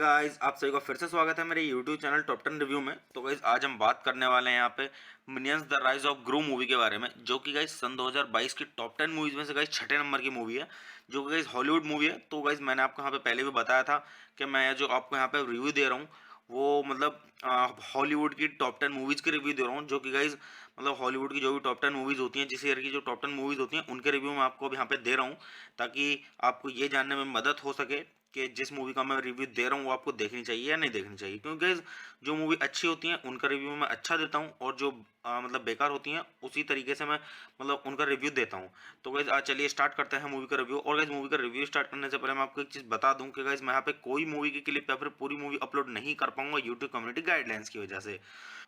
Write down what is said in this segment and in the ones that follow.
Guys, आप सभी का फिर से स्वागत है मेरे यूट्यूब चैनल टॉप 10 रिव्यू में। तो गाइस आज हम बात करने वाले हैं यहाँ पे Minions the rise of Gru movie के बारे में, जो कि गाइस सन 2022 की टॉप 10 मूवीज में से गाइस छठे नंबर की मूवी है, जो कि गाइस हॉलीवुड मूवी है। तो गाइस मैंने आपको यहाँ पे पहले भी बताया था कि मैं जो आपको यहाँ पे रिव्यू दे रहा हूँ वो मतलब हॉलीवुड की टॉप 10 मूवीज के रिव्यू दे रहा हूँ, जो कि गाइस मतलब हॉलीवुड की जो भी टॉप 10 मूवीज होती हैं, जिस ईयर की जो टॉप 10 मूवीज होती हैं उनके रिव्यू मैं आपको अब यहाँ पे दे रहा हूँ, ताकि आपको ये जानने में मदद हो सके कि जिस मूवी का मैं रिव्यू दे रहा हूँ वो आपको देखनी चाहिए या नहीं देखनी चाहिए। क्योंकि guys, जो मूवी अच्छी होती हैं उनका रिव्यू मैं अच्छा देता हूँ, और जो मतलब बेकार होती हैं उसी तरीके से मैं मतलब उनका रिव्यू देता हूँ। तो गाइज आज चलिए स्टार्ट करते हैं मूवी का रिव्यू। और गाइज मूवी का रिव्यू स्टार्ट करने से पहले मैं आपको एक चीज़ बता दूं कि गाइज मैं यहाँ पे कोई मूवी की क्लिप या फिर पूरी मूवी अपलोड नहीं कर पाऊंगा यूट्यूब कम्युनिटी गाइडलाइंस की वजह से।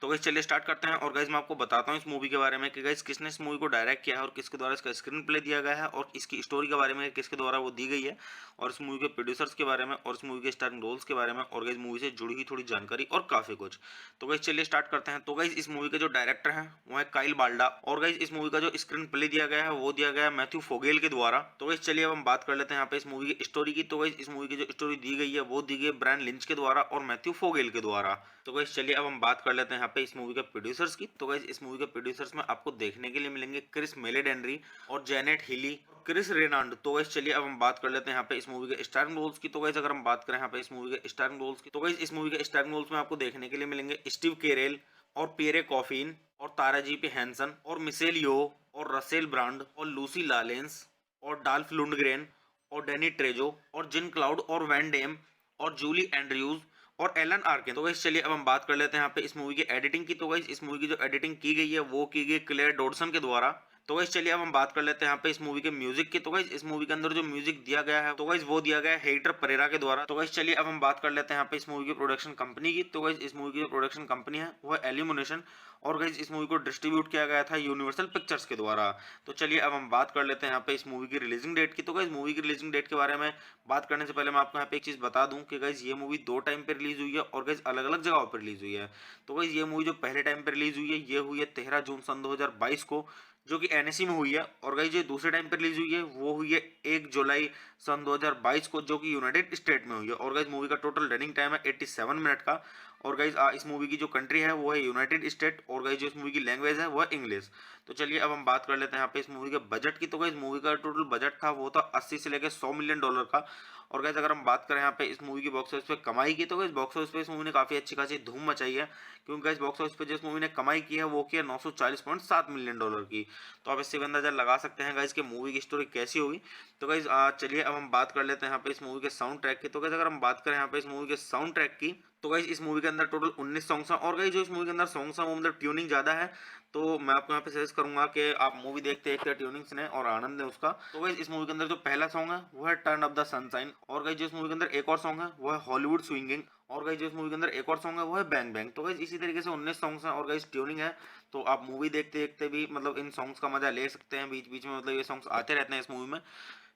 तो गाइज चलिए स्टार्ट करते हैं। और गाइज मैं आपको बताता हूँ इस मूवी के बारे में कि गाइज किसने इस मूवी को डायरेक्ट किया है और किसके द्वारा इसका स्क्रीन प्ले दिया गया है, और इसकी स्टोरी के बारे में किसके द्वारा वो दी गई है, और इस मूवी के प्रोड्यूसर्स के बारे में, और इस मूवी के स्टारिंग रोल्स के बारे में, और गाइज मूवी से जुड़ी हुई थोड़ी जानकारी और काफी कुछ। तो गाइज चलिए स्टार्ट करते हैं। तो गाइज इस मूवी के जो डायरेक्टर हैं वो है काइल बाल्डा, और गाइज इस मूवी का जो स्क्रीन प्ले दिया गया है वो दिया गया है मैथ्यू फोगेल के द्वारा। तो गाइज चलिए अब हम बात कर लेते हैं यहाँ पे इस मूवी की स्टोरी की। तो गाइज इस मूवी की जो स्टोरी दी गई है वो दी गई है ब्रायन लिंच के द्वारा और मैथ्यू फोगेल के द्वारा। तो गाइज चलिए अब हम बात कर लेते हैं यहाँ पे इस मूवी के प्रोड्यूसर्स की। तो गाइज इस मूवी के प्रोड्यूसर्स में आपको देखने के लिए मिलेंगे क्रिस मेलेडेनरी और जेनेट हिली, क्रिस रेनाल्ड। तो गाइज चलिए अब हम बात कर लेते हैं यहाँ पे इस मूवी के स्टारिंग रोल्स की। तो गाइज अगर हम बात करें यहाँ पे इस मूवी के स्टारिंग रोल्स की, तो गाइज इस मूवी के स्टारिंग रोल्स में आपको देखने के लिए मिलेंगे स्टीव केरेल और पियरे कॉफिन और तारा जी पी हैंसन और मिशेल यो और रसेल ब्रांड और लूसी लालेंस और डाल्फ लुंडग्रेन और डेनी ट्रेजो और जिन क्लाउड और वैन डेम और जूली एंड्रयूज और एलन आर्किन। तो गाइस चलिए अब हम बात कर लेते हैं यहाँ पे इस मूवी की एडिटिंग की। तो गाइस इस मूवी की जो एडिटिंग की गई है वो की गई क्लेयर डॉडसन के द्वारा। तो गाइस चलिए अब हम बात कर लेते हैं यहाँ पे इस मूवी के म्यूजिक की। तो गाइस इस मूवी के अंदर जो म्यूजिक दिया गया है तो गाइस वो दिया गया है हेक्टर परेरा के द्वारा। तो गाइस चलिए अब हम बात कर लेते हैं यहाँ पे इस मूवी की प्रोडक्शन कंपनी की। तो गाइस इस मूवी की जो प्रोडक्शन कंपनी है वो है एल्यूमिनेशन, और गाइस इस मूवी को डिस्ट्रीब्यूट किया गया था यूनिवर्सल पिक्चर्स के द्वारा। तो चलिए अब हम बात कर लेते हैं यहाँ पे इस मूवी की रिलीजिंग डेट की। तो गाइस मूवी की रिलीजिंग डेट के बारे में बात करने से पहले मैं आपको यहाँ पे एक चीज बता दूं कि गाइस ये मूवी दो टाइम पे रिलीज हुई है और गाइस अलग अलग जगहों पर रिलीज हुई है। तो गाइस ये मूवी जो पहले टाइम पे रिलीज हुई है ये हुई है 13 जून सन 2022 को, जो कि एनएससी में हुई है। और गाइस जो दूसरे टाइम पे रिलीज हुई है वो हुई है 1 जुलाई सन 2022 को, जो कि यूनाइटेड स्टेट में हुई है। और गाइस मूवी का टोटल रनिंग टाइम है 87 मिनट का। और गाइस इस मूवी की जो कंट्री है वो है यूनाइटेड स्टेट, और गाइस जो इस मूवी की लैंग्वेज है वो है इंग्लिश। तो चलिए अब हम बात कर लेते हैं यहाँ पे इस मूवी के बजट की। तो गाइस मूवी का टोटल बजट था वो था 80 से लेकर 100 मिलियन डॉलर का। और गाइस अगर हम बात करें यहाँ पे इस मूवी की बॉक्स ऑफिस पे कमाई की, तो गाइस बॉक्स ऑफिस पे इस मूवी ने काफी अच्छी खासी धूम मचाई है, क्योंकि गाइस बॉक्स ऑफिस पे जिस मूवी ने कमाई की है वो की है 940.7 मिलियन डॉलर की। तो आप इससे भी अंदाजा लगा सकते हैं गाइस कि मूवी की स्टोरी कैसी होगी। तो गाइस चलिए अब हम बात कर लेते हैं यहाँ पे इस मूवी के साउंड ट्रैक की। तो गाइस अगर हम बात करें यहाँ पे इस मूवी के साउंड ट्रैक की, तो गाइस इस मूवी के अंदर टोटल 19 सॉन्ग्स हैं। और गाइस जो इस मूवी के अंदर सॉन्ग्स हैं वो मतलब ट्यूनिंग ज्यादा है, तो मैं आपको यहाँ पे सजेस्ट करूंगा कि आप मूवी देखते देखते ट्यूनिंग सुने और आनंद लें उसका। तो गाइस इस मूवी के अंदर जो पहला सॉन्ग है वो है टर्न अप द सनशाइन। और गाइस जो इस मूवी के अंदर एक और सॉन्ग है वो है हॉलीवुड स्विंगिंग। और गाइस जो इस मूवी के अंदर एक और सॉन्ग है वो है बैंग बैंग। तो गाइस इसी तरीके से 19 सॉन्ग्स हैं और गाइस ट्यूनिंग है, तो आप मूवी देखते देखते भी मतलब इन सॉन्ग्स का मजा ले सकते हैं। बीच बीच में मतलब ये सॉन्ग्स आते रहते हैं इस मूवी में।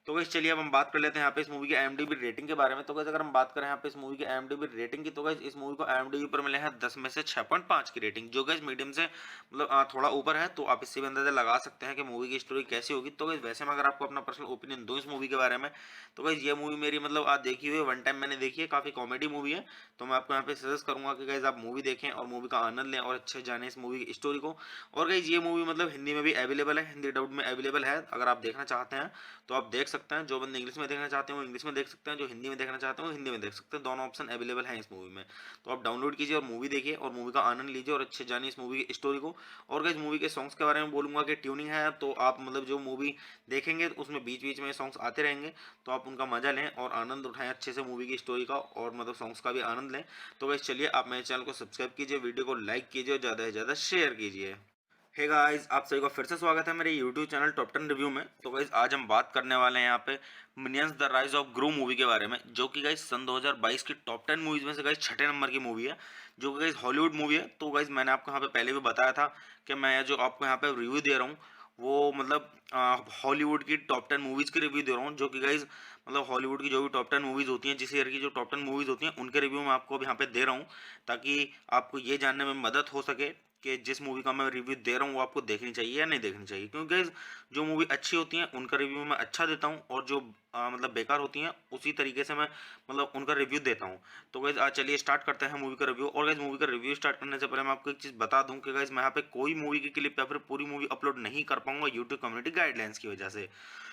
तो गाइस चलिए अब हम बात कर लेते हैं यहाँ पे इस मूवी की IMDb रेटिंग के बारे में। तो गाइस अगर हम बात करें यहाँ पे इस मूवी की IMDb रेटिंग की, तो गाइस इस मूवी को IMDb पर मिले हैं 10 में से 6.5 की रेटिंग, जो गाइस मीडियम से मतलब थोड़ा ऊपर है। तो आप इससे भी अंदाजा लगा सकते हैं कि मूवी की स्टोरी कैसी होगी। तो गाइस वैसे में अगर आपको अपना पर्सनल ओपिनियन दूं इस मूवी के बारे में, तो गाइस ये मूवी मेरी मतलब आज देखी हुई है, वन टाइम मैंने देखी है, काफी कॉमेडी मूवी है। तो मैं आपको यहाँ पे सजेस्ट करूंगा कि गाइस आप मूवी देखें और मूवी का आनंद लें और अच्छे जाने इस मूवी की स्टोरी को। और गाइस ये मूवी मतलब हिंदी में भी अवेलेबल है, हिंदी डब्ड में अवेलेबल है। अगर आप देखना चाहते हैं तो आप देख सकते हैं। जो बंदे इंग्लिश में देखना चाहते हैं वो इंग्लिश में देख सकते हैं, जो हिंदी में देखना चाहते हैं वो हिंदी में देख सकते हैं। दोनों ऑप्शन अवेलेबल हैं इस मूवी में। तो आप डाउनलोड कीजिए और मूवी देखिए और मूवी का आनंद लीजिए और अच्छे जानिए इस मूवी की स्टोरी को। और गाइस मूवी के सॉन्ग्स के बारे में बोलूंगा कि ट्यूनिंग है, तो आप मतलब जो मूवी देखेंगे उसमें बीच बीच में सॉन्ग्स आते रहेंगे, तो आप उनका मजा लें और आनंद उठाएं अच्छे से मूवी की स्टोरी का, और मतलब सॉन्ग्स का भी आनंद लें। तो गाइस चलिए आप मेरे चैनल को सब्सक्राइब कीजिए, वीडियो को लाइक कीजिए और ज़्यादा से ज़्यादा शेयर कीजिए। हे गाइस, आप सभी का फिर से स्वागत है मेरे यूट्यूब चैनल टॉप 10 रिव्यू में। तो गाइस आज हम बात करने वाले हैं यहाँ पे Minions the rise of Gru movie के बारे में, जो कि गाइस सन 2022 की टॉप 10 मूवीज में से गाइस छठे नंबर की मूवी है, जो कि गाइस हॉलीवुड मूवी है। तो गाइस मैंने आपको यहाँ पे पहले भी बताया था कि मैं जो आपको यहाँ पे रिव्यू दे रहा हूँ वो मतलब हॉलीवुड की टॉप 10 मूवीज की रिव्यू दे रहा हूँ, जो कि गाइस मतलब हॉलीवुड की जो भी टॉप 10 मूवीज होती हैं, जिस ईयर की जो टॉप 10 मूवीज होती हैं उनके रिव्यू मैं आपको अब यहाँ पे दे रहा हूँ, ताकि आपको ये जानने में मदद हो सके कि जिस मूवी का मैं रिव्यू दे रहा हूँ वो आपको देखनी चाहिए या नहीं देखनी चाहिए। क्योंकि गाइस जो मूवी अच्छी होती है उनका रिव्यू मैं अच्छा देता हूँ, और जो मतलब बेकार होती हैं उसी तरीके से मैं मतलब उनका रिव्यू देता हूँ। तो गाइज़ आज चलिए स्टार्ट करते हैं मूवी का रिव्यू। और गाइज़ मूवी का रिव्यू स्टार्ट करने से पहले मैं आपको एक चीज़ बता दूँ कि गाइज़ मैं यहाँ पे कोई मूवी की क्लिप या फिर पूरी मूवी अपलोड नहीं कर पाऊँगा यूट्यूब कम्युनिटी गाइडलाइंस की वजह से।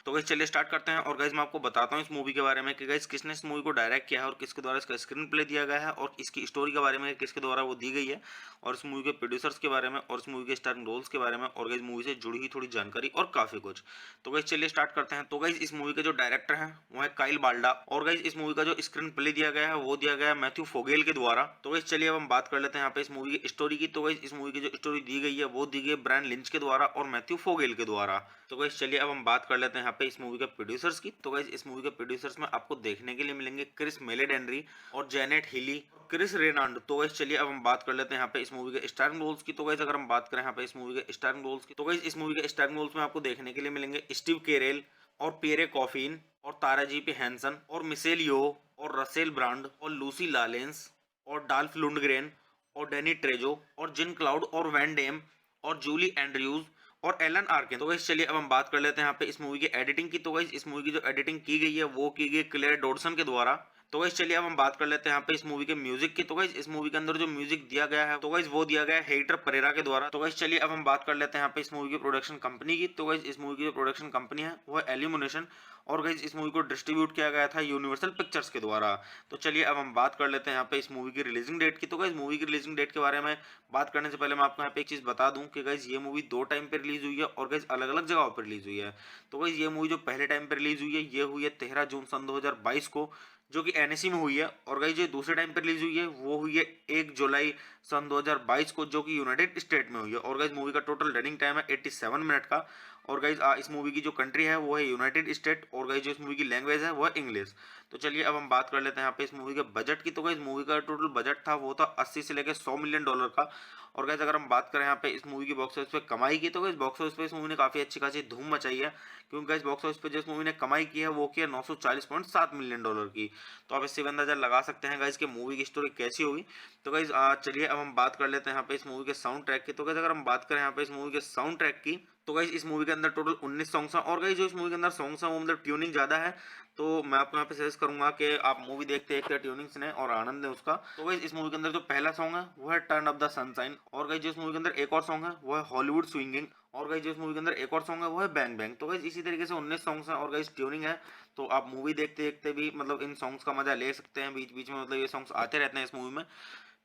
तो गाइज़ चलिए स्टार्ट करते हैं। और गाइज़ मैं आपको बताता हूँ इस मूवी के बारे में कि गाइज़ किसने इस मूवी को डायरेक्ट किया है और किसके द्वारा इसका स्क्रीन प्ले दिया गया है और इसकी स्टोरी के बारे में किसके द्वारा वो दी गई है और इस मूवी के प्रोड्यूसर्स के बारे में और इस मूवी के स्टारिंग रोल्स के बारे में और गाइज़ मूवी से जुड़ी हुई थोड़ी जानकारी और काफ़ी कुछ। तो गाइज़ चलिए स्टार्ट करते हैं। तो गाइज़ इस मूवी के जो डायरेक्टर हैं वो है काइल बाल्डा और गाइज़ इस मूवी का जो स्क्रीन प्ले दिया गया है वो दिया गया है मैथ्यू फोगेल के द्वारा। तो गाइज़ चलिए अब हम बात कर लेते हैं यहाँ पे इस मूवी की स्टोरी की। तो गाइज़ इस मूवी की जो स्टोरी दी गई है वो दी गई है ब्रायन लिंच के द्वारा और मैथ्यू फोगेल के द्वारा। तो गाइज़ चलिए अब हम बात कर लेते हैं यहाँ पे इस मूवी के प्रोड्यूसर्स की। तो गाइज़ इस मूवी के प्रोड्यूसर्स में आपको देखने के लिए मिलेंगे क्रिस मेलेडेनरी और जेनेट हिली, क्रिस रेनाल्ड। तो गाइज़ चलिए अब हम बात कर लेते हैं यहाँ पे इस मूवी के स्टारिंग रोल्स की। तो गाइज़ अगर हम बात करें यहाँ पे इस मूवी के स्टारिंग रोल्स की, तो गाइज़ इस मूवी के स्टारिंग रोल्स में आपको देखने के लिए मिलेंगे स्टीव कैरेल और पियरे कॉफिन और तारा जी पी हैंसन और मिशेल यो और रसेल ब्रांड और लूसी लालेंस और डाल्फ लुंडग्रेन और डैनी ट्रेजो और जिन क्लाउड और वैन डेम और जूली एंड्रयूज और एलन आर्किन। तो गाइस चलिए अब हम बात कर लेते हैं यहाँ पे इस मूवी की एडिटिंग की। तो गाइस इस मूवी की जो एडिटिंग की गई है वो की गई क्लेयर डॉडसन के द्वारा। तो गाइस चलिए अब हम बात कर लेते हैं यहाँ पे इस मूवी के म्यूजिक की। तो गाइस इस मूवी के अंदर जो म्यूजिक दिया गया है तो गाइस वो दिया गया है हेक्टर परेरा के द्वारा। तो गाइस चलिए अब हम बात कर लेते हैं यहाँ पे इस मूवी की प्रोडक्शन कंपनी की। तो गाइस इस मूवी की जो प्रोडक्शन कंपनी है वो है एल्यूमिनेशन और गाइस इस मूवी को डिस्ट्रीब्यूट किया गया था यूनिवर्सल पिक्चर्स के द्वारा। तो चलिए अब हम बात कर लेते हैं यहाँ पे इस मूवी की रिलीजिंग डेट की। तो गाइस मूवी की रिलीजिंग डेट के बारे में बात करने से पहले मैं आपको यहाँ पे एक चीज बता दूं कि गाइस ये मूवी दो टाइम पे रिलीज हुई है और गाइस अलग अलग जगहों पर रिलीज हुई है। तो गाइस ये मूवी जो पहले टाइम पे रिलीज हुई है ये हुई है 13 जून सन 2022 को, जो कि एनएससी में हुई है। और गाइस जो दूसरे टाइम पे रिलीज हुई है वो हुई है 1 जुलाई सन 2022 को, जो कि यूनाइटेड स्टेट में हुई है। और गाइस मूवी का टोटल रनिंग टाइम है 87 मिनट का। और गाइस इस मूवी की जो कंट्री है वो है यूनाइटेड स्टेट और गाइस जो इस मूवी की लैंग्वेज है वो है इंग्लिश। तो चलिए अब हम बात कर लेते हैं यहाँ पे इस मूवी के बजट की। तो गाइस मूवी का टोटल बजट था वो था 80 से लेकर 100 मिलियन डॉलर का। और गाइस अगर हम बात करें यहाँ पे इस मूवी की बॉक्स ऑफिस पे कमाई की, तो गाइस बॉक्स ऑफिस पे इस मूवी ने काफी अच्छी खासी धूम मचाई है, क्योंकि गाइस बॉक्स ऑफिस पे जिस मूवी ने कमाई की है वो की है 940.7 मिलियन डॉलर की। तो आप इससे भी अंदाजा लगा सकते हैं गाइस कि मूवी की स्टोरी कैसी होगी। तो गाइस चलिए अब हम बात कर लेते हैं यहाँ पे इस मूवी के साउंड ट्रैक की। तो गाइस अगर हम बात करें यहाँ पे इस मूवी के साउंड ट्रैक की, तो गाइस इस मूवी के अंदर टोटल 19 सॉन्ग्स हैं। और गाइस जो इस मूवी के अंदर सॉन्ग्स हैं वो मतलब ट्यूनिंग ज़्यादा है, तो मैं आपको यहाँ पे सजेस्ट करूंगा कि आप मूवी देखते देखते ट्यूनिंग सुने और आनंद लें उसका। तो गाइस इस मूवी के अंदर जो पहला सॉन्ग है वो है टर्न अप द सनशाइन। और गाइस जो इस मूवी के अंदर एक और सॉन्ग है वो है हॉलीवुड स्विंगिंग। और गाइस जो इस मूवी के अंदर एक और सॉन्ग है वो है बैंग बैंग। तो गाइस इसी तरीके से 19 सॉन्ग्स हैं और गाइस ट्यूनिंग है, तो आप मूवी देखते देखते भी मतलब इन सॉन्ग्स का मजा ले सकते हैं। बीच बीच में मतलब ये सॉन्ग्स आते रहते हैं इस मूवी में।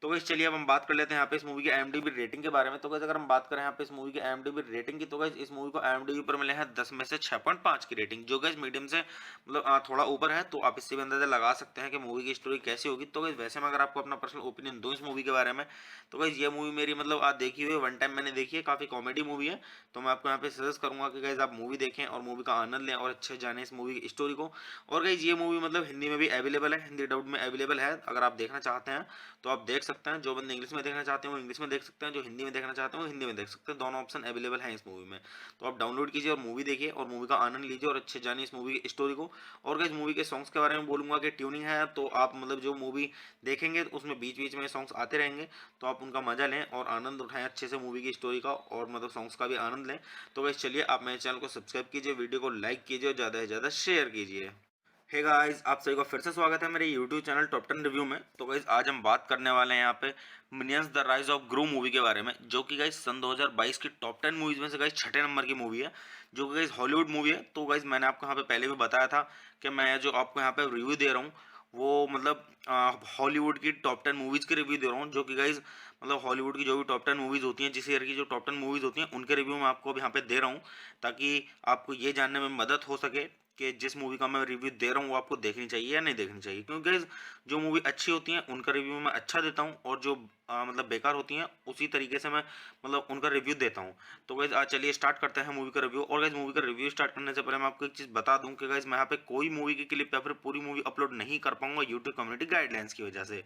तो गाइस चलिए अब हम बात कर लेते हैं यहाँ पे इस मूवी की IMDb रेटिंग के बारे में। तो गाइस अगर हम बात करें यहाँ पे इस मूवी की IMDb रेटिंग की, तो गाइस इस मूवी को IMDb पर मिले हैं 10 में से 6.5 की रेटिंग, जो गाइस मीडियम से मतलब थोड़ा ऊपर है। तो आप इससे भी अंदाजा लगा सकते हैं कि मूवी की स्टोरी कैसी होगी। तो गाइस वैसे मैं अगर आपको अपना पर्सनल ओपिनियन दूं इस मूवी के बारे में, तो गाइस ये मूवी मेरी मतलब आज देखी हुई है, वन टाइम मैंने देखी है, काफी कॉमेडी मूवी है। तो मैं आपको यहाँ पे सजेस्ट करूंगा कि गाइस आप मूवी देखें और मूवी का आनंद लें और अच्छे जाने इस मूवी की स्टोरी को। और गाइस ये मूवी मतलब हिंदी में भी अवेलेबल है, हिंदी डब्ड में अवेलेबल है। अगर आप देखना चाहते हैं तो आप देख सकते हैं। जो बंदे इंग्लिश में देखना चाहते हैं वो इंग्लिश में देख सकते हैं, जो हिंदी में देखना चाहते हैं वो हिंदी में देख सकते हैं। दोनों ऑप्शन अवेलेबल हैं इस मूवी में। तो आप डाउनलोड कीजिए और मूवी देखिए और मूवी का आनंद लीजिए और अच्छे जानिए इस मूवी की स्टोरी को। और गाइस मूवी के सॉन्ग्स के बारे में बोलूंगा कि ट्यूनिंग है, तो आप मतलब जो मूवी देखेंगे उसमें बीच बीच में सॉन्ग्स आते रहेंगे, तो आप उनका मजा लें और आनंद उठाएं अच्छे से मूवी की स्टोरी का और मतलब सॉन्ग्स का भी आनंद लें। तो गाइस चलिए आप मेरे चैनल को सब्सक्राइब कीजिए, वीडियो को लाइक कीजिए और ज़्यादा से ज़्यादा शेयर कीजिए। हे गाइस, आप सभी का फिर से स्वागत है मेरे YouTube चैनल टॉप 10 रिव्यू में। तो गाइस आज हम बात करने वाले हैं यहाँ पे Minions the rise of Gru movie के बारे में, जो कि गाइस सन 2022 की टॉप 10 मूवीज में से गाइस छठे नंबर की मूवी है, जो कि गाइस हॉलीवुड मूवी है। तो गाइस मैंने आपको यहाँ पे पहले भी बताया था कि मैं जो आपको यहाँ पे रिव्यू दे रहा हूँ वो मतलब हॉलीवुड की टॉप 10 मूवीज के रिव्यू दे रहा हूँ, जो कि गाइस मतलब हॉलीवुड की जो भी टॉप 10 मूवीज होती हैं, जिस ईयर की जो टॉप 10 मूवीज होती हैं उनके रिव्यू मैं आपको अब यहाँ पे दे रहा हूँ, ताकि आपको ये जानने में मदद हो सके कि जिस मूवी का मैं रिव्यू दे रहा हूँ वो आपको देखनी चाहिए या नहीं देखनी चाहिए। क्योंकि गाइस जो मूवी अच्छी होती हैं उनका रिव्यू मैं अच्छा देता हूँ और जो मतलब बेकार होती हैं उसी तरीके से मैं मतलब उनका रिव्यू देता हूँ। तो गाइस आज चलिए स्टार्ट करते हैं मूवी का रिव्यू। और गाइस मूवी का रिव्यू स्टार्ट करने से पहले मैं आपको एक चीज़ बता दूं कि गाइस मैं यहाँ पे कोई मूवी की क्लिप या फिर पूरी मूवी अपलोड नहीं कर पाऊंगा यूट्यूब कम्युनिटी गाइडलाइंस की वजह से।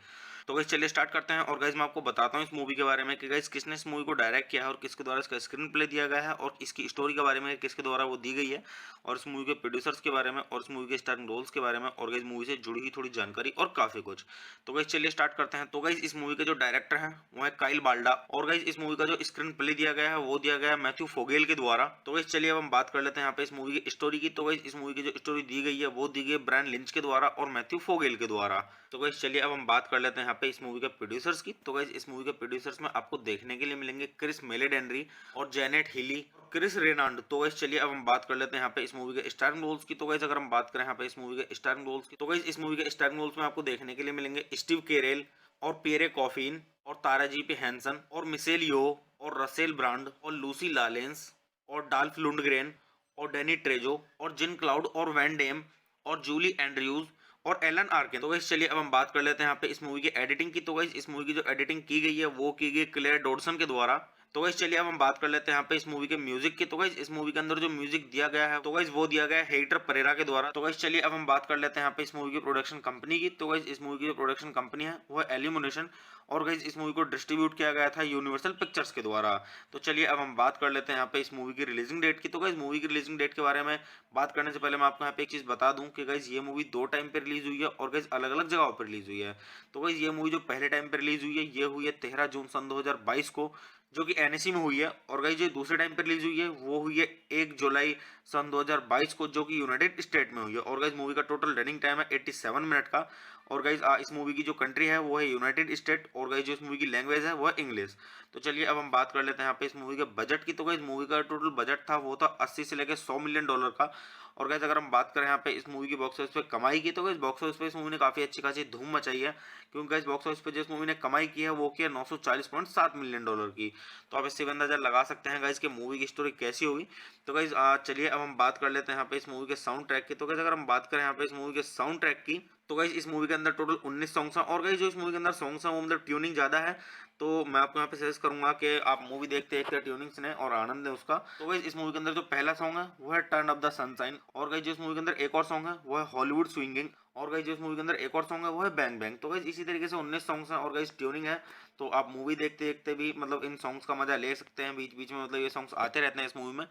तो गाइस चलिए स्टार्ट करते हैं। और गाइस मैं आपको बताता हूँ इस मूवी के बारे में कि गाइस किसने इस मूवी को डायरेक्ट किया है और किसके द्वारा इसका स्क्रीन प्ले दिया गया है और इसकी स्टोरी के बारे में किसके द्वारा वो दी गई है और इस मूवी के प्रोड्यूसर्स के बारे में और इस मूवी के स्टाररिंग रोल्स के बारे में और गाइस मूवी से जुड़ी हुई थोड़ी जानकारी और काफी कुछ। तो गाइस चलिए स्टार्ट करते हैं। तो गाइस इस मूवी के जो डायरेक्टर हैं वो है काइल बाल्डा और गाइस इस मूवी का जो स्क्रीन प्ले दिया गया है वो दिया गया है मैथ्यू फोगेल के द्वारा। तो गाइस चलिए अब हम बात कर लेते हैं यहाँ पे इस मूवी की स्टोरी की। तो गाइस इस मूवी की जो स्टोरी दी गई है वो दी गई है ब्रायन लिंच के द्वारा और मैथ्यू फोगेल के द्वारा। तो गाइस चलिए अब हम बात कर लेते हैं यहाँ पे इस मूवी के प्रोड्यूसर्स की। तो गाइस इस मूवी के प्रोड्यूसर्स में आपको देखने के लिए मिलेंगे क्रिस मेलेडेनरी और जेनेट हिली, क्रिस रेनाल्ड। तो गाइस चलिए अब हम बात कर लेते हैं यहाँ पे इस मूवी के स्टाररिंग रोल्स की। तो गाइस अगर हम बात करें यहाँ पे इस मूवी के स्टाररिंग रोल्स की, तो गाइस इस मूवी के स्टाररिंग रोल्स में आपको देखने के लिए मिलेंगे स्टीव केरेल और पियरे कॉफिन और तारा जी पी हैंसन और मिशेल यो और रसेल ब्रांड और लूसी लालेंस और डाल्फ लुंडग्रेन और डेनी ट्रेजो और जिन क्लाउड और वैन डेम और जूली एंड्रयूज और एलन आर्किन। तो गाइस चलिए अब हम बात कर लेते हैं यहाँ पे इस मूवी की एडिटिंग की। तो गाइस इस मूवी की जो एडिटिंग की गई है वो की गई क्लेयर डॉडसन के द्वारा। तो गाइस चलिए अब हम बात कर लेते हैं यहाँ पे इस मूवी के म्यूजिक की। तो गाइस इस मूवी के अंदर जो म्यूजिक दिया गया है तो गाइस वो दिया गया है हेक्टर परेरा के द्वारा। तो गाइस चलिए अब हम बात कर लेते हैं यहाँ पे इस मूवी की प्रोडक्शन कंपनी की। तो गाइस इस मूवी की जो प्रोडक्शन कंपनी है वो है एल्यूमिनेशन और गाइस इस मूवी को डिस्ट्रीब्यूट किया गया था यूनिवर्सल पिक्चर्स के द्वारा। तो चलिए अब हम बात कर लेते हैं यहाँ पे इस मूवी की रिलीजिंग डेट की। तो गाइस मूवी की रिलीजिंग डेट के बारे में बात करने से पहले मैं आपको यहाँ पे एक चीज बता दूं कि गाइस ये मूवी दो टाइम पे रिलीज हुई है और गाइस अलग अलग जगहों पर रिलीज हुई है। तो गाइस ये मूवी जो पहले टाइम पे रिलीज हुई है ये हुई है 13 जून सन 2022 को, जो कि एनएसी में हुई है। और गाइस जो दूसरे टाइम पे रिलीज हुई है वो हुई है 1 जुलाई सन 2022 को, जो कि यूनाइटेड स्टेट में हुई है। और गाइस मूवी का टोटल रनिंग टाइम है 87 मिनट का। और गाइस इस मूवी की जो कंट्री है वो है यूनाइटेड स्टेट और गाइस जो इस मूवी की लैंग्वेज है वो है इंग्लिश। तो चलिए अब हम बात कर लेते हैं यहाँ पे इस मूवी के बजट की। तो गाइस मूवी का टोटल बजट था वो था 80 से लेकर 100 मिलियन डॉलर का। और गाइस अगर हम बात करें यहाँ पे इस मूवी की बॉक्स ऑफिस पे कमाई की, तो गाइस बॉक्स ऑफिस पे इस मूवी ने काफी अच्छी खासी धूम मचाई है, क्योंकि गाइस बॉक्स ऑफिस पे जिस मूवी ने कमाई की है वो की है 940.7 मिलियन डॉलर की। तो आप इससे भी अंदाजा लगा सकते हैं गाइस कि मूवी की स्टोरी कैसी होगी। तो गाइस चलिए अब हम बात कर लेते हैं यहाँ पे इस मूवी के साउंड ट्रैक की। तो गाइस अगर हम बात करें यहाँ पे इस मूवी के साउंड ट्रैक की, तो गाइस इस मूवी के अंदर टोटल 19 सॉन्ग्स हैं। और गाइस जो इस मूवी के अंदर सॉन्ग्स हैं वो मतलब ट्यूनिंग ज्यादा है, तो मैं आपको यहाँ पे सजेस्ट करूंगा कि आप मूवी देखते देखते ट्यूनिंग सुने और आनंद लें उसका। तो गाइस इस मूवी के अंदर जो पहला सॉन्ग है वो है टर्न अप द सनशाइन। और गाइस जो इस मूवी के अंदर एक और सॉन्ग है वो है हॉलीवुड स्विंगिंग। और गाइस जो इस मूवी के अंदर एक और सॉन्ग है वो है बैंग बैंग। तो गाइस इसी तरीके से 19 सॉन्ग्स हैं और गाइस ट्यूनिंग है, तो आप मूवी देखते देखते भी मतलब इन सॉन्ग्स का मजा ले सकते हैं। बीच बीच में मतलब ये सॉन्ग्स आते रहते हैं इस मूवी में।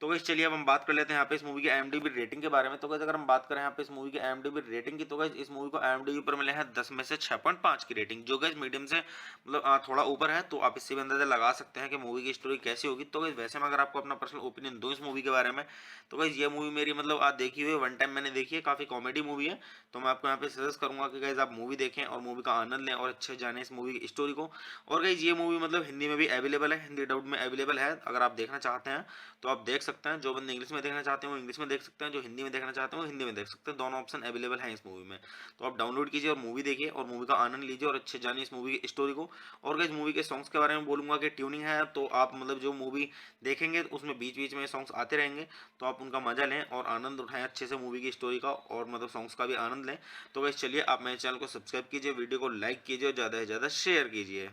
तो गाइस चलिए अब हम बात कर लेते हैं यहाँ पे इस मूवी की IMDb रेटिंग के बारे में। तो गाइस अगर हम बात करें यहाँ पे इस मूवी की IMDb रेटिंग की, तो गाइस इस मूवी को IMDb पर मिले हैं 10 में से 6.5 की रेटिंग, जो गाइस मीडियम से मतलब थोड़ा ऊपर है। तो आप इससे भी अंदाजा लगा सकते हैं कि मूवी की स्टोरी कैसी होगी। तो गाइस वैसे मैं अगर आपको अपना पर्सनल ओपिनियन दूं इस मूवी के बारे में, तो गाइस ये मूवी मेरी मतलब आज देखी हुई है, वन टाइम मैंने देखी है, काफी कॉमेडी मूवी है। तो मैं आपको यहाँ पे सजेस्ट करूंगा कि गाइस आप मूवी देखें और मूवी का आनंद लें और अच्छे जाने इस मूवी की स्टोरी को। और गाइस ये मूवी मतलब हिंदी में भी अवेलेबल है, हिंदी डब्ड में अवेलेबल है। अगर आप देखना चाहते हैं तो आप देख सकते हैं। जो बंदे इंग्लिश में देखना चाहते हैं वो इंग्लिश में देख सकते हैं, जो हिंदी में देखना चाहते हैं वो हिंदी में देख सकते हैं। दोनों ऑप्शन अवेलेबल हैं इस मूवी में। तो आप डाउनलोड कीजिए और मूवी देखिए और मूवी का आनंद लीजिए और अच्छे जानिए इस मूवी की स्टोरी को। और गाइस मूवी के सॉन्ग्स के बारे में बोलूंगा कि ट्यूनिंग है, तो आप मतलब जो मूवी देखेंगे उसमें बीच बीच में सॉन्ग्स आते रहेंगे, तो आप उनका मजा लें और आनंद उठाएं अच्छे से मूवी की स्टोरी का और मतलब सॉन्ग्स का भी आनंद लें। तो गाइस चलिए आप मेरे चैनल को सब्सक्राइब कीजिए, वीडियो को लाइक कीजिए और ज़्यादा से ज़्यादा शेयर कीजिए।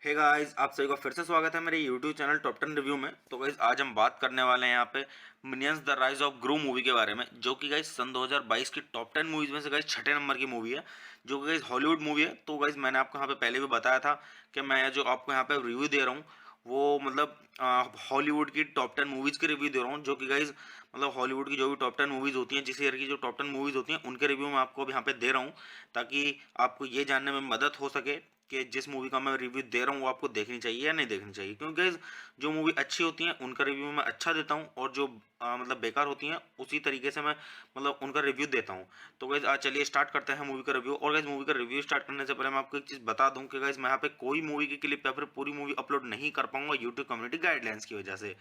हे गाइस, आप सभी का फिर से स्वागत है मेरे YouTube चैनल टॉप 10 रिव्यू में। तो गाइस आज हम बात करने वाले हैं यहाँ पे Minions the rise of Gru movie के बारे में, जो कि गाइस सन 2022 की टॉप 10 मूवीज में से गाइस छठे नंबर की मूवी है, जो कि गाइस हॉलीवुड मूवी है। तो गाइस मैंने आपको यहाँ पे पहले भी बताया था कि मैं जो आपको यहाँ पे रिव्यू दे रहा हूँ वो मतलब हॉलीवुड की टॉप 10 मूवीज के रिव्यू दे रहा हूँ, जो कि गाइस मतलब हॉलीवुड की जो भी टॉप 10 मूवीज होती हैं, जिस ईयर की जो टॉप 10 मूवीज होती हैं उनके रिव्यू मैं आपको अब यहाँ पे दे रहा हूँ, ताकि आपको ये जानने में मदद हो सके कि जिस मूवी का मैं रिव्यू दे रहा हूँ वो आपको देखनी चाहिए या नहीं देखनी चाहिए। क्योंकि गाइस जो मूवी अच्छी होती हैं उनका रिव्यू मैं अच्छा देता हूँ और जो मतलब बेकार होती हैं उसी तरीके से मैं मतलब उनका रिव्यू देता हूँ। तो गाइस आज चलिए स्टार्ट करते हैं मूवी का रिव्यू। और गाइस मूवी का रिव्यू स्टार्ट करने से पहले मैं आपको एक चीज़ बता दूं कि गाइस मैं यहाँ पे कोई मूवी की क्लिप या फिर पूरी मूवी अपलोड नहीं कर पाऊंगा यूट्यूब कम्युनिटी गाइडलाइंस की वजह से।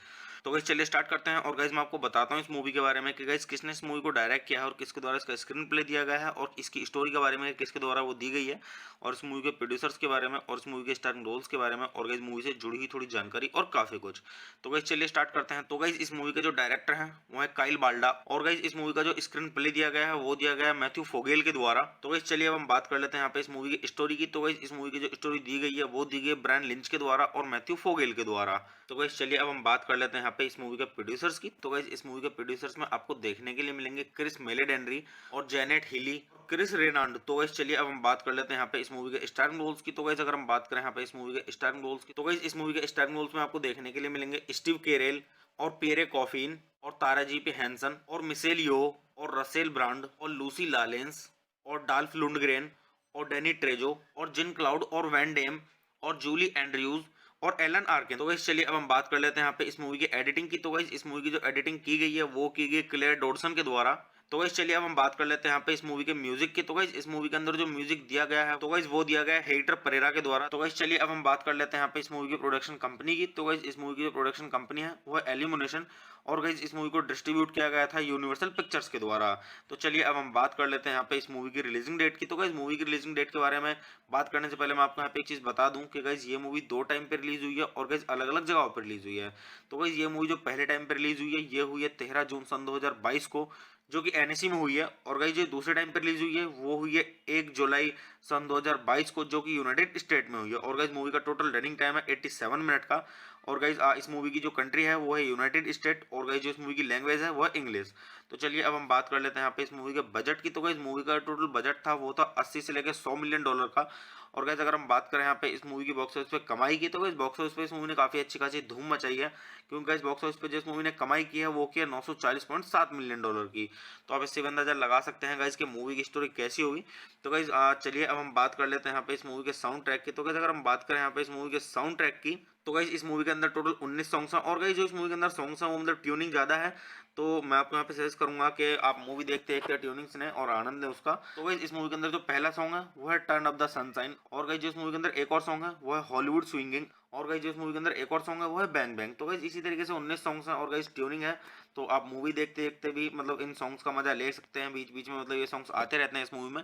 तो गाइस चलिए स्टार्ट करते हैं। और गाइस मैं आपको बताता हूँ इस मूवी के बारे में कि गाइस किसने इस मूवी को डायरेक्ट किया है और किसके द्वारा इसका स्क्रीन प्ले दिया गया है और इसकी स्टोरी के बारे में किसके द्वारा वो दी गई है और इस मूवी के प्रोड्यूसर्स के बारे में और इस मूवी के स्टाररिंग रोल्स के बारे में और गाइस मूवी से जुड़ी हुई थोड़ी जानकारी और काफी कुछ। तो गाइस चलिए स्टार्ट करते हैं। तो गाइस इस मूवी के जो डायरेक्टर हैं वो है काइल बाल्डा और गाइस इस मूवी का जो स्क्रीन प्ले दिया गया है वो दिया गया है मैथ्यू फोगेल के द्वारा। तो गाइस चलिए अब हम बात कर लेते हैं यहाँ पे इस मूवी की स्टोरी की। तो गाइस इस मूवी की जो स्टोरी दी गई है वो दी गई है ब्रायन लिंच के द्वारा और मैथ्यू फोगेल के द्वारा। तो गाइस चलिए अब हम बात कर लेते हैं यहाँ पे इस मूवी के प्रोड्यूसर्स की। तो गाइस इस मूवी के प्रोड्यूसर्स में आपको देखने के लिए मिलेंगे क्रिस मेलेडेनरी और जेनेट हिली, क्रिस रेनाल्ड। तो गाइस चलिए अब हम बात कर लेते हैं यहाँ पे इस मूवी के स्टारिंग रोल्स की। तो गाइस अगर हम बात करें यहाँ पे इस मूवी के स्टारिंग रोल्स की, तो गाइस इस मूवी के स्टारिंग रोल्स में आपको देखने के लिए मिलेंगे स्टीव कैरेल और पियरे कॉफिन और तारा जी पी हैंसन और मिशेल यो और रसेल ब्रांड और लूसी लालेंस और डाल्फ लुंडग्रेन और डेनी ट्रेजो और जिन क्लाउड और वैन डेम और जूली एंड्रयूज और एलन आर्किन। तो गाइस चलिए अब हम बात कर लेते हैं यहाँ पे इस मूवी की एडिटिंग की। तो गाइस इस मूवी की जो एडिटिंग की गई है वो की गई क्लेयर डॉडसन के द्वारा। तो गाइस चलिए अब हम बात कर लेते हैं यहाँ पे इस मूवी के म्यूजिक की। तो गाइस इस मूवी के अंदर जो म्यूजिक दिया गया है तो गाइस वो दिया गया है हेक्टर परेरा के द्वारा। तो गाइस चलिए अब हम बात कर लेते हैं यहाँ पे इस मूवी की प्रोडक्शन कंपनी की। तो गाइस इस मूवी की जो प्रोडक्शन कंपनी है वो है एल्यूमिनेशन और गाइस इस मूवी को डिस्ट्रीब्यूट किया गया था यूनिवर्सल पिक्चर्स के द्वारा। तो चलिए अब हम बात कर लेते हैं यहाँ पे इस मूवी की रिलीजिंग डेट की। तो गाइस मूवी की रिलीजिंग डेट के बारे में बात करने से पहले मैं आपको यहाँ पे एक चीज बता दूं कि गाइस ये मूवी दो टाइम पे रिलीज हुई है और गाइस अलग अलग जगहों पर रिलीज हुई है। तो गाइस ये मूवी जो पहले टाइम पे रिलीज हुई है ये हुई है 13 जून सन 2022 को, जो कि एनएसी में हुई है। और गाइस जो दूसरे टाइम पे रिलीज हुई है वो हुई है 1 जुलाई सन 2022 को, जो कि यूनाइटेड स्टेट में हुई है। और गाइस मूवी का टोटल रनिंग टाइम है 87 मिनट का। और गाइस इस मूवी की जो कंट्री है वो है यूनाइटेड स्टेट और गाइस जो इस मूवी की लैंग्वेज है वो है इंग्लिश। तो चलिए अब हम बात कर लेते हैं यहाँ पे इस मूवी के बजट की। तो गाइस मूवी का टोटल बजट था वो था 80 से लेकर 100 मिलियन डॉलर का। और गाइस अगर हम बात करें यहाँ पे इस मूवी की बॉक्स ऑफिस पे कमाई की, तो गाइस बॉक्स ऑफिस पे इस मूवी ने काफी अच्छी खासी धूम मचाई है, क्योंकि गाइस बॉक्स ऑफिस पे जिस मूवी ने कमाई की है वो की है 940.7 मिलियन डॉलर की। तो आप इससे भी अंदाजा लगा सकते हैं गाइस कि मूवी की स्टोरी कैसी होगी। तो गाइस चलिए अब हम बात कर लेते हैं यहाँ पे इस मूवी के साउंड ट्रैक की। तो गाइस अगर हम बात करें यहाँ पे इस मूवी के साउंड ट्रैक की, तो गाइस इस मूवी के अंदर टोटल 19 सॉन्ग्स हैं। और गाइस जो इस मूवी के अंदर सॉन्ग्स हैं वो मतलब ट्यूनिंग ज्यादा है, तो मैं आपको यहाँ पे सजेस्ट करूंगा कि आप मूवी देखते देखते ट्यूनिंग सुने और आनंद लें उसका। तो गाइस इस मूवी के अंदर जो पहला सॉन्ग है वो है टर्न अप द सनशाइन। और गाइस जो इस मूवी के अंदर एक और सॉन्ग है वो है हॉलीवुड स्विंगिंग। और गाइस जो इस मूवी के अंदर एक और सॉन्ग है वो है बैंग बैंग। तो गाइस इसी तरीके से 19 सॉन्ग्स हैं और गाइस ट्यूनिंग है, तो आप मूवी देखते देखते भी मतलब इन सॉन्ग्स का मजा ले सकते हैं। बीच बीच में मतलब ये सॉन्ग्स आते रहते हैं इस मूवी में।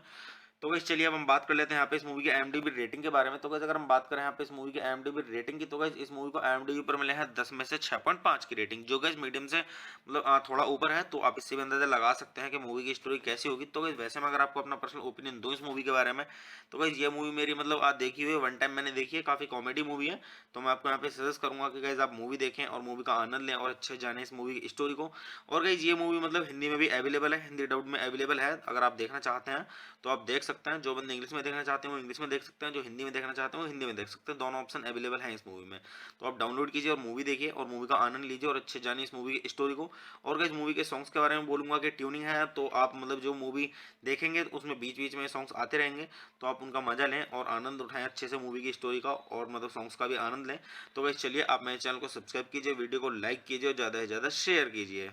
तो गाइस चलिए अब हम बात कर लेते हैं यहाँ पे इस मूवी के IMDb रेटिंग के बारे में। तो गाइस अगर हम बात करें यहाँ पे इस मूवी के IMDb रेटिंग की, तो गाइस इस मूवी को IMDb पर मिले हैं 10 में से 6.5 की रेटिंग, जो गाइस मीडियम से मतलब थोड़ा ऊपर है। तो आप इससे भी अंदाजा लगा सकते हैं कि मूवी की स्टोरी कैसी होगी। तो गाइस वैसे मैं अगर आपको अपना पर्सनल ओपिनियन दूं इस मूवी के बारे में, तो गाइस ये मूवी मेरी मतलब आज देखी हुई है, वन टाइम मैंने देखी है, काफी कॉमेडी मूवी है। तो मैं आपको यहाँ पे सजेस्ट करूंगा कि गाइस आप मूवी देखें और मूवी का आनंद लें और अच्छे जाने इस मूवी की स्टोरी को। और गाइस ये मूवी मतलब हिंदी में भी अवेलेबल है, हिंदी डब्ड में अवेलेबल है। अगर आप देखना चाहते हैं तो आप देख सकते हैं। जो बंदे इंग्लिश में देखना चाहते हैं वो इंग्लिश में देख सकते हैं, जो हिंदी में देखना चाहते हैं वो हिंदी में देख सकते हैं। दोनों ऑप्शन अवेलेबल हैं इस मूवी में। तो आप डाउनलोड कीजिए और मूवी देखिए और मूवी का आनंद लीजिए और अच्छे जानिए इस मूवी की स्टोरी को। और गाइस मूवी के सॉन्ग्स के बारे में बोलूंगा कि ट्यूनिंग है, तो आप मतलब जो मूवी देखेंगे उसमें बीच बीच में सॉन्ग्स आते रहेंगे, तो आप उनका मजा लें और आनंद उठाएं अच्छे से मूवी की स्टोरी का और मतलब सॉन्ग्स का भी आनंद लें। तो गाइस चलिए आप मेरे चैनल को सब्सक्राइब कीजिए, वीडियो को लाइक कीजिए और ज़्यादा से ज़्यादा शेयर कीजिए।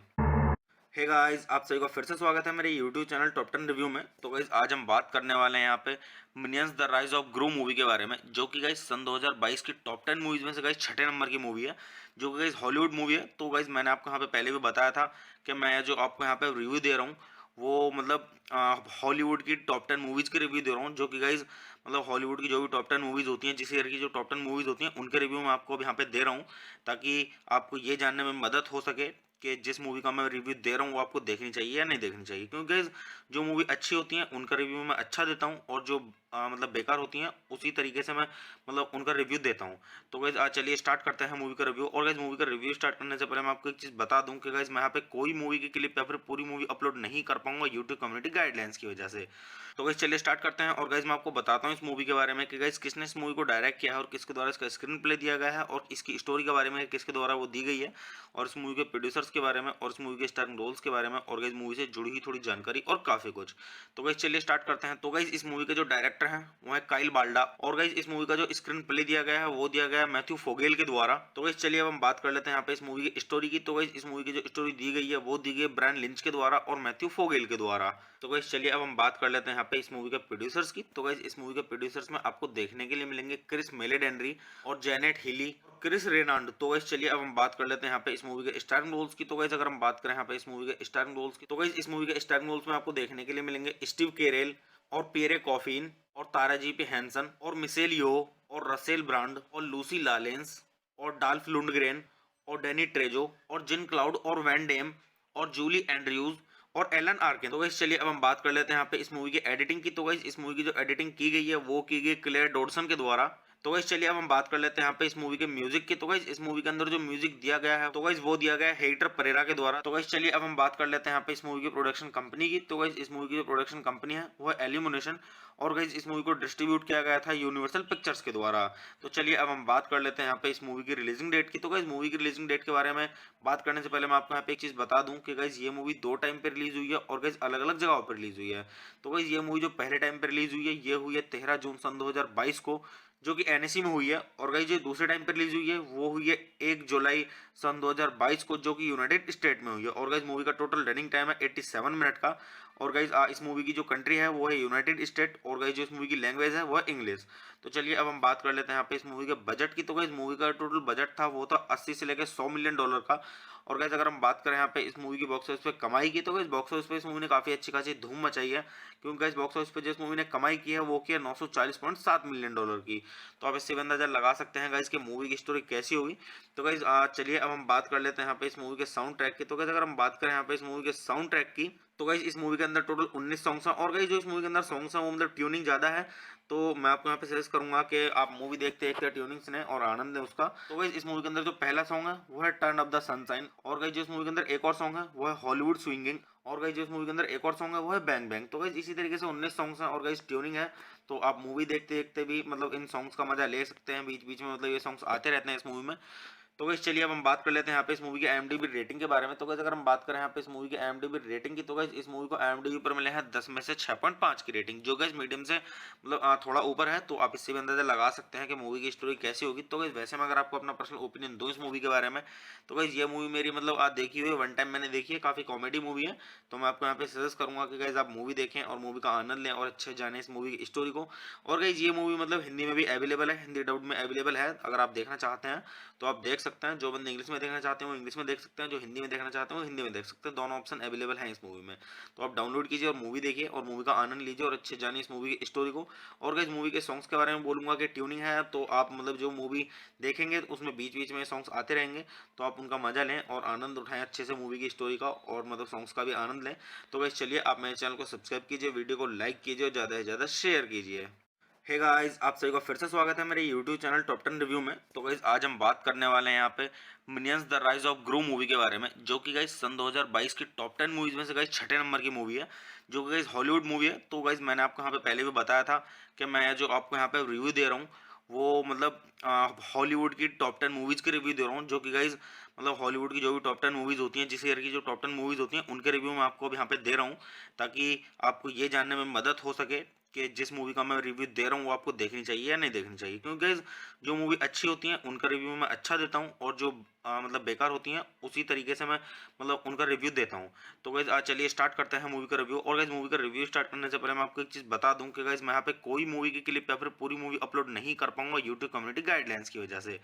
हे गाइस, आप सभी का फिर से स्वागत है मेरे YouTube चैनल टॉप 10 रिव्यू में। तो गाइस आज हम बात करने वाले हैं यहाँ पे Minions the rise of Gru movie के बारे में, जो कि गाइस सन 2022 की टॉप 10 मूवीज में से गाइस छठे नंबर की मूवी है, जो कि गाइस हॉलीवुड मूवी है। तो गाइस मैंने आपको यहाँ पे पहले भी बताया था कि मैं जो आपको यहाँ पे रिव्यू दे रहा हूँ वो मतलब हॉलीवुड की टॉप 10 मूवीज के रिव्यू दे रहा हूँ, जो कि गाइस मतलब हॉलीवुड की जो भी टॉप 10 मूवीज होती हैं, जिस ईयर की जो टॉप 10 मूवीज होती हैं उनके रिव्यू मैं आपको अब यहाँ पे दे रहा हूँ, ताकि आपको ये जानने में मदद हो सके कि जिस मूवी का मैं रिव्यू दे रहा हूँ वो आपको देखनी चाहिए या नहीं देखनी चाहिए। क्योंकि guys, जो मूवी अच्छी होती हैं उनका रिव्यू मैं अच्छा देता हूँ और जो मतलब बेकार होती हैं उसी तरीके से मैं मतलब उनका रिव्यू देता हूँ। तो गाइज आज चलिए स्टार्ट करते हैं मूवी का रिव्यू। और गाइज मूवी का रिव्यू स्टार्ट करने से पहले मैं आपको एक चीज़ बता दूं कि गाइज मैं यहाँ पे कोई मूवी की क्लिप या फिर पूरी मूवी अपलोड नहीं कर पाऊंगा यूट्यूब कम्युनिटी गाइडलाइंस की वजह से। तो गाइज चलिए स्टार्ट करते हैं। और गाइज मैं आपको बताता हूँ इस मूवी के बारे में कि गाइज किसने इस मूवी को डायरेक्ट किया है और किसके द्वारा इसका स्क्रीन प्ले दिया गया है और इसकी स्टोरी के बारे में किसके द्वारा वो दी गई है और इस मूवी के प्रोड्यूसर्स के बारे में और इस मूवी के स्टारिंग रोल्स के बारे में और गाइज मूवी से जुड़ी हुई थोड़ी जानकारी और काफी कुछ। तो गाइज चलिए स्टार्ट करते हैं। तो गाइज इस मूवी के जो डायरेक्टर हैं वो है काइल बाल्डा और गाइज इस मूवी का जो स्क्रीन प्ले दिया गया है वो दिया गया है मैथ्यू फोगेल के द्वारा। तो गाइज चलिए अब हम बात कर लेते हैं यहाँ पे इस मूवी की स्टोरी की। तो गाइज इस मूवी की जो स्टोरी दी गई है वो दी गई है ब्रायन लिंच के द्वारा और मैथ्यू फोगेल के द्वारा। तो गाइज चलिए अब हम बात कर लेते हैं यहाँ पे इस मूवी के प्रोड्यूसर्स की। तो गाइज इस मूवी के प्रोड्यूसर्स में आपको देखने के लिए मिलेंगे क्रिस मेलेडेनरी और जेनेट हिली, क्रिस रेनाल्ड। तो गाइज चलिए अब हम बात कर लेते हैं यहाँ पे इस मूवी के स्टारिंग रोल्स की। तो गाइज अगर हम बात करें यहाँ पे इस मूवी के स्टारिंग रोल्स की, तो गाइज इस मूवी के स्टारिंग रोल्स में आपको देखने के लिए मिलेंगे स्टीव कैरेल और पियरे कॉफिन और तारा जी पी हैंसन और मिशेल यो और रसेल ब्रांड और लूसी लालेंस और डाल्फ लुंडग्रेन और डेनी ट्रेजो और जिन क्लाउड और वैन डेम और जूली एंड्रयूज और एलन आर्किन। तो गाइस चलिए अब हम बात कर लेते हैं यहाँ पे इस मूवी की एडिटिंग की। तो गाइस इस मूवी की जो एडिटिंग की गई है वो की गई क्लेयर डॉडसन के द्वारा। तो गाइस चलिए अब हम बात कर लेते हैं यहाँ पे इस मूवी के म्यूजिक की। तो गाइस इस मूवी के अंदर जो म्यूजिक दिया गया है तो गाइस वो दिया गया है हेक्टर परेरा के द्वारा। तो गाइस चलिए अब हम बात कर लेते हैं यहाँ पे इस मूवी की प्रोडक्शन कंपनी की। तो गाइस इस मूवी की जो प्रोडक्शन कंपनी है वो है एल्यूमिनेशन, और गाइस इस मूवी को डिस्ट्रीब्यूट किया गया था यूनिवर्सल पिक्चर्स के द्वारा। तो चलिए अब हम बात कर लेते हैं यहाँ पे इस मूवी की रिलीजिंग डेट की। तो गाइस मूवी की रिलीजिंग डेट के बारे में बात करने से पहले मैं आपको यहाँ पे एक चीज बता दूं कि गाइस ये मूवी दो टाइम पे रिलीज हुई है और गाइस अलग अलग जगहों पर रिलीज हुई है। तो गाइस ये मूवी जो पहले टाइम पे रिलीज हुई है ये हुई है 13 जून सन 2022 को, जो कि एनएससी में हुई है। और गाइस जो दूसरे टाइम पे रिलीज हुई है वो हुई है 1 जुलाई सन 2022 को, जो कि यूनाइटेड स्टेट में हुई है। और गाइस मूवी का टोटल रनिंग टाइम है 87 मिनट का। और गाइस इस मूवी की जो कंट्री है वो है यूनाइटेड स्टेट, और गाइस जो इस मूवी की लैंग्वेज है वो है इंग्लिश। तो चलिए अब हम बात कर लेते हैं यहाँ पे इस मूवी के बजट की। तो गाइस मूवी का टोटल बजट था वो था 80 से लेकर 100 मिलियन डॉलर का। और गाइस अगर हम बात करें यहाँ पे इस मूवी की बॉक्स ऑफिस पे कमाई की, तो गाइस बॉक्स ऑफिस पे इस मूवी ने काफी अच्छी खासी धूम मचाई है, क्योंकि गाइस बॉक्स ऑफिस पे जिस मूवी ने कमाई की है वो की है 940.7 मिलियन डॉलर की। तो आप इससे भी अंदाजा लगा सकते हैं गाइस कि मूवी की स्टोरी कैसी होगी। तो गाइस चलिए अब हम बात कर लेते हैं यहाँ पे इस मूवी के साउंड ट्रैक की। तो गाइस अगर हम बात करें यहाँ पे इस मूवी के साउंड ट्रैक की, तो गाइस इस मूवी के अंदर टोटल 19 सॉन्ग्स हैं। और गाइस जो इस मूवी के अंदर सॉन्ग्स हैं वो मतलब ट्यूनिंग ज्यादा है, तो मैं आपको यहाँ पे सजेस्ट करूंगा कि आप मूवी देखते देखते ट्यूनिंग सुने और आनंद लें उसका। तो गाइस इस मूवी के अंदर जो पहला सॉन्ग है वो है टर्न अप द सनशाइन। और गाइस जो इस मूवी के अंदर एक और सॉन्ग है वो है हॉलीवुड स्विंगिंग। और गाइस जो इस मूवी के अंदर एक और सॉन्ग है वो है बैंग बैंग। तो गाइस इसी तरीके से 19 सॉन्ग्स हैं और गाइस ट्यूनिंग है, तो आप मूवी देखते देखते भी मतलब इन सॉन्ग्स का मजा ले सकते हैं। बीच बीच में मतलब ये सॉन्ग्स आते रहते हैं इस मूवी में। तो गाइस चलिए अब हम बात कर लेते हैं यहाँ पे इस मूवी की IMDb रेटिंग के बारे में। तो गाइस अगर हम बात करें यहाँ पे इस मूवी की IMDb रेटिंग की, तो गाइस इस मूवी को IMDb पर मिले हैं 10 में से 6.5 की रेटिंग, जो गाइस मीडियम से मतलब थोड़ा ऊपर है। तो आप इससे भी अंदाजा लगा सकते हैं कि मूवी की स्टोरी कैसी होगी। तो गाइस वैसे मैं अगर आपको अपना पर्सनल ओपिनियन दूं इस मूवी के बारे में, तो गाइस ये मूवी मेरी मतलब देखी हुई वन टाइम मैंने देखी है, काफी कॉमेडी मूवी है। तो मैं आपको यहाँ पे सजेस्ट करूंगा कि गाइस आप मूवी देखें और मूवी का आनंद लें और अच्छे जाने इस मूवी की स्टोरी को। और गाइस ये मूवी मतलब हिंदी में भी अवेलेबल है, हिंदी डब्ड में अवेलेबल है। अगर आप देखना चाहते हैं तो आप देख सकते हैं। जो बंदे इंग्लिश में देखना चाहते हैं वो इंग्लिश में देख सकते हैं, जो हिंदी में देखना चाहते हैं वो हिंदी में देख सकते हैं। दोनों ऑप्शन अवेलेबल हैं इस मूवी में। तो आप डाउनलोड कीजिए और मूवी देखिए और मूवी का आनंद लीजिए और अच्छे जानिए इस मूवी की स्टोरी को। और गाइस मूवी के सॉन्ग्स के बारे में बोलूंगा कि ट्यूनिंग है, तो आप मतलब जो मूवी देखेंगे उसमें बीच बीच में सॉन्ग्स आते रहेंगे, तो आप उनका मजा लें और आनंद उठाएं अच्छे से मूवी की स्टोरी का, और मतलब सॉन्ग्स का भी आनंद लें। तो गाइस चलिए आप मेरे चैनल को सब्सक्राइब कीजिए, वीडियो को लाइक कीजिए और ज़्यादा से ज़्यादा शेयर कीजिए। हे गाइस, आप सभी का फिर से स्वागत है मेरे YouTube चैनल टॉप 10 रिव्यू में। तो गाइस आज हम बात करने वाले हैं यहाँ पे Minions the rise of Gru movie के बारे में, जो कि गाइस सन 2022 की टॉप 10 मूवीज में से गाइस छठे नंबर की मूवी है, जो कि गाइस हॉलीवुड मूवी है। तो गाइस मैंने आपको यहाँ पे पहले भी बताया था कि मैं जो आपको यहाँ पे रिव्यू दे रहा हूँ वो मतलब हॉलीवुड की टॉप 10 मूवीज के रिव्यू दे रहा हूँ, जो कि गाइस मतलब हॉलीवुड की जो भी टॉप 10 मूवीज होती हैं, जिस ईयर की जो टॉप 10 मूवीज होती हैं उनके रिव्यू मैं आपको अब यहाँ पे दे रहा हूँ, ताकि आपको ये जानने में मदद हो सके कि जिस मूवी का मैं रिव्यू दे रहा हूँ वो आपको देखनी चाहिए या नहीं देखनी चाहिए। क्योंकि गाइस जो मूवी अच्छी होती है उनका रिव्यू मैं अच्छा देता हूँ, और जो मतलब बेकार होती हैं उसी तरीके से मैं मतलब उनका रिव्यू देता हूँ। तो गाइस आज चलिए स्टार्ट करते हैं मूवी का रिव्यू। और गाइस मूवी का रिव्यू स्टार्ट करने से पहले मैं आपको एक चीज़ बता दूं कि गाइस मैं यहाँ पे कोई मूवी की क्लिप या फिर पूरी मूवी अपलोड नहीं कर पाऊंगा यूट्यूब कम्युनिटी गाइडलाइंस की वजह से।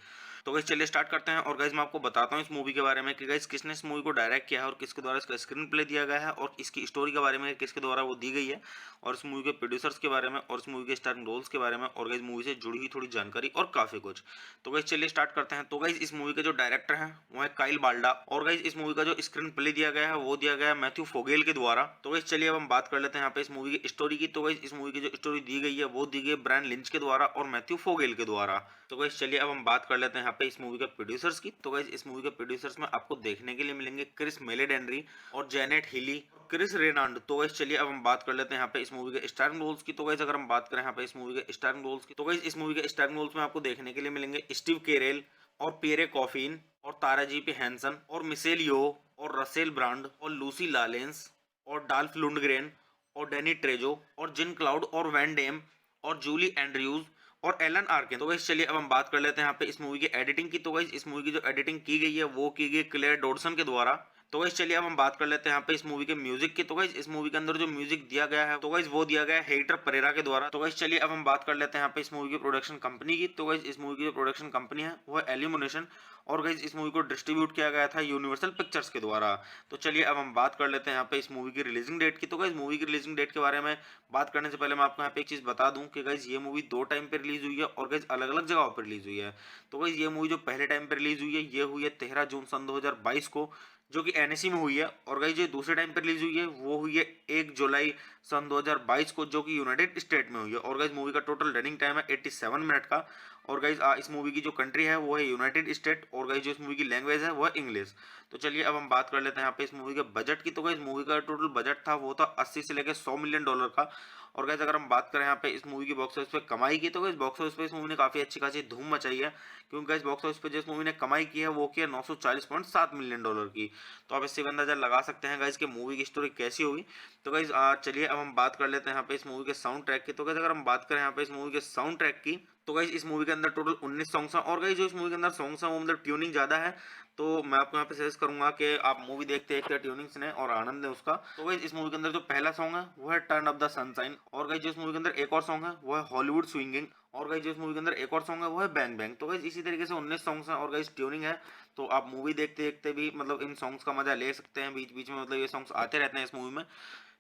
तो गाइस चलिए स्टार्ट करते हैं। और गाइस मैं आपको बताता हूँ इस मूवी के बारे में कि गाइस किसने इस मूवी को डायरेक्ट किया है और किसके द्वारा इसका स्क्रीन प्ले दिया गया है, और इसकी स्टोरी के बारे में किसके द्वारा वो दी गई है, और इस मूवी के प्रोड्यूसर्स के बारे में, और इस मूवी के स्टारिंग रोल्स के बारे में, और गाइस मूवी से जुड़ी हुई थोड़ी जानकारी और काफी कुछ। तो गाइस चलिए स्टार्ट करते हैं। तो गाइस इस मूवी के जो डायरेक्टर हैं वो है काइल बाल्डा, और गाइस इस मूवी का जो स्क्रीन प्ले दिया गया है वो दिया गया है मैथ्यू फोगेल के द्वारा। तो गाइस चलिए अब हम बात कर लेते हैं यहाँ पे इस मूवी की स्टोरी की। तो गाइस इस मूवी की जो स्टोरी दी गई है वो दी गई है ब्रायन लिंच के द्वारा और मैथ्यू फोगेल के द्वारा। तो गाइस चलिए अब हम बात कर लेते हैं यहाँ पे इस मूवी के प्रोड्यूसर्स की। तो गाइस इस मूवी के प्रोड्यूसर्स में आपको देखने के लिए मिलेंगे क्रिस मेलेडेनरी और जेनेट हिली, क्रिस रेनाल्ड। तो गाइस चलिए अब हम बात कर लेते हैं यहाँ पे इस मूवी के स्टारिंग रोल्स की। तो गाइस अगर हम बात करें यहाँ पे इस मूवी के स्टारिंग रोल्स की, तो गाइस इस मूवी के स्टारिंग रोल्स में आपको देखने के लिए मिलेंगे स्टीव कैरेल और पियरे कॉफिन और तारा जी पी हैंसन और मिशेल यो और रसेल ब्रांड और लूसी लालेंस और डाल्फ लुंडग्रेन और डेनी ट्रेजो और जिन क्लाउड और वैन डेम और जूली एंड्रयूज और एलन आर्किन। तो गाइस चलिए अब हम बात कर लेते हैं यहाँ पे इस मूवी की एडिटिंग की। तो गाइस इस मूवी की जो एडिटिंग की गई है वो की गई क्लेयर डॉडसन के द्वारा। तो गाइस चलिए अब हम बात कर लेते हैं यहाँ पे इस मूवी के म्यूजिक की। तो गाइस इस मूवी के अंदर जो म्यूजिक दिया गया है तो गाइस वो दिया गया है हेक्टर परेरा के द्वारा। तो गाइस चलिए अब हम बात कर लेते हैं यहाँ पे इस मूवी की प्रोडक्शन कंपनी की। तो गाइस इस मूवी की जो प्रोडक्शन कंपनी है वो है एल्यूमिनेशन, और गाइस इस मूवी को डिस्ट्रीब्यूट किया गया था यूनिवर्सल पिक्चर्स के द्वारा। तो चलिए अब हम बात कर लेते हैं यहाँ पे इस मूवी की रिलीजिंग डेट की। तो गाइस मूवी की रिलीजिंग डेट के बारे में बात करने से पहले मैं आपको यहाँ पे एक चीज बता दूं कि गाइस ये मूवी दो टाइम पे रिलीज हुई है और गाइस अलग अलग जगहों पर रिलीज हुई है। तो गाइस ये मूवी जो पहले टाइम पे रिलीज हुई है ये हुई है 13 जून सन 2022 को, जो कि एनएससी में हुई है। और गाइस जो दूसरे टाइम पे रिलीज हुई है वो हुई है 1 जुलाई सन 2022 को, जो कि यूनाइटेड स्टेट में हुई है। और गाइस मूवी का टोटल रनिंग टाइम है 87 मिनट का। और गाइज इस मूवी की जो कंट्री है वो है यूनाइटेड स्टेट, और गाइज जो इस मूवी की लैंग्वेज है वो है इंग्लिश। तो चलिए अब हम बात कर लेते हैं यहाँ पे इस मूवी के बजट की। तो गाइज मूवी का टोटल बजट था वो था 80 से लेकर 100 मिलियन डॉलर का। और गाइज अगर हम बात करें यहाँ पे इस मूवी की बॉक्स ऑफिस पे कमाई की, तो गाइज बॉक्स ऑफिस पे इस मूवी ने काफी अच्छी खासी धूम मचाई है, क्योंकि गाइज बॉक्स ऑफिस पे जिस मूवी ने कमाई की है वो की है 940.7 मिलियन डॉलर की। तो आप इससे भी अंदाजा लगा सकते हैं गाइज कि मूवी की स्टोरी कैसी होगी। तो गाइज चलिए अब हम बात कर लेते हैं यहाँ पे इस मूवी के साउंड ट्रैक की। तो गाइज अगर हम बात करें यहाँ पे इस मूवी के साउंड ट्रैक की, तो गाइज इस मूवी के अंदर टोटल 19 सॉन्ग्स हैं, और गाइज जो इस मूवी के अंदर सॉन्ग्स हैं वो मतलब ट्यूनिंग ज़्यादा है। तो मैं आपको यहाँ पे सजेस्ट करूंगा कि आप मूवी देखते देखते ट्यूनिंग सुने और आनंद लें उसका। तो गाइज इस मूवी के अंदर जो पहला सॉन्ग है वो है टर्न अप द सनशाइन, और गाइज जो इस मूवी के अंदर एक और सॉन्ग है वो है हॉलीवुड स्विंगिंग, और गाइज जो इस मूवी के अंदर एक और सॉन्ग है वो है बैंग बैंग। तो गाइज इसी तरीके से 19 सॉन्ग्स हैं और गाइज ट्यूनिंग है। तो आप मूवी देखते देखते भी मतलब इन सॉन्ग्स का मजा ले सकते हैं, बीच बीच में मतलब ये सॉन्ग्स आते रहते हैं इस मूवी में।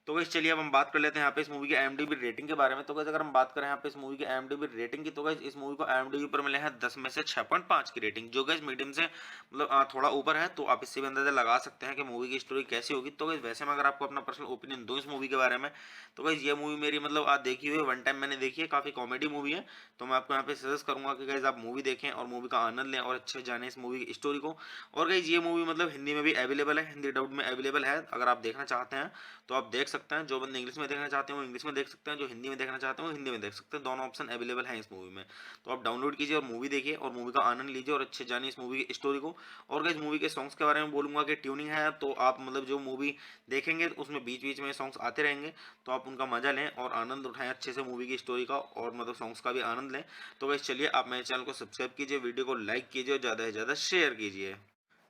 तो गाइस चलिए अब हम बात कर लेते हैं यहाँ पे इस मूवी की IMDb रेटिंग के बारे में। तो गाइस अगर हम बात करें यहाँ पे इस मूवी की IMDb रेटिंग की, तो गाइस इस मूवी को IMDb पर मिले हैं 10 में से 6.5 की रेटिंग, जो गाइस मीडियम से मतलब थोड़ा ऊपर है। तो आप इससे भी अंदाजा लगा सकते हैं कि मूवी की स्टोरी कैसी होगी। तो गाइस वैसे मैं अगर आपको अपना पर्सनल ओपिनियन दूं इस मूवी के बारे में, तो गाइस ये मूवी मेरी मतलब आज देखी हुई है, वन टाइम मैंने देखी है, काफी कॉमेडी मूवी है। तो मैं आपको यहाँ पे सजेस्ट करूंगा कि गाइस आप मूवी देखें और मूवी का आनंद लें और अच्छे जाने इस मूवी की स्टोरी को। और गाइस ये मूवी मतलब हिंदी में भी अवेलेबल है, हिंदी डब्ड में अवेलेबल है। अगर आप देखना चाहते हैं तो आप देख सकते हैं, जो बंदे इंग्लिश में देखना चाहते हैं वो इंग्लिश में देख सकते हैं, जो हिंदी में देखना चाहते हैं वो हिंदी में देख सकते हैं। दोनों ऑप्शन अवेलेबल हैं इस मूवी में। तो आप डाउनलोड कीजिए और मूवी देखिए और मूवी का आनंद लीजिए और अच्छे जानिए इस मूवी की स्टोरी को। और गाइस मूवी के सॉन्ग्स के बारे में बोलूंगा कि ट्यूनिंग है, तो आप मतलब जो मूवी देखेंगे उसमें बीच बीच में सॉन्ग्स आते रहेंगे, तो आप उनका मजा लें और आनंद उठाएं अच्छे से मूवी की स्टोरी का, और मतलब सॉन्ग्स का भी आनंद लें। तो गाइस चलिए आप मेरे चैनल को सब्सक्राइब कीजिए, वीडियो को लाइक कीजिए और ज़्यादा से ज़्यादा शेयर कीजिए।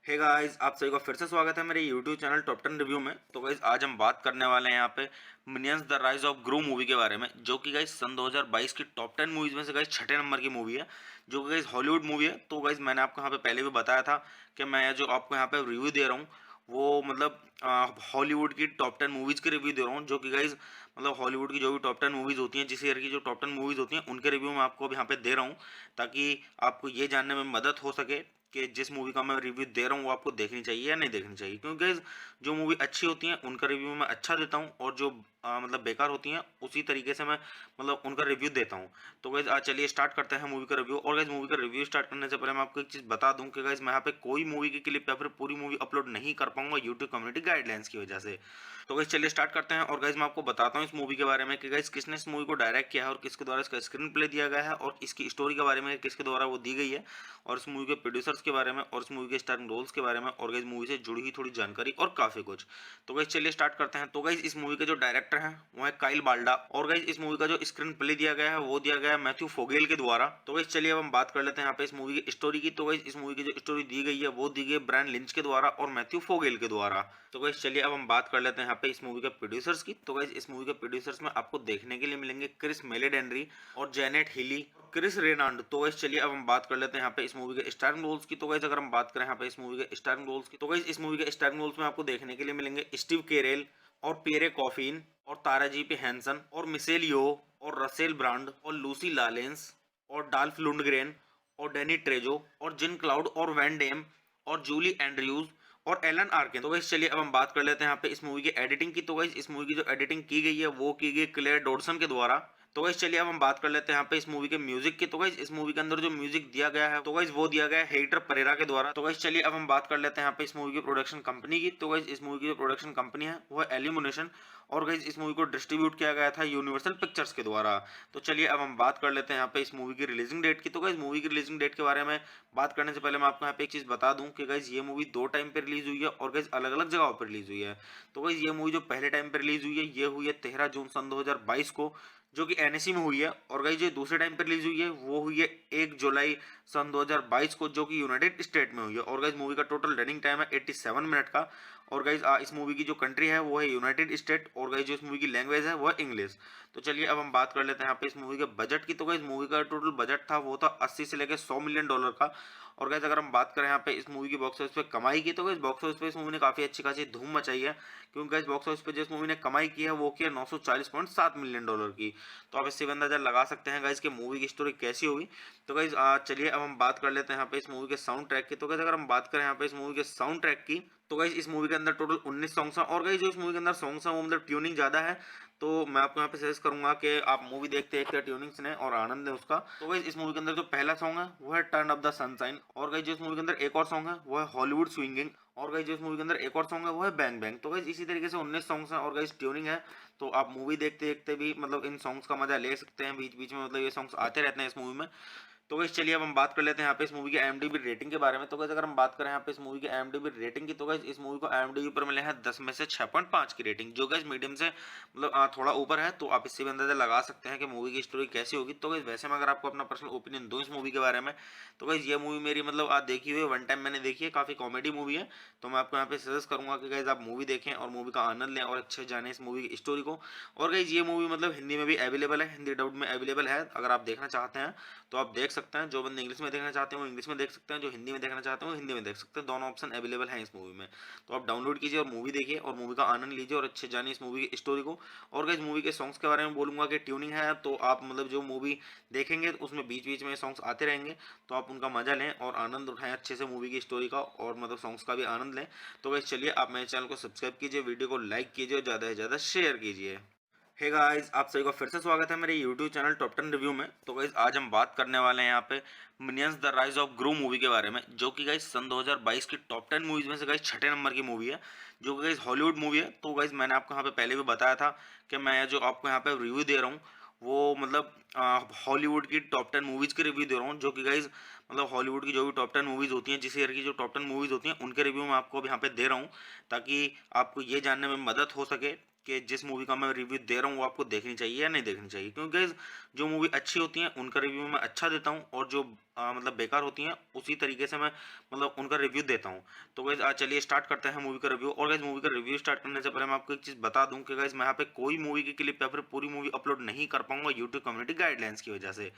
हे गाइस, आप सभी का फिर से स्वागत है मेरे YouTube चैनल टॉप 10 रिव्यू में। तो गाइस आज हम बात करने वाले हैं यहाँ पे Minions the rise of Gru movie के बारे में, जो कि गाइस सन 2022 की टॉप 10 मूवीज में से गाइस छठे नंबर की मूवी है, जो कि गाइस हॉलीवुड मूवी है। तो गाइस मैंने आपको यहाँ पे पहले भी बताया था कि मैं जो आपको यहाँ पे रिव्यू दे रहा हूँ वो मतलब हॉलीवुड की टॉप 10 मूवीज के रिव्यू दे रहा हूँ, जो कि गाइस मतलब हॉलीवुड की जो भी टॉप 10 मूवीज होती हैं, जिस ईयर की जो टॉप 10 मूवीज होती हैं उनके रिव्यू मैं आपको अब यहाँ पे दे रहा हूँ, ताकि आपको ये जानने में मदद हो सके कि जिस मूवी का मैं रिव्यू दे रहा हूँ वो आपको देखनी चाहिए या नहीं देखनी चाहिए। क्योंकि गाइस जो मूवी अच्छी होती हैं उनका रिव्यू मैं अच्छा देता हूँ, और जो मतलब बेकार होती हैं उसी तरीके से मैं मतलब उनका रिव्यू देता हूँ। तो गाइस आज चलिए स्टार्ट करते हैं मूवी का रिव्यू। और गाइस मूवी का रिव्यू स्टार्ट करने से पहले मैं आपको एक चीज़ बता दूं कि गाइस मैं यहाँ पे कोई मूवी की क्लिप या फिर पूरी मूवी अपलोड नहीं कर पाऊंगा यूट्यूब कम्युनिटी गाइडलाइंस की वजह से। तो गाइस चलिए स्टार्ट करते हैं। और गाइस मैं आपको बताता हूँ इस मूवी के बारे में कि गाइस किसने इस मूवी को डायरेक्ट किया है और किसके द्वारा इसका स्क्रीन प्ले दिया गया है, और इसकी स्टोरी के बारे में किसके द्वारा वो दी गई है, और इस मूवी के प्रोड्यूसर्स के बारे में, और इस मूवी के स्टारिंग रोल्स के बारे में, और गाइस मूवी से जुड़ी हुई थोड़ी जानकारी और काफी कुछ। तो गाइस चलिए स्टार्ट करते हैं। तो गाइस इस मूवी के जो डायरेक्टर हैं वो है काइल बाल्डा, और गाइस इस मूवी का जो स्क्रीन प्ले दिया गया है वो दिया गया है मैथ्यू फोगेल के द्वारा। तो गाइस चलिए अब हम बात कर लेते हैं यहाँ पे इस मूवी की स्टोरी की। तो गाइस इस मूवी की जो स्टोरी दी गई है वो दी गई है ब्रायन लिंच के द्वारा और मैथ्यू फोगेल के द्वारा। तो गाइस चलिए अब हम बात कर लेते हैं यहाँ पे इस मूवी के प्रोड्यूसर्स की। तो गाइस इस मूवी के प्रोड्यूसर्स में आपको देखने के लिए मिलेंगे क्रिस मेलेडेनरी और जेनेट हिली, क्रिस रेनाल्ड। तो गाइस चलिए अब हम बात कर लेते हैं यहाँ पे इस मूवी के स्टारिंग रोल्स की। तो गाइस अगर हम बात करें यहाँ पे इस मूवी के स्टारिंग रोल्स की, तो गाइस इस मूवी के स्टारिंग रोल्स में आपको देखने के लिए मिलेंगे स्टीव कैरेल और पियरे कॉफिन और तारा जी पी हैंसन और मिशेल यो और रसेल ब्रांड और लूसी लालेंस और डाल्फ लुंडग्रेन और डेनी ट्रेजो और जिन क्लाउड और वैन डेम और जूली एंड्रयूज और एलन आर्किन। तो गाइस चलिए अब हम बात कर लेते हैं यहाँ पे इस मूवी की एडिटिंग की। तो गाइस इस मूवी की जो एडिटिंग की गई है वो की गई क्लेयर डॉडसन के द्वारा। तो गाइस चलिए अब हम बात कर लेते हैं यहाँ पे इस मूवी के म्यूजिक की। तो गाइस इस मूवी के अंदर जो म्यूजिक दिया गया है तो गाइस वो दिया गया है हेक्टर परेरा के द्वारा। तो गाइस चलिए अब हम बात कर लेते हैं यहाँ पे इस मूवी की प्रोडक्शन कंपनी की। तो गाइस इस मूवी की जो प्रोडक्शन कंपनी है वो है एल्यूमिनेशन, और गाइस इस मूवी को डिस्ट्रीब्यूट किया गया था यूनिवर्सल पिक्चर्स के द्वारा। तो चलिए अब हम बात कर लेते हैं यहाँ पे इस मूवी की रिलीजिंग डेट की। तो गाइस मूवी की रिलीजिंग डेट के बारे में बात करने से पहले मैं आपको यहाँ पे एक चीज बता दूं कि गाइस ये मूवी दो टाइम पे रिलीज हुई है और गाइस अलग अलग जगहों पर रिलीज हुई है। तो गाइस ये मूवी जो पहले टाइम पे रिलीज हुई है ये हुई है 13 जून सन 2022 को, जो कि एनएससी में हुई है। और गाइस जो दूसरे टाइम पे रिलीज हुई है वो हुई है 1 जुलाई सन 2022 को, जो कि यूनाइटेड स्टेट में हुई है। और गाइस मूवी का टोटल रनिंग टाइम है 87 मिनट का। और गाइस इस मूवी की जो कंट्री है वो है यूनाइटेड स्टेट, और गाइस जो इस मूवी की लैंग्वेज है वो है इंग्लिश। तो चलिए अब हम बात कर लेते हैं यहाँ पे इस मूवी के बजट की। तो गाइस मूवी का टोटल बजट था वो था 80 से लेकर 100 मिलियन डॉलर का। और गाइस अगर हम बात करें यहाँ पे इस मूवी की बॉक्स ऑफिस पे कमाई की, तो गाइस बॉक्स ऑफिस पे इस मूवी ने काफी अच्छी खासी धूम मचाई है, क्योंकि गाइस बॉक्स ऑफिस पे जिस मूवी ने कमाई की है वो की है 940.7 मिलियन डॉलर की। तो आप इससे भी अंदाजा लगा सकते हैं गाइस कि मूवी की स्टोरी कैसी होगी। तो गाइस चलिए अब हम बात कर लेते हैं यहाँ पे इस मूवी के साउंड ट्रैक की। तो गाइस अगर हम बात करें यहाँ पे इस मूवी के साउंड ट्रैक की, तो गाइस इस मूवी के अंदर टोटल 19 सॉन्ग्स हैं, और गाइस जो इस मूवी के अंदर सॉन्ग्स हैं वो मतलब ट्यूनिंग ज़्यादा है। तो मैं आपको यहाँ पे सजेस्ट करूंगा कि आप मूवी देखते देखते ट्यूनिंग सुने और आनंद लें उसका। तो गाइस इस मूवी के अंदर जो पहला सॉन्ग है वो है टर्न अप द सनशाइन, और गाइस जो इस मूवी के अंदर एक और सॉन्ग है वो है हॉलीवुड स्विंगिंग, और गाइस जो इस मूवी के अंदर एक और सॉन्ग है वो है बैंग बैंग। तो गाइस इसी तरीके से 19 सॉन्ग्स हैं और गाइस ट्यूनिंग है। तो आप मूवी देखते देखते भी मतलब इन सॉन्ग्स का मजा ले सकते हैं, बीच बीच में मतलब ये सॉन्ग्स आते रहते हैं इस मूवी में। तो गाइस चलिए अब हम बात कर लेते हैं यहाँ पे इस मूवी के IMDb रेटिंग के बारे में। तो गाइस अगर हम बात करें यहाँ पे इस मूवी के IMDb रेटिंग की, तो गाइस इस मूवी को IMDb पर मिले हैं 10 में से 6.5 की रेटिंग, जो गाइस मीडियम से मतलब थोड़ा ऊपर है। तो आप इससे भी अंदाजा लगा सकते हैं कि मूवी की स्टोरी कैसी होगी। तो गाइस वैसे मैं अगर आपको अपना पर्सनल ओपिनियन दूं इस मूवी के बारे में, तो गाइस ये मूवी मेरी मतलब आज देखी हुई है, वन टाइम मैंने देखी है, काफी कॉमेडी मूवी है। तो मैं आपको यहाँ पे सजेस्ट करूंगा कि गाइस आप मूवी देखें और मूवी का आनंद लें और अच्छे जाने इस मूवी की स्टोरी को। और गाइस ये मूवी मतलब हिंदी में भी अवेलेबल है, हिंदी डब्ड में अवेलेबल है। अगर आप देखना चाहते हैं तो आप देख सकते हैं। जो बंदे इंग्लिश में देखना चाहते हैं वो इंग्लिश में देख सकते हैं, जो हिंदी में देखना चाहते हैं वो हिंदी में देख सकते हैं। दोनों ऑप्शन अवेलेबल हैं इस मूवी में। तो आप डाउनलोड कीजिए और मूवी देखिए और मूवी का आनंद लीजिए और अच्छे जानिए इस मूवी की स्टोरी को। और गाइस मूवी के सॉन्ग्स के बारे में बोलूंगा कि ट्यूनिंग है, तो आप मतलब जो मूवी देखेंगे उसमें बीच बीच में सॉन्ग्स आते रहेंगे, तो आप उनका मजा लें और आनंद उठाएं अच्छे से मूवी की स्टोरी का, और मतलब सॉन्ग्स का भी आनंद लें। तो गाइस चलिए आप मेरे चैनल को सब्सक्राइब कीजिए, वीडियो को लाइक कीजिए और ज़्यादा से ज़्यादा शेयर कीजिए। हे गाइस, आप सभी का फिर से स्वागत है मेरे YouTube चैनल टॉप 10 रिव्यू में। तो गाइस आज हम बात करने वाले हैं यहाँ पे Minions the rise of Gru movie के बारे में, जो कि गाइस सन 2022 की टॉप 10 मूवीज में से गाइस छठे नंबर की मूवी है, जो कि गाइस हॉलीवुड मूवी है। तो गाइस मैंने आपको यहाँ पे पहले भी बताया था कि मैं जो आपको यहाँ पे रिव्यू दे रहा हूँ वो मतलब हॉलीवुड की टॉप 10 मूवीज के रिव्यू दे रहा हूँ, जो कि गाइस मतलब हॉलीवुड की जो भी टॉप 10 मूवीज होती हैं, जिस ईयर की जो टॉप 10 मूवीज होती हैं उनके रिव्यू मैं आपको अब यहाँ पे दे रहा हूँ, ताकि आपको ये जानने में मदद हो सके कि जिस मूवी का मैं रिव्यू दे रहा हूँ वो आपको देखनी चाहिए या नहीं देखनी चाहिए। क्योंकि guys, जो मूवी अच्छी होती है उनका रिव्यू मैं अच्छा देता हूँ, और जो मतलब बेकार होती हैं उसी तरीके से मैं मतलब उनका रिव्यू देता हूँ। तो गाइज आज चलिए स्टार्ट करते हैं मूवी का रिव्यू। और गाइज मूवी का रिव्यू स्टार्ट करने से पहले मैं आपको एक चीज़ बता दूं कि गाइज मैं यहाँ पे कोई मूवी की क्लिप या फिर पूरी मूवी अपलोड नहीं कर पाऊंगा यूट्यूब कम्युनिटी गाइडलाइंस की वजह से।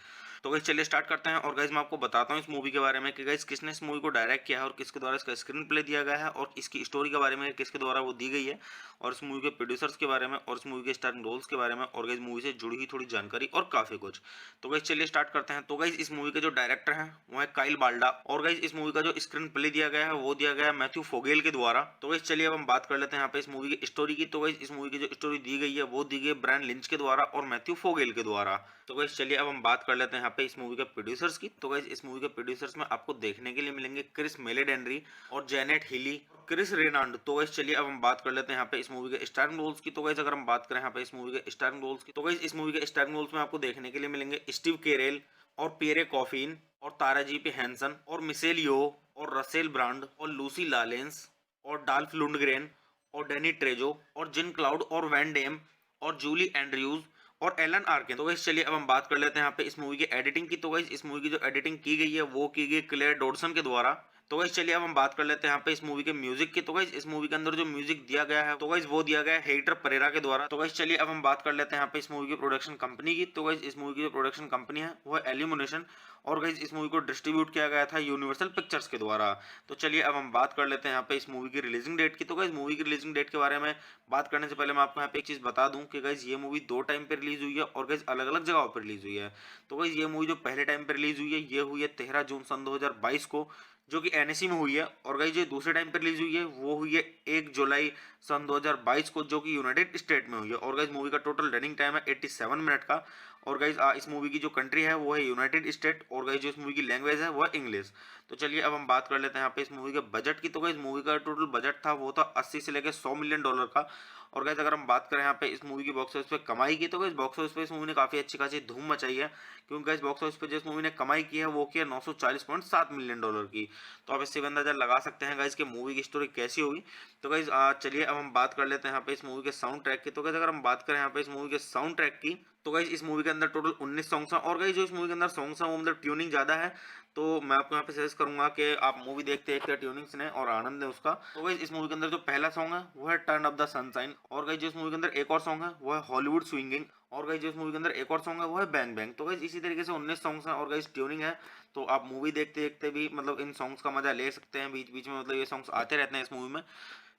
तो गाइज चलिए स्टार्ट करते हैं। और गाइज मैं आपको बताता हूँ इस मूवी के बारे में कि गाइज किसने इस मूवी को डायरेक्ट किया है और किसके द्वारा इसका स्क्रीन प्ले दिया गया है, और इसकी स्टोरी के बारे में किसके द्वारा वो दी गई है, और इस मूवी के प्रोड्यूसर्स के बारे में, और इस मूवी के स्टारिंग रोल्स के बारे में, और गाइज मूवी से जुड़ी हुई थोड़ी जानकारी और काफी कुछ। तो गाइज चलिए स्टार्ट करते हैं। तो गाइज इस मूवी के जो डायरेक्टर हैं वो है काइल बाल्डा, और गाइज इस मूवी का जो स्क्रीन प्ले दिया गया है वो दिया गया है मैथ्यू फोगेल के द्वारा। तो गाइज चलिए अब हम बात कर लेते हैं यहाँ पे इस मूवी की स्टोरी की। तो गाइज इस मूवी की जो स्टोरी दी गई है वो दी गई है ब्रायन लिंच के द्वारा और मैथ्यू फोगेल के द्वारा। तो गाइज चलिए अब हम बात कर लेते हैं यहाँ पे इस मूवी के प्रोड्यूसर्स की। तो गाइज इस मूवी के प्रोड्यूसर्स में आपको देखने के लिए मिलेंगे क्रिस मेलेडेनरी और जेनेट हिली, क्रिस रेनाल्ड। तो गाइज चलिए अब हम बात कर लेते हैं यहाँ पे इस मूवी के स्टारिंग रोल्स की। तो गाइज अगर हम बात करें यहाँ पे इस मूवी के स्टारिंग रोल्स की, तो गाइज इस मूवी के स्टारिंग रोल्स में आपको देखने के लिए मिलेंगे स्टीव केरेल और पियरे कॉफिन और तारा जी पी हैंसन और मिसेल यो और रसेल ब्रांड और लूसी लालेंस और डाल्फ लुंडग्रेन और डेनी ट्रेजो और जिन क्लाउड और वैन डेम और जूली एंड्रयूज और एलन आर्किन। तो गाइस चलिए अब हम बात कर लेते हैं यहाँ पे इस मूवी की एडिटिंग की। तो गाइस इस मूवी की जो एडिटिंग की गई है वो की गई क्लेयर डॉडसन के द्वारा। तो गाइस चलिए अब हम बात कर लेते हैं यहाँ पे इस मूवी के म्यूजिक की। तो गाइस इस मूवी के अंदर जो म्यूजिक दिया गया है तो गाइस वो दिया गया है हेक्टर परेरा के द्वारा। तो गाइस चलिए अब हम बात कर लेते हैं यहाँ पे इस मूवी की प्रोडक्शन कंपनी की। तो गाइस इस मूवी की जो प्रोडक्शन कंपनी है वो है एल्यूमिनेशन, और गाइस इस मूवी को डिस्ट्रीब्यूट किया गया था यूनिवर्सल पिक्चर्स के द्वारा। तो चलिए अब हम बात कर लेते हैं यहाँ पे इस मूवी की रिलीजिंग डेट की। तो गाइस मूवी की रिलीजिंग डेट के बारे में बात करने से पहले मैं आपको यहाँ पे एक चीज बता दूं कि गाइस ये मूवी दो टाइम पे रिलीज हुई है और गाइस अलग अलग जगहों पर रिलीज हुई है। तो गाइस ये मूवी जो पहले टाइम पे रिलीज हुई है ये हुई है 13 जून सन 2022 को, जो कि एनएससी में हुई है। और गाइस जो दूसरे टाइम पे रिलीज हुई है वो हुई है 1 जुलाई सन 2022 को, जो कि यूनाइटेड स्टेट में हुई है। और गाइस मूवी का टोटल रनिंग टाइम है 87 मिनट का। और गाइस इस मूवी की जो कंट्री है वो है यूनाइटेड स्टेट, और गाइस जो इस मूवी की लैंग्वेज है वो है इंग्लिश। तो चलिए अब हम बात कर लेते हैं यहाँ पे इस मूवी के बजट की। तो गाइस मूवी का टोटल बजट था वो था 80 से लेकर 100 मिलियन डॉलर का। और गाइस अगर हम बात करें यहाँ पे इस मूवी की बॉक्स ऑफिस पे कमाई की, तो गाइस बॉक्स ऑफिस पे इस मूवी ने काफी अच्छी खासी धूम मचाई है, क्योंकि गाइस बॉक्स ऑफिस पे जिस मूवी ने कमाई की है वो की है 940.7 मिलियन डॉलर की। तो आप इससे भी अंदाजा लगा सकते हैं गाइस कि मूवी की स्टोरी कैसी होगी। तो गाइस चलिए अब हम बात कर लेते हैं यहाँ पे इस मूवी के साउंड ट्रैक की। तो गाइस अगर हम बात करें यहाँ पे इस मूवी के साउंड ट्रैक की, तो गाइस इस मूवी के अंदर टोटल 19 सॉन्ग्स हैं, और गाइस जो इस मूवी के अंदर सॉन्ग्स हैं वो मतलब ट्यूनिंग ज्यादा है। तो मैं आपको यहाँ पे सजेस्ट करूंगा कि आप मूवी देखते देखते ट्यूनिंग सुने और आनंद लें उसका। तो गाइस इस मूवी के अंदर जो पहला सॉन्ग है वो है टर्न अप द सनशाइन, और गाइस जो इस मूवी के अंदर एक और सॉन्ग है वो है हॉलीवुड स्विंगिंग, और गाइस जो इस मूवी के अंदर एक और सॉन्ग है वो है बैंग बैंग। तो गाइस इसी तरीके से 19 सॉन्ग्स हैं और गाइस ट्यूनिंग है। तो आप मूवी देखते देखते भी मतलब इन सॉन्ग्स का मजा ले सकते हैं, बीच बीच में मतलब ये सॉन्ग्स आते रहते हैं इस मूवी में।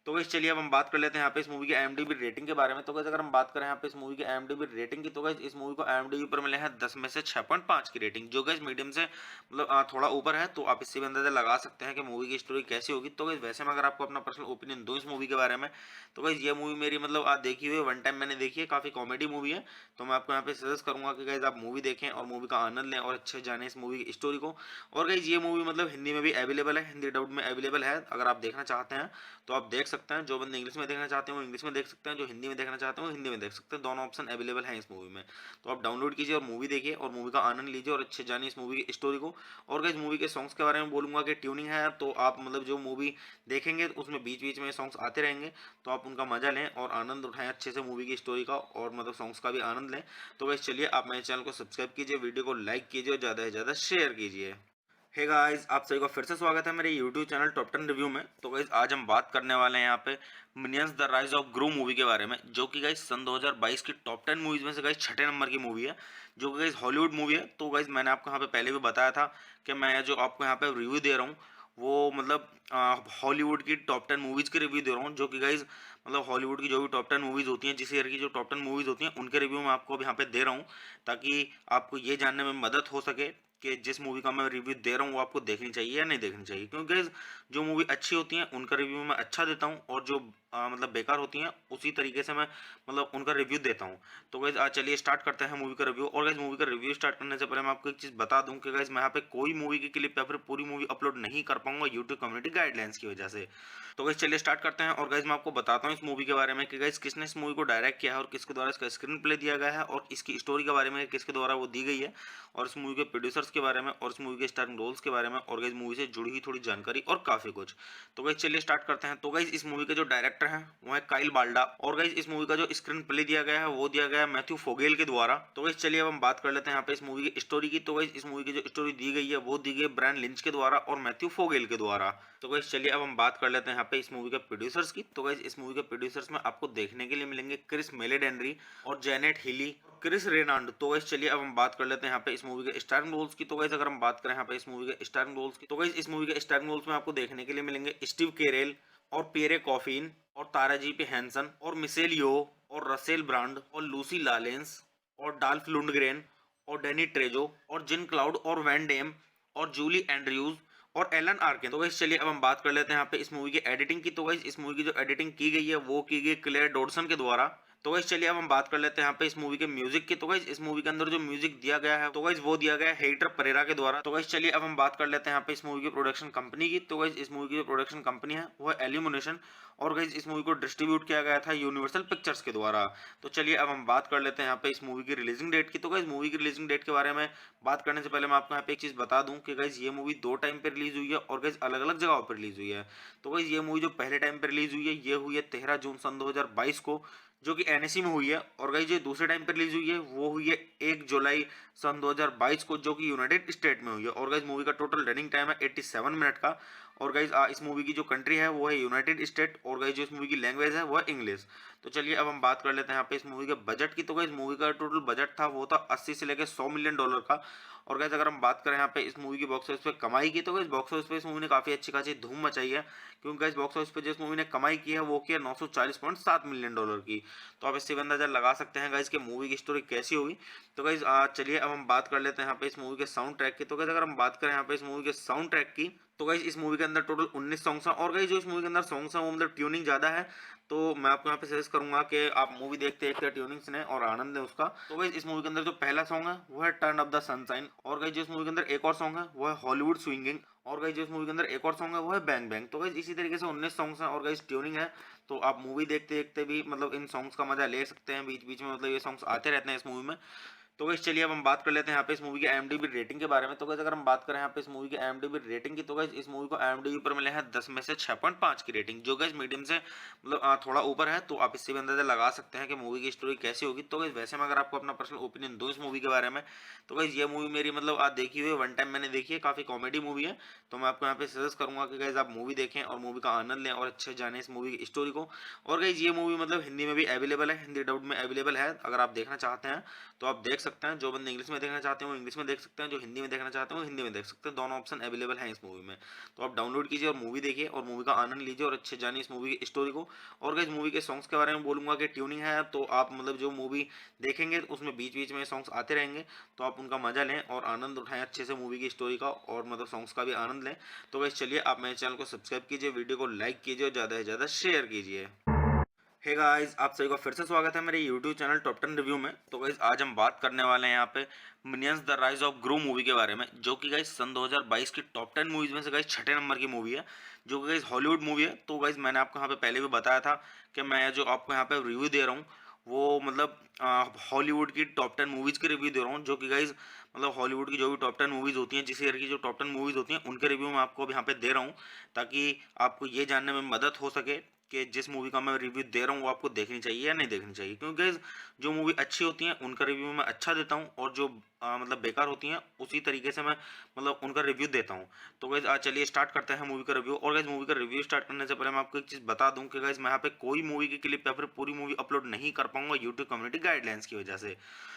तो गाइस चलिए अब हम बात कर लेते हैं यहाँ पे इस मूवी की IMDb रेटिंग के बारे में। तो गाइस अगर हम बात करें यहाँ पे इस मूवी की IMDb रेटिंग की, तो गाइस इस मूवी को IMDb पर मिले हैं 10 में से 6.5 की रेटिंग, जो गाइस मीडियम से मतलब थोड़ा ऊपर है। तो आप इससे भी अंदाजा लगा सकते हैं कि मूवी की स्टोरी कैसी होगी। तो गाइस वैसे मैं अगर आपको अपना पर्सनल ओपिनियन दूं इस मूवी के बारे में, तो गाइस ये मूवी मेरी मतलब देखी हुई है, वन टाइम मैंने देखी है, काफी कॉमेडी मूवी है। तो मैं आपको यहाँ पे सजेस्ट करूंगा कि गाइस आप मूवी देखें और मूवी का आनंद लें और अच्छे जाने इस मूवी की स्टोरी को। और गाइस ये मूवी मतलब हिंदी में भी अवेलेबल है, हिंदी डब्ड में अवेलेबल है। अगर आप देखना चाहते हैं तो आप देख सकते हैं। जो बंदे इंग्लिश में देखना चाहते हैं वो इंग्लिश में देख सकते हैं, जो हिंदी में देखना चाहते हैं वो हिंदी में देख सकते हैं। दोनों ऑप्शन अवेलेबल हैं इस मूवी में। तो आप डाउनलोड कीजिए और मूवी देखिए और मूवी का आनंद लीजिए और अच्छे जानिए इस मूवी की स्टोरी को। और गाइस मूवी के सॉन्ग्स के बारे में बोलूंगा कि ट्यूनिंग है, तो आप मतलब जो मूवी देखेंगे उसमें बीच बीच में सॉन्ग्स आते रहेंगे, तो आप उनका मजा लें और आनंद उठाएं अच्छे से मूवी की स्टोरी का, और मतलब सॉन्ग्स का भी आनंद लें। तो गाइस चलिए आप मेरे चैनल को सब्सक्राइब कीजिए, वीडियो को लाइक कीजिए और ज़्यादा से ज़्यादा शेयर कीजिए। हे गाइस, आप सभी का फिर से स्वागत है मेरे YouTube चैनल टॉप 10 रिव्यू में। तो गाइस आज हम बात करने वाले हैं यहाँ पे Minions the rise of Gru movie के बारे में, जो कि गाइस सन 2022 की टॉप 10 मूवीज में से गाइस छठे नंबर की मूवी है, जो कि गाइस हॉलीवुड मूवी है। तो गाइस मैंने आपको यहाँ पे पहले भी बताया था कि मैं जो आपको यहाँ पे रिव्यू दे रहा हूँ वो मतलब हॉलीवुड की टॉप 10 मूवीज के रिव्यू दे रहा हूँ, जो कि गाइस मतलब हॉलीवुड की जो भी टॉप 10 मूवीज होती हैं, जिस ईयर की जो टॉप 10 मूवीज होती हैं उनके रिव्यू मैं आपको अब यहाँ पे दे रहा हूँ, ताकि आपको ये जानने में मदद हो सके कि जिस मूवी का मैं रिव्यू दे रहा हूँ वो आपको देखनी चाहिए या नहीं देखनी चाहिए। क्योंकि guys, जो मूवी अच्छी होती है उनका रिव्यू मैं अच्छा देता हूँ, और जो मतलब बेकार होती हैं उसी तरीके से मैं मतलब उनका रिव्यू देता हूँ। तो गाइज आज चलिए स्टार्ट करते हैं मूवी का रिव्यू। और गाइज मूवी का रिव्यू स्टार्ट करने से पहले मैं आपको एक चीज़ बता दूं कि गाइज मैं यहाँ पे कोई मूवी की क्लिप या फिर पूरी मूवी अपलोड नहीं कर पाऊंगा यूट्यूब कम्युनिटी गाइडलाइंस की वजह से। तो गाइज चलिए स्टार्ट करते हैं। और गाइज मैं आपको बताता हूँ इस मूवी के बारे में कि गाइज किसने इस मूवी को डायरेक्ट किया है और किसके द्वारा इसका स्क्रीन प्ले दिया गया है, और इसकी स्टोरी के बारे में किसके द्वारा वो दी गई है, और इस मूवी के प्रोड्यूसर्स के बारे में, और इस मूवी के स्टारिंग रोल्स के बारे में, और गाइज मूवी से जुड़ी हुई थोड़ी जानकारी और काफी कुछ। तो गाइज चलिए स्टार्ट करते हैं। तो गाइज इस मूवी के जो डायरेक्टर हैं वो है काइल बाल्डा, और गाइज इस मूवी का जो स्क्रीन प्ले दिया गया है वो दिया गया है मैथ्यू फोगेल के द्वारा। तो गाइज चलिए अब हम बात कर लेते हैं यहाँ पे इस मूवी की स्टोरी की। तो गाइज इस मूवी की जो स्टोरी दी गई है वो दी गई ब्रायन लिंच के द्वारा और मैथ्यू फोगेल के द्वारा। तो गाइज चलिए अब हम बात कर लेते हैं यहाँ पे इस मूवी के प्रोड्यूसर्स की। तो गाइज इस मूवी के प्रोड्यूसर्स में आपको देखने के लिए मिलेंगे क्रिस मेलेडेनरी और जेनेट हिली, क्रिस रेनाल्ड। तो गाइज चलिए अब हम बात कर लेते हैं यहाँ पे इस मूवी के स्टारिंग रोल्स की। तो गाइज अगर हम बात करें यहाँ पे इस मूवी के स्टारिंग रोल्स की, तो गाइज इस मूवी के स्टारिंग रोल्स में आपको देखने के लिए मिलेंगे स्टीव कैरेल और पियरे कॉफिन और तारा जी पी हैंसन और मिशेल यो और रसेल ब्रांड और लूसी लालेंस और डाल्फ लुंडग्रेन और डेनी ट्रेजो और जिन क्लाउड और वैन डेम और जूली एंड्रयूज और एलन आर्किन। तो गाइस चलिए अब हम बात कर लेते हैं यहाँ पे इस मूवी की एडिटिंग की। तो गाइस इस मूवी की जो एडिटिंग की गई है वो की गई क्लेयर डॉडसन के द्वारा। तो गाइस चलिए अब हम बात कर लेते हैं यहाँ पे इस मूवी के म्यूजिक की। तो गाइस इस मूवी के अंदर जो म्यूजिक दिया गया है तो गाइस वो दिया गया है हेक्टर परेरा के द्वारा। तो गाइस चलिए अब हम बात कर लेते हैं यहाँ पे इस मूवी की प्रोडक्शन कंपनी की। तो गाइस इस मूवी की जो प्रोडक्शन कंपनी है वो है एल्यूमिनेशन, और गाइस इस मूवी को डिस्ट्रीब्यूट किया गया था यूनिवर्सल पिक्चर्स के द्वारा। तो चलिए अब हम बात कर लेते हैं यहाँ पे इस मूवी की रिलीजिंग डेट की। तो गाइस मूवी की रिलीजिंग डेट के बारे में बात करने से पहले मैं आपको यहाँ पे एक चीज बता दूं कि गाइस ये मूवी दो टाइम पे रिलीज हुई है और गाइस अलग अलग जगहों पर रिलीज हुई है। तो गाइस ये मूवी जो पहले टाइम पे रिलीज हुई है ये हुई है 13 जून सन 2022 को, जो कि एनएसी में हुई है। और गाइस जो दूसरे टाइम पे रिलीज हुई है वो हुई है 1 जुलाई सन 2022 को, जो कि यूनाइटेड स्टेट में हुई है। और गाइस मूवी का टोटल रनिंग टाइम है 87 मिनट का। और गाइस इस मूवी की जो कंट्री है वो है यूनाइटेड स्टेट, और गाइस जो इस मूवी की लैंग्वेज है वो है इंग्लिश। तो चलिए अब हम बात कर लेते हैं यहाँ पे इस मूवी के बजट की। तो गाइस मूवी का टोटल बजट था वो था 80 से लेकर 100 मिलियन डॉलर का। और गाइस अगर हम बात करें यहाँ पे इस मूवी की बॉक्स ऑफिस पे कमाई की, तो गाइस बॉक्स ऑफिस पे इस मूवी ने काफी अच्छी खासी धूम मचाई है, क्योंकि गाइस बॉक्स ऑफिस पे जिस मूवी ने कमाई की है वो की है 940.7 मिलियन डॉलर की। तो आप इससे भी अंदाजा लगा सकते हैं गाइस कि मूवी की स्टोरी कैसी होगी। तो गाइस चलिए अब हम बात कर लेते हैं यहाँ पे इस मूवी के साउंड ट्रैक की। तो गाइस अगर हम बात करें यहाँ पे इस मूवी के साउंड ट्रैक की, तो गाइस इस मूवी के अंदर टोटल 19 सॉन्ग्स हैं। और गाइस जो इस मूवी के अंदर सॉन्ग्स हैं वो मतलब ट्यूनिंग ज़्यादा है, तो मैं आपको यहाँ पे सजेस्ट करूंगा कि आप मूवी देखते देखते ट्यूनिंग सुने और आनंद लें उसका। तो गाइस इस मूवी के अंदर जो पहला सॉन्ग है वो है टर्न अप द सनशाइन। और गाइस जो इस मूवी के अंदर एक और सॉन्ग है वो है हॉलीवुड स्विंगिंग। और गाइस जो इस मूवी के अंदर एक और सॉन्ग है वो है बैंग बैंग। तो गाइस इसी तरीके से 19 सॉन्ग्स हैं और गाइस ट्यूनिंग है, तो आप मूवी देखते देखते भी मतलब इन सॉन्ग्स का मजा ले सकते हैं। बीच बीच में मतलब ये सॉन्ग्स आते रहते हैं इस मूवी में। तो गाइस चलिए अब हम बात कर लेते हैं यहाँ पे इस मूवी की IMDb रेटिंग के बारे में। तो गाइस अगर हम बात करें यहाँ पे इस मूवी की IMDb रेटिंग की, तो गाइस इस मूवी को IMDb पर मिले हैं 10 में से 6.5 की रेटिंग, जो गाइस मीडियम से मतलब थोड़ा ऊपर है। तो आप इससे भी अंदाजा लगा सकते हैं कि मूवी की स्टोरी कैसी होगी। तो गाइस वैसे मैं अगर आपको अपना पर्सनल ओपिनियन दूं इस मूवी के बारे में, तो गाइस ये मूवी मेरी मतलब देखी हुई है, वन टाइम मैंने देखी है, काफी कॉमेडी मूवी है। तो मैं आपको यहाँ पे सजेस्ट करूंगा कि गाइस आप मूवी देखें और मूवी का आनंद लें और अच्छे जाने इस मूवी की स्टोरी को। और गाइस ये मूवी मतलब हिंदी में भी अवेलेबल है, हिंदी डब्ड में अवेलेबल है। अगर आप देखना चाहते हैं तो आप देख सकते हैं। जो बंदे इंग्लिश में देखना चाहते हैं वो इंग्लिश में देख सकते हैं, जो हिंदी में देखना चाहते हैं वो हिंदी में देख सकते हैं। दोनों ऑप्शन अवेलेबल हैं इस मूवी में। तो आप डाउनलोड कीजिए और मूवी देखिए और मूवी का आनंद लीजिए और अच्छे जानिए इस मूवी की स्टोरी को। और गाइस मूवी के सॉन्ग्स के बारे में बोलूंगा कि ट्यूनिंग है, तो आप मतलब जो मूवी देखेंगे उसमें बीच बीच में सॉन्ग्स आते रहेंगे, तो आप उनका मजा लें और आनंद उठाएं अच्छे से मूवी की स्टोरी का और मतलब सॉन्ग्स का भी आनंद लें। तो गाइस चलिए आप मेरे चैनल को सब्सक्राइब कीजिए, वीडियो को लाइक कीजिए और ज़्यादा से ज़्यादा शेयर कीजिए। हे गाइस, आप सभी का फिर से स्वागत है मेरे YouTube चैनल टॉप 10 रिव्यू में। तो गाइस आज हम बात करने वाले हैं यहाँ पे Minions the rise of Gru movie के बारे में, जो कि गाइस सन 2022 की टॉप 10 मूवीज में से गाइस छठे नंबर की मूवी है, जो कि गाइस हॉलीवुड मूवी है। तो गाइस मैंने आपको यहाँ पे पहले भी बताया था कि मैं जो आपको यहाँ पे रिव्यू दे रहा हूँ वो मतलब हॉलीवुड की टॉप 10 मूवीज के रिव्यू दे रहा हूँ, जो कि गाइस मतलब हॉलीवुड की जो भी टॉप 10 मूवीज होती हैं, जिस ईयर की जो टॉप 10 मूवीज होती हैं उनके रिव्यू मैं आपको अब यहाँ पे दे रहा हूँ, ताकि आपको ये जानने में मदद हो सके कि जिस मूवी का मैं रिव्यू दे रहा हूँ वो आपको देखनी चाहिए या नहीं देखनी चाहिए। क्योंकि guys, जो मूवी अच्छी होती हैं उनका रिव्यू मैं अच्छा देता हूँ, और जो मतलब बेकार होती हैं उसी तरीके से मैं मतलब उनका रिव्यू देता हूँ। तो गाइज आज चलिए स्टार्ट करते हैं मूवी का रिव्यू। और गाइज मूवी का रिव्यू स्टार्ट करने से पहले मैं आपको एक चीज़ बता दूं कि गाइज मैं यहाँ पे कोई मूवी की क्लिप या फिर पूरी मूवी अपलोड नहीं कर पाऊंगा यूट्यूब कम्युनिटी गाइडलाइंस की वजह से।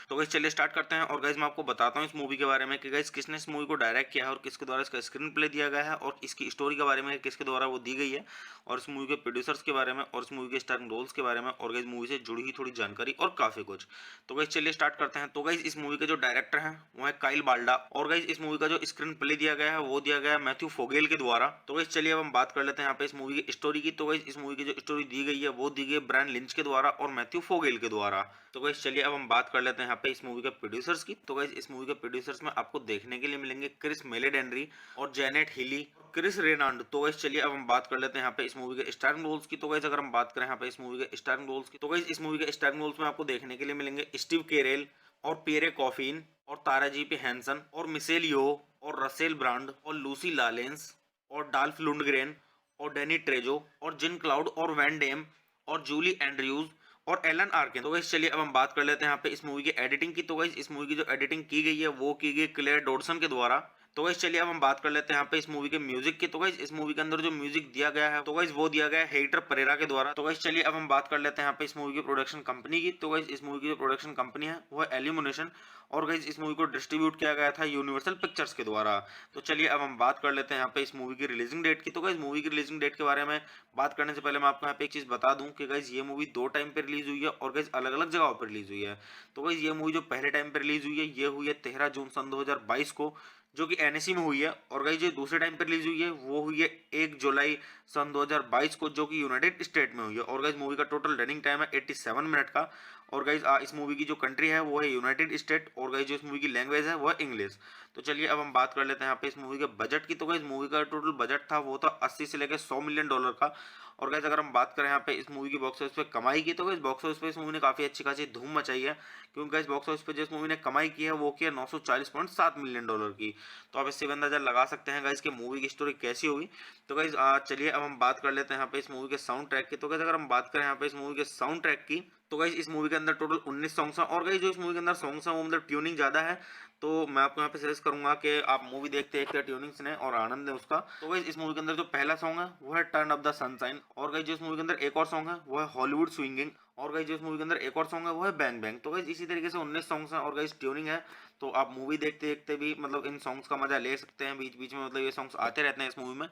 तो गाइज चलिए स्टार्ट करते हैं। और गाइज मैं आपको बताता हूँ इस मूवी के बारे में कि गाइज किसने इस मूवी को डायरेक्ट किया है और किसके द्वारा इसका स्क्रीन प्ले दिया गया है, और इसकी स्टोरी के बारे में किसके द्वारा वो दी गई है, और इस मूवी के प्रोड्यूसर्स के बारे में और इस मूवी के स्टारिंग रोल्स के बारे में, और गाइज मूवी से जुड़ी हुई थोड़ी जानकारी और काफ़ी कुछ। तो गाइज चलिए स्टार्ट करते हैं। तो गाइज इस मूवी के जो डायरेक्टर हैं वो है काइल बाल्डा, और गाइज इस मूवी का जो स्क्रीन प्ले दिया गया है वो दिया गया है मैथ्यू फोगेल के द्वारा। तो गाइज चलिए अब हम बात कर लेते हैं यहाँ पे इस मूवी की स्टोरी की। तो गाइज इस मूवी की जो स्टोरी दी गई है वो दी गई है ब्रायन लिंच के द्वारा और मैथ्यू फोगेल के द्वारा। तो गाइज चलिए अब हम बात कर लेते हैं यहाँ पे इस मूवी के प्रोड्यूसर्स की। तो गाइज इस मूवी के प्रोड्यूसर्स में आपको देखने के लिए मिलेंगे क्रिस मेलेडेनरी और जेनेट हिली, क्रिस रेनाल्ड। तो गाइज चलिए अब हम बात कर लेते हैं यहाँ पे इस मूवी के स्टारिंग रोल्स की। तो गाइज अगर हम बात करें यहाँ पे इस मूवी के स्टारिंग रोल्स की, तो गाइज इस मूवी के स्टारिंग रोल्स में आपको देखने के लिए मिलेंगे स्टीव केरेल और पियरे कॉफिन और तारा जी पी हैंसन और मिशेल यो और रसेल ब्रांड और लूसी लालेंस और डाल्फ लुंडग्रेन और डेनी ट्रेजो और जिन क्लाउड और वैन डेम और जूली एंड्रयूज और एलन आर्किन। तो गाइस चलिए अब हम बात कर लेते हैं यहाँ पे इस मूवी की एडिटिंग की। तो गाइस इस मूवी की जो एडिटिंग की गई है वो की गई क्लेयर डॉडसन के द्वारा। तो गाइस चलिए अब हम बात कर लेते हैं यहाँ पे इस मूवी के म्यूजिक की। तो गाइस इस मूवी के अंदर जो म्यूजिक दिया गया है तो गाइस वो दिया गया है हेक्टर परेरा के द्वारा। तो गाइस चलिए अब हम बात कर लेते हैं यहाँ पे इस मूवी की प्रोडक्शन कंपनी की। तो गाइस इस मूवी की जो प्रोडक्शन कंपनी है वो है एल्यूमिनेशन, और गाइस इस मूवी को डिस्ट्रीब्यूट किया गया था यूनिवर्सल पिक्चर्स के द्वारा। तो चलिए अब हम बात कर लेते हैं यहाँ पे इस मूवी की रिलीजिंग डेट की। तो गाइस मूवी की रिलीजिंग डेट के बारे में बात करने से पहले मैं आपको यहाँ पे एक चीज़ बता दूं कि गाइस ये मूवी दो टाइम पे रिलीज हुई है और गाइस अलग अलग जगहों पर रिलीज हुई है। तो गाइस ये मूवी जो पहले टाइम पे रिलीज हुई है ये हुई है 13 जून सन 2022 को, जो कि एनएससी में हुई है। और गाइस जो दूसरे टाइम पे रिलीज हुई है वो हुई है 1 जुलाई सन 2022 को, जो कि यूनाइटेड स्टेट में हुई है। और गाइस मूवी का टोटल रनिंग टाइम है 87 मिनट का। और गाइस इस मूवी की जो कंट्री है वो है यूनाइटेड स्टेट, और गाइस जो इस मूवी की लैंग्वेज है वो है इंग्लिश। तो चलिए अब हम बात कर लेते हैं यहाँ पे इस मूवी के बजट की। तो गाइस मूवी का टोटल बजट था वो था 80 से लेकर 100 मिलियन डॉलर का। और गाइस अगर हम बात करें यहाँ पे इस मूवी की बॉक्स ऑफिस पे कमाई की, तो गाइस बॉक्स ऑफिस पे इस मूवी ने काफी अच्छी खासी धूम मचाई है, क्योंकि गाइस बॉक्स ऑफिस पे जिस मूवी ने कमाई की है वो की है 940.7 मिलियन डॉलर की। तो आप इससे भी अंदाजा लगा सकते हैं गाइस कि मूवी की स्टोरी कैसी होगी। तो गाइस चलिए अब हम बात कर लेते हैं यहाँ पे इस मूवी के साउंड ट्रैक की। तो गाइस अगर हम बात करें यहाँ पे इस मूवी के साउंड ट्रैक की, तो गाइस इस मूवी के अंदर टोटल 19 सॉन्ग्स हैं। और गाइस जो इस मूवी के अंदर सॉन्ग्स हैं वो मतलब ट्यूनिंग ज़्यादा है, तो मैं आपको यहाँ पे सजेस्ट करूंगा कि आप मूवी देखते देखते ट्यूनिंग सुने और आनंद लें उसका। तो गाइस इस मूवी के अंदर जो पहला सॉन्ग है वो है टर्न अप द सनशाइन। और गाइस जो इस मूवी के अंदर एक और सॉन्ग है वो है हॉलीवुड स्विंगिंग। और गाइस जो इस मूवी के अंदर एक और सॉन्ग है वो है बैंग बैंग। तो गाइस इसी तरीके से 19 सॉन्ग्स हैं और गाइस ट्यूनिंग है, तो आप मूवी देखते देखते भी मतलब इन सॉन्ग्स का मजा ले सकते हैं। बीच बीच में मतलब ये सॉन्ग्स आते रहते हैं इस मूवी में।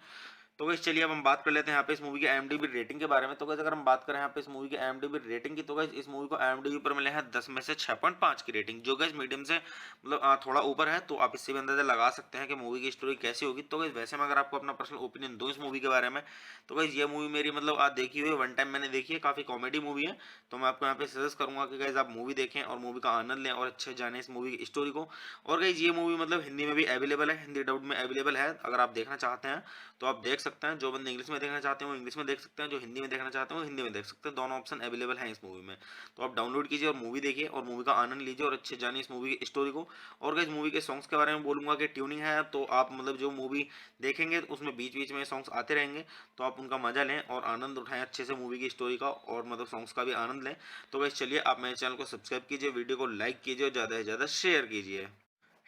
तो गाइस चलिए अब हम बात कर लेते हैं यहाँ पे इस मूवी की IMDb रेटिंग के बारे में। तो गाइस अगर हम बात करें यहाँ पे इस मूवी की IMDb रेटिंग की, तो गाइस इस मूवी को IMDb पर मिले हैं 10 में से 6.5 की रेटिंग, जो गाइस मीडियम से मतलब थोड़ा ऊपर है। तो आप इससे भी अंदाजा लगा सकते हैं कि मूवी की स्टोरी कैसी होगी। तो गाइस वैसे मैं अगर आपको अपना पर्सनल ओपिनियन दूं इस मूवी के बारे में, तो गाइस ये मूवी मेरी मतलब आज देखी हुई है, वन टाइम मैंने देखी है, काफी कॉमेडी मूवी है। तो मैं आपको यहाँ पे सजेस्ट करूंगा कि गाइस आप मूवी देखें और मूवी का आनंद लें और अच्छे जाने इस मूवी की स्टोरी को। और गाइस ये मूवी मतलब हिंदी में भी अवेलेबल है, हिंदी डब्ड में अवेलेबल है। अगर आप देखना चाहते हैं तो आप देख सकते हैं। जो बंदे इंग्लिश में देखना चाहते हैं वो इंग्लिश में देख सकते हैं, जो हिंदी में देखना चाहते हैं वो हिंदी में देख सकते हैं। दोनों ऑप्शन अवेलेबल हैं इस मूवी में। तो आप डाउनलोड कीजिए और मूवी देखिए और मूवी का आनंद लीजिए और अच्छे जानिए इस मूवी की स्टोरी को। और गाइस मूवी के सॉन्ग्स के बारे में बोलूंगा कि ट्यूनिंग है, तो आप मतलब जो मूवी देखेंगे उसमें बीच बीच में सॉन्ग्स आते रहेंगे, तो आप उनका मजा लें और आनंद उठाएं अच्छे से मूवी की स्टोरी का और मतलब सॉन्ग्स का भी आनंद लें। तो गाइस चलिए आप मेरे चैनल को सब्सक्राइब कीजिए, वीडियो को लाइक कीजिए और ज़्यादा से ज़्यादा शेयर कीजिए।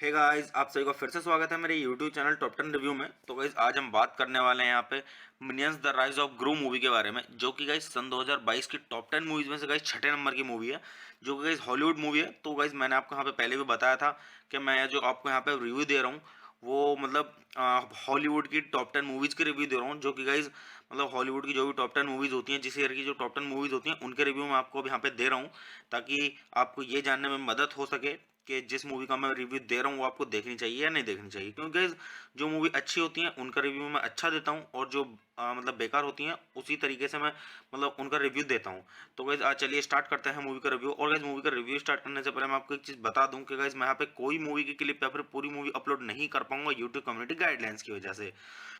हे गाइस, आप सभी का फिर से स्वागत है मेरे यूट्यूब चैनल टॉप 10 रिव्यू में। तो गाइस आज हम बात करने वाले हैं यहाँ पे Minions the rise of Gru movie के बारे में, जो कि गाइस सन 2022 की टॉप 10 मूवीज में से गाइस छठे नंबर की मूवी है, जो कि गाइस हॉलीवुड मूवी है। तो गाइस मैंने आपको यहाँ पे पहले भी बताया था कि मैं जो आपको यहाँ पे रिव्यू दे रहा हूँ वो मतलब हॉलीवुड की टॉप 10 मूवीज के रिव्यू दे रहा हूँ, जो कि गाइस मतलब हॉलीवुड की जो भी टॉप 10 मूवीज होती हैं, जिस ईयर की जो टॉप 10 मूवीज होती हैं उनके रिव्यू मैं आपको अब यहाँ पे दे रहा हूँ, ताकि आपको ये जानने में मदद हो सके कि जिस मूवी का मैं रिव्यू दे रहा हूँ वो आपको देखनी चाहिए या नहीं देखनी चाहिए। क्योंकि guys, जो मूवी अच्छी होती है उनका रिव्यू मैं अच्छा देता हूँ, और जो मतलब बेकार होती हैं उसी तरीके से मैं मतलब उनका रिव्यू देता हूँ। तो गाइज आज चलिए स्टार्ट करते हैं मूवी का रिव्यू। और गाइज मूवी का रिव्यू स्टार्ट करने से पहले मैं आपको एक चीज़ बता दूं कि गाइज मैं यहाँ पे कोई मूवी की क्लिप या फिर पूरी मूवी अपलोड नहीं कर पाऊंगा यूट्यूब कम्युनिटी गाइडलाइंस की वजह से।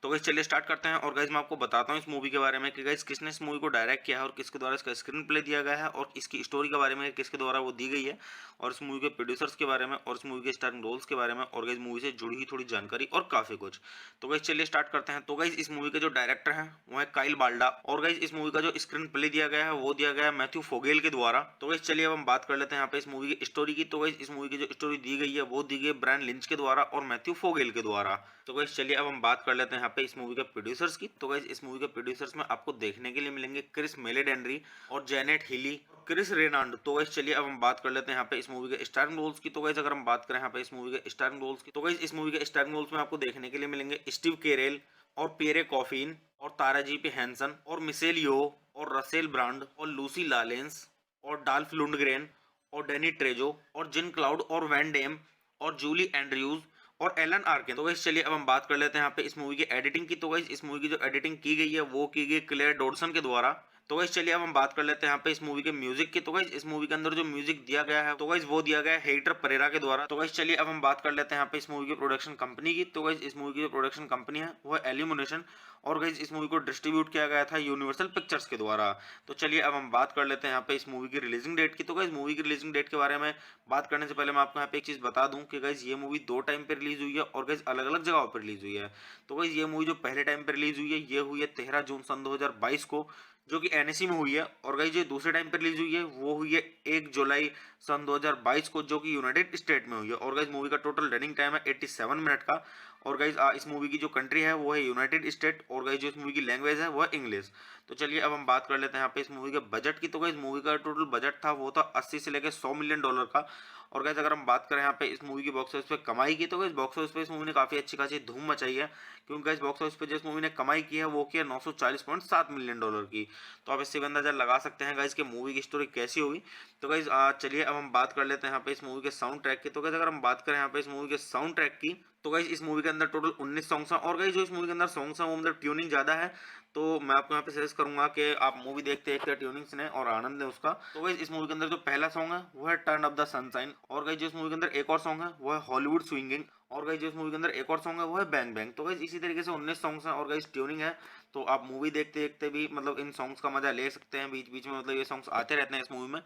तो गाइज चलिए स्टार्ट करते हैं। और गाइज मैं आपको बताता हूँ इस मूवी के बारे में कि गाइज किसने इस मूवी को डायरेक्ट किया है और किसके द्वारा इसका स्क्रीन प्ले दिया गया है, और इसकी स्टोरी के बारे में किसके द्वारा वो दी गई है, और इस मूवी के प्रोड्यूसर्स के बारे में, और इस मूवी के स्टारिंग रोल्स के बारे में, और गाइज मूवी से जुड़ी हुई थोड़ी जानकारी और काफी कुछ। तो गाइज चलिए स्टार्ट करते हैं। तो गाइज इस मूवी के जो डायरेक्टर हैं वो है काइल बाल्डा, और गाइज इस मूवी का जो स्क्रीन प्ले दिया गया है वो दिया गया है मैथ्यू फोगेल के द्वारा। तो गाइज चलिए अब हम बात कर लेते हैं यहाँ पे इस मूवी की स्टोरी की। तो गाइज इस मूवी की जो स्टोरी दी गई है वो दी गई है ब्रायन लिंच के द्वारा और मैथ्यू फोगेल के द्वारा। तो गाइज चलिए अब हम बात कर लेते हैं यहाँ पे इस मूवी के प्रोड्यूसर्स की। तो गाइज इस मूवी के प्रोड्यूसर्स में आपको देखने के लिए मिलेंगे क्रिस मेलेडेनरी और जेनेट हिली, क्रिस रेनाल्ड। तो गाइस चलिए अब हम बात कर लेते हैं यहाँ पे इस मूवी के स्टारिंग रोल्स की। तो गाइस अगर हम बात करें यहाँ पे इस मूवी के स्टारिंग रोल्स की, तो गाइस इस मूवी के स्टारिंग रोल्स में आपको देखने के लिए मिलेंगे स्टीव कैरेल और पियरे कॉफिन और तारा जी पी हैंसन और मिशेल यो और रसेल ब्रांड और लूसी लालेंस और डाल्फ लुंडग्रेन और डेनी ट्रेजो और जिन क्लाउड और वैन डेम और जूली एंड्रयूज और एलन आर्किन। तो गाइस चलिए अब हम बात कर लेते हैं यहाँ पे इस मूवी की एडिटिंग की। तो गाइस इस मूवी की जो एडिटिंग की गई है वो की गई क्लेयर डॉडसन के द्वारा। तो गाइस चलिए अब हम बात कर लेते हैं यहाँ पे इस मूवी के म्यूजिक की। तो गाइस इस मूवी के अंदर जो म्यूजिक दिया गया है तो गाइस वो दिया गया है हेक्टर परेरा के द्वारा। तो गाइस चलिए अब हम बात कर लेते हैं यहाँ पे इस मूवी की प्रोडक्शन कंपनी की। तो गाइस इस मूवी की जो प्रोडक्शन कंपनी है वो है एल्यूमिनेशन, और गाइस इस मूवी को डिस्ट्रीब्यूट किया गया था यूनिवर्सल पिक्चर्स के द्वारा। तो चलिए अब हम बात कर लेते हैं यहाँ पे इस मूवी की रिलीजिंग डेट की। तो गाइस मूवी की रिलीजिंग डेट के बारे में बात करने से पहले मैं आपको यहाँ पे एक चीज बता दूं कि गाइस ये मूवी दो टाइम पे रिलीज हुई है और गाइस अलग अलग जगहों पर रिलीज हुई है। तो गाइस ये मूवी जो पहले टाइम पे रिलीज हुई है ये हुई है 13 जून सन 2022 को, जो कि एनएससी में हुई है। और गाइस जो दूसरे टाइम पे रिलीज हुई है वो हुई है 1 जुलाई सन 2022 को, जो कि यूनाइटेड स्टेट में हुई है। और गाइस मूवी का टोटल रनिंग टाइम है 87 मिनट का। और गाइस इस मूवी की जो कंट्री है वो है यूनाइटेड स्टेट, और गाइस जो इस मूवी की लैंग्वेज है वो है इंग्लिश। तो चलिए अब हम बात कर लेते हैं यहाँ पे इस मूवी के बजट की। तो गाइस मूवी का टोटल बजट था वो था 80 से लेकर 100 मिलियन डॉलर का। और गाइस अगर हम बात करें यहाँ पे इस मूवी की बॉक्स ऑफिस पे कमाई की, तो गाइस बॉक्स ऑफिस पे इस मूवी ने काफी अच्छी खासी धूम मचाई है, क्योंकि गाइस बॉक्स ऑफिस पे जिस मूवी ने कमाई की है वो की है 940.7 मिलियन डॉलर की। तो आप इससे भी अंदाजा लगा सकते हैं गाइस कि मूवी की स्टोरी कैसी होगी। तो गाइस चलिए अब हम बात कर लेते हैं यहाँ पे इस मूवी के साउंड ट्रैक की। तो गाइस अगर हम बात करें यहाँ पे इस मूवी के साउंड ट्रैक की, तो गाइस इस मूवी के अंदर टोटल 19 सॉन्ग्स हैं। और गाइस जो इस मूवी के अंदर सॉन्ग्स हैं वो मतलब ट्यूनिंग ज़्यादा है, तो मैं आपको यहाँ पे सजेस्ट करूंगा कि आप मूवी देखते देखते ट्यूनिंग सुने और आनंद लें उसका। तो गाइस इस मूवी के अंदर जो पहला सॉन्ग है वो है टर्न अप द सनशाइन। और गाइस जो इस मूवी के अंदर एक और सॉन्ग है वो है हॉलीवुड स्विंगिंग। और गाइस जो इस मूवी के अंदर एक और सॉन्ग है वो है बैंग बैंग। तो गाइस इसी तरीके से 19 सॉन्ग्स हैं और गाइस ट्यूनिंग है, तो आप मूवी देखते देखते भी मतलब इन सॉन्ग्स का मजा ले सकते हैं। बीच बीच में मतलब ये सॉन्ग्स आते रहते हैं इस मूवी में।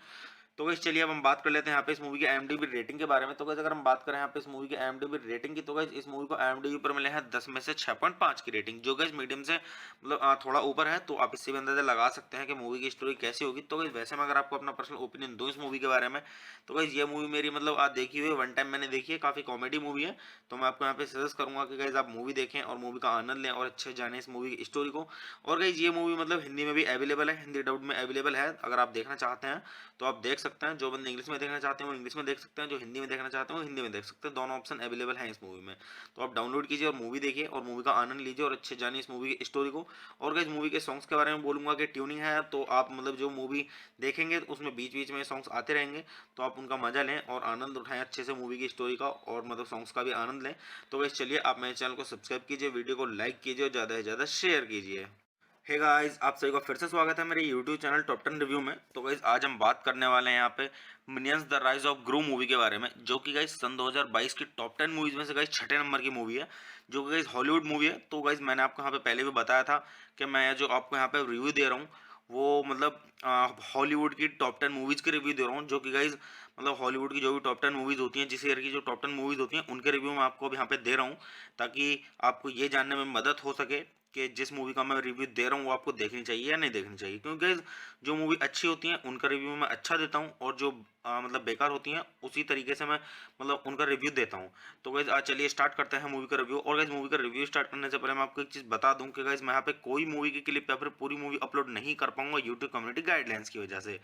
तो गाइस चलिए अब हम बात कर लेते हैं यहाँ पे इस मूवी की IMDb रेटिंग के बारे में। तो गाइस अगर हम बात करें यहाँ पे इस मूवी की IMDb रेटिंग की, तो गाइस इस मूवी को IMDb पर मिले हैं 10 में से 6.5 की रेटिंग, जो गाइस मीडियम से मतलब थोड़ा ऊपर है। तो आप इससे भी अंदाजा लगा सकते हैं कि मूवी की स्टोरी कैसी होगी। तो गाइस वैसे में अगर आपको अपना पर्सनल ओपिनियन दूं इस मूवी के बारे में, तो गाइस ये मूवी मेरी मतलब आप देखी हुई वन टाइम मैंने देखी है, काफी कॉमेडी मूवी है। तो मैं आपको यहाँ पे सजेस्ट करूंगा कि गाइस आप मूवी देखें और मूवी का आनंद लें और अच्छे जाने इस मूवी की स्टोरी को। और गाइस ये मूवी मतलब हिंदी में भी अवेलेबल है, हिंदी डब्ड में अवेलेबल है। अगर आप देखना चाहते हैं तो आप देख सकते हैं। जो बंदे इंग्लिश में देखना चाहते हैं वो इंग्लिश में देख सकते हैं, जो हिंदी में देखना चाहते हैं वो हिंदी में देख सकते हैं। दोनों ऑप्शन अवेलेबल हैं इस मूवी में। तो आप डाउनलोड कीजिए और मूवी देखिए और मूवी का आनंद लीजिए और अच्छे जानिए इस मूवी की स्टोरी को। और गाइस मूवी के सॉन्ग्स के बारे में बोलूंगा कि ट्यूनिंग है, तो आप मतलब जो मूवी देखेंगे उसमें बीच बीच में सॉन्ग्स आते रहेंगे, तो आप उनका मजा लें और आनंद उठाएं अच्छे से मूवी की स्टोरी का, और मतलब सॉन्ग्स का भी आनंद लें। तो गाइस चलिए आप मेरे चैनल को सब्सक्राइब कीजिए, वीडियो को लाइक कीजिए और ज़्यादा से ज़्यादा शेयर कीजिए। हे गाइस, आप सभी का फिर से स्वागत है मेरे यूट्यूब चैनल टॉप 10 रिव्यू में। तो गाइस आज हम बात करने वाले हैं यहाँ पे Minions the rise of Gru movie के बारे में, जो कि गाइस सन 2022 की टॉप 10 मूवीज में से गाइस छठे नंबर की मूवी है, जो कि गाइस हॉलीवुड मूवी है। तो गाइस मैंने आपको यहाँ पे पहले भी बताया था कि मैं जो आपको यहाँ पे रिव्यू दे रहा हूँ वो मतलब हॉलीवुड की टॉप 10 मूवीज के रिव्यू दे रहा हूँ, जो कि गाइस मतलब हॉलीवुड की जो भी टॉप 10 मूवीज होती हैं, जिस ईयर की जो टॉप 10 मूवीज होती हैं उनके रिव्यू मैं आपको अब यहाँ पे दे रहा हूँ, ताकि आपको ये जानने में मदद हो सके कि जिस मूवी का मैं रिव्यू दे रहा हूँ वो आपको देखनी चाहिए या नहीं देखनी चाहिए, क्योंकि guys, जो मूवी अच्छी होती है उनका रिव्यू मैं अच्छा देता हूँ और जो मतलब बेकार होती हैं उसी तरीके से मैं मतलब उनका रिव्यू देता हूँ। तो गाइज आज चलिए स्टार्ट करते हैं मूवी का रिव्यू। और गाइज मूवी का रिव्यू स्टार्ट करने से पहले मैं आपको एक चीज़ बता दूं कि गाइज मैं यहाँ पे कोई मूवी की क्लिप या फिर पूरी मूवी अपलोड नहीं कर पाऊंगा यूट्यूब कम्युनिटी गाइडलाइंस की वजह से।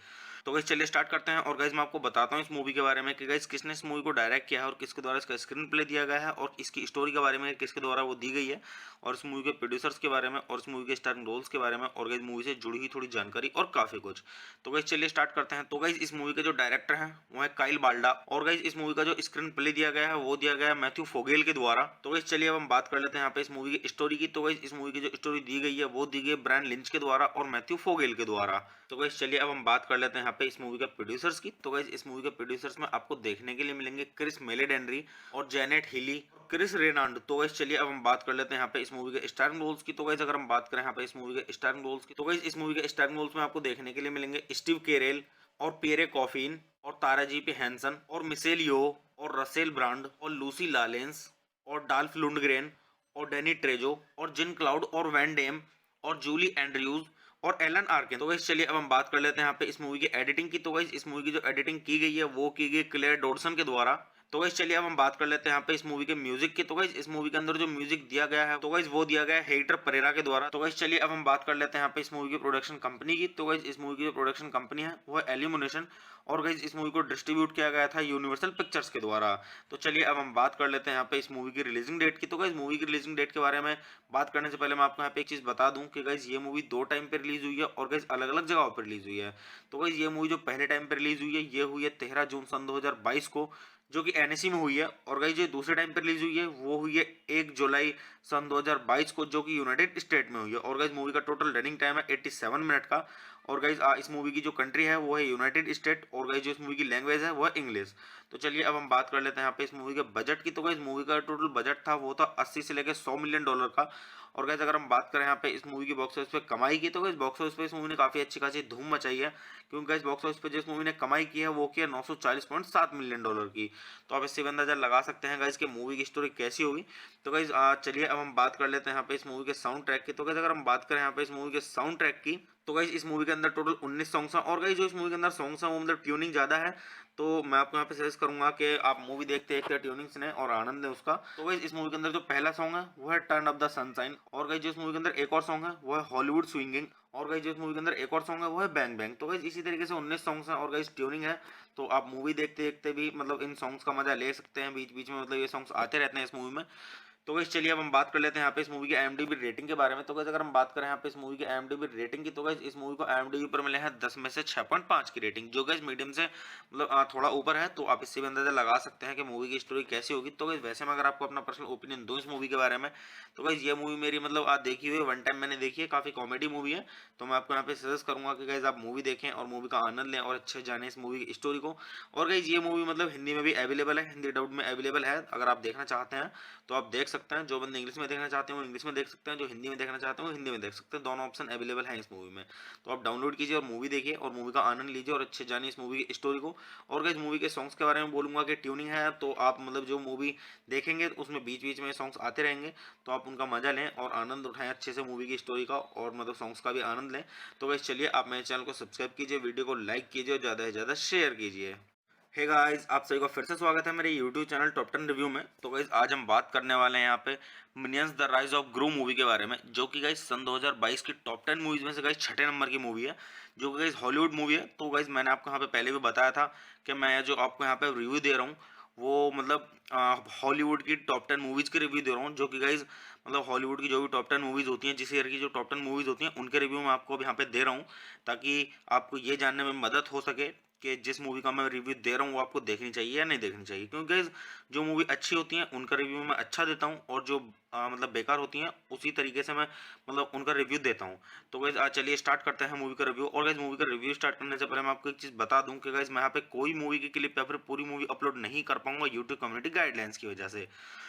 तो गाइज चलिए स्टार्ट करते हैं। और गाइज मैं आपको बताता हूँ इस मूवी के बारे में कि गाइज किसने इस मूवी को डायरेक्ट किया है और किसके द्वारा इसका स्क्रीन प्ले दिया गया है और इसकी स्टोरी के बारे में किसके द्वारा वो दी गई है और इस मूवी के प्रोड्यूसर्स के बारे में और इस मूवी के स्टारिंग रोल्स के बारे में और गाइज मूवी से जुड़ी हुई थोड़ी जानकारी और काफी कुछ। तो गाइज चलिए स्टार्ट करते हैं। तो गाइज इस मूवी के जो डायरेक्टर हैं वो है काइल बाल्डा और गाइज इस मूवी का जो स्क्रीन प्ले दिया गया है वो दिया गया है मैथ्यू फोगेल के द्वारा। तो गाइज चलिए अब हम बात कर लेते हैं यहाँ पे इस मूवी की स्टोरी की। तो गाइज इस मूवी की जो स्टोरी दी गई है वो दी गई ब्रायन लिंच के द्वारा और मैथ्यू फोगेल के द्वारा। तो गाइज चलिए अब हम बात कर लेते हैं यहाँ पे इस मूवी के प्रोड्यूसर्स की। तो गाइज इस मूवी के प्रोड्यूसर्स में आपको देखने के लिए मिलेंगे क्रिस मेलेडेनरी और जेनेट हिली, क्रिस रेनाल्ड। तो गाइज चलिए अब हम बात कर लेते हैं यहाँ पे इस मूवी के स्टारिंग रोल्स की। तो गाइज अगर हम बात करें यहाँ पे इस मूवी के स्टारिंग रोल्स की, तो गाइज इस मूवी के स्टारिंग रोल्स में आपको देखने के लिए मिलेंगे स्टीव कैरेल और पियरे कॉफिन और तारा जी पी हैंसन और मिशेल यो और रसेल ब्रांड और लूसी लालेंस और डाल्फ लुंडग्रेन और डेनी ट्रेजो और जिन क्लाउड और वैन डेम और जूली एंड्रयूज और एलन आर्किन। तो गाइस चलिए अब हम बात कर लेते हैं यहाँ पे इस मूवी की एडिटिंग की। तो गाइस इस मूवी की जो एडिटिंग की गई है वो की गई क्लेयर डॉडसन के द्वारा। तो गाइस चलिए अब हम बात कर लेते हैं यहाँ पे इस मूवी के म्यूजिक की। तो गाइस इस मूवी के अंदर जो म्यूजिक दिया गया है तो गाइस वो दिया गया है हेक्टर परेरा के द्वारा। तो गाइस चलिए अब हम बात कर लेते हैं यहाँ पे इस मूवी की प्रोडक्शन कंपनी की। तो गाइस इस मूवी की जो प्रोडक्शन कंपनी है वो है एल्यूमिनेशन और गाइस इस मूवी को डिस्ट्रीब्यूट किया गया था यूनिवर्सल पिक्चर्स के द्वारा। तो चलिए अब हम बात कर लेते हैं यहाँ पे इस मूवी की रिलीजिंग डेट की। तो गाइस मूवी की रिलीजिंग डेट के बारे में बात करने से पहले मैं आपको यहाँ पे एक चीज बता दूं कि गाइस ये मूवी दो टाइम पे रिलीज हुई है और गाइस अलग अलग जगहों पर रिलीज हुई है। तो गाइस ये मूवी जो पहले टाइम पे रिलीज हुई है ये हुई है 13 जून सन 2022 को, जो कि एनएससी में हुई है। और गाइस जो दूसरे टाइम पे रिलीज हुई है वो हुई है 1 जुलाई सन 2022 को, जो कि यूनाइटेड स्टेट में हुई है। और गाइस मूवी का टोटल रनिंग टाइम है 87 मिनट का। और गाइस इस मूवी की जो कंट्री है वो है यूनाइटेड स्टेट और गाइस जो इस मूवी की लैंग्वेज है वो है इंग्लिश। तो चलिए अब हम बात कर लेते हैं यहाँ पे इस मूवी के बजट की। तो गाइस मूवी का टोटल बजट था वो था 80 से लेकर 100 मिलियन डॉलर का। और गाइस अगर हम बात करें यहाँ पे इस मूवी की बॉक्स ऑफिस पे कमाई की, तो गाइस बॉक्स ऑफिस पे इस मूवी ने काफी अच्छी खासी धूम मचाई है, क्योंकि गाइस बॉक्स ऑफिस पे जिस मूवी ने कमाई की है वो की है 940.7 मिलियन डॉलर की। तो आप इससे भी अंदाजा लगा सकते हैं गाइस कि मूवी की स्टोरी कैसी होगी। तो गाइस चलिए अब हम बात कर लेते हैं यहाँ पे इस मूवी के साउंड ट्रैक की। तो गाइस अगर हम बात करें यहाँ पे इस मूवी के साउंड ट्रैक की, तो गाइस इस मूवी के अंदर टोटल 19 सॉन्ग्स हैं। और गाइस जो इस मूवी के अंदर सॉन्ग्स हैं वो मतलब ट्यूनिंग ज्यादा है, तो मैं आपको यहाँ पे सजेस्ट करूंगा कि आप मूवी देखते देखते ट्यूनिंग सुने और आनंद लें उसका। तो गाइस इस मूवी के अंदर जो पहला सॉन्ग है वो है टर्न अप द सनशाइन। और गाइस जो इस मूवी के अंदर एक और सॉन्ग है वो है हॉलीवुड स्विंगिंग। और गाइस जो इस मूवी के अंदर एक और सॉन्ग है वो है बैंग बैंग। तो गाइस इसी तरीके से 19 सॉन्ग्स हैं और गाइस ट्यूनिंग है, तो आप मूवी देखते देखते भी मतलब इन सॉन्ग्स का मजा ले सकते हैं। बीच बीच में मतलब ये सॉन्ग्स आते रहते हैं इस मूवी में। तो गाइस चलिए अब हम बात कर लेते हैं यहाँ पे इस मूवी के IMDb रेटिंग के बारे में। तो गाइस अगर हम बात करें यहाँ पे इस मूवी के IMDb रेटिंग की, तो गाइस इस मूवी को IMDb पर मिले हैं 10 में से 6.5 की रेटिंग, जो गाइस मीडियम से मतलब थोड़ा ऊपर है। तो आप इससे भी अंदाजा लगा सकते हैं कि मूवी की स्टोरी कैसी होगी। तो गाइस वैसे मैं अगर आपको अपना पर्सनल ओपिनियन दूं इस मूवी के बारे में, तो गाइस ये मूवी मेरी मतलब आज देखी हुई है, वन टाइम मैंने देखी है, काफी कॉमेडी मूवी है। तो मैं आपको यहाँ पे सजेस्ट करूंगा कि गाइस आप मूवी देखें और मूवी का आनंद लें और अच्छे जाने इस मूवी की स्टोरी को। और गाइस ये मूवी मतलब हिंदी में भी अवेलेबल है, हिंदी डब्ड में अवेलेबल है। अगर आप देखना चाहते हैं तो आप देख सकते हैं। जो बंदे इंग्लिश में देखना चाहते हैं वो इंग्लिश में देख सकते हैं, जो हिंदी में देखना चाहते हैं वो हिंदी में देख सकते हैं। दोनों ऑप्शन अवेलेबल हैं इस मूवी में। तो आप डाउनलोड कीजिए और मूवी देखिए और मूवी का आनंद लीजिए और अच्छे जानिए इस मूवी की स्टोरी को। और गाइस मूवी के सॉन्ग्स के बारे में बोलूंगा कि ट्यूनिंग है, तो आप मतलब जो मूवी देखेंगे उसमें बीच बीच में सॉन्ग्स आते रहेंगे, तो आप उनका मजा लें और आनंद उठाएं अच्छे से मूवी की स्टोरी का और मतलब सॉन्ग्स का भी आनंद लें। तो गाइस चलिए आप मेरे चैनल को सब्सक्राइब कीजिए, वीडियो को लाइक कीजिए और ज़्यादा से ज़्यादा शेयर कीजिए। हे गाइस, आप सभी का फिर से स्वागत है मेरे YouTube चैनल टॉप 10 रिव्यू में। तो गाइस आज हम बात करने वाले हैं यहाँ पे Minions the rise of Gru movie के बारे में, जो कि गाइस सन 2022 की टॉप 10 मूवीज में से गाइस छठे नंबर की मूवी है, जो कि गाइस हॉलीवुड मूवी है। तो गाइस मैंने आपको यहाँ पे पहले भी बताया था कि मैं जो आपको यहाँ पे रिव्यू दे रहा हूँ वो मतलब हॉलीवुड की टॉप 10 मूवीज के रिव्यू दे रहा हूँ, जो कि गाइस मतलब हॉलीवुड की जो भी टॉप 10 मूवीज होती हैं, जिस ईयर की जो टॉप 10 मूवीज होती हैं उनके रिव्यू मैं आपको अब यहाँ पे दे रहा हूँ, ताकि आपको ये जानने में मदद हो सके कि जिस मूवी का मैं रिव्यू दे रहा हूँ वो आपको देखनी चाहिए या नहीं देखनी चाहिए। क्योंकि गाइस जो मूवी अच्छी होती हैं उनका रिव्यू मैं अच्छा देता हूँ और जो मतलब बेकार होती हैं उसी तरीके से मैं मतलब उनका रिव्यू देता हूँ। तो गाइस आज चलिए स्टार्ट करते हैं मूवी का रिव्यू। और गाइस मूवी का रिव्यू स्टार्ट करने से पहले मैं आपको एक चीज़ बता दूं कि गाइस मैं यहाँ पे कोई मूवी की क्लिप या फिर पूरी मूवी अपलोड नहीं कर पाऊंगा यूट्यूब कम्युनिटी गाइडलाइंस की वजह से।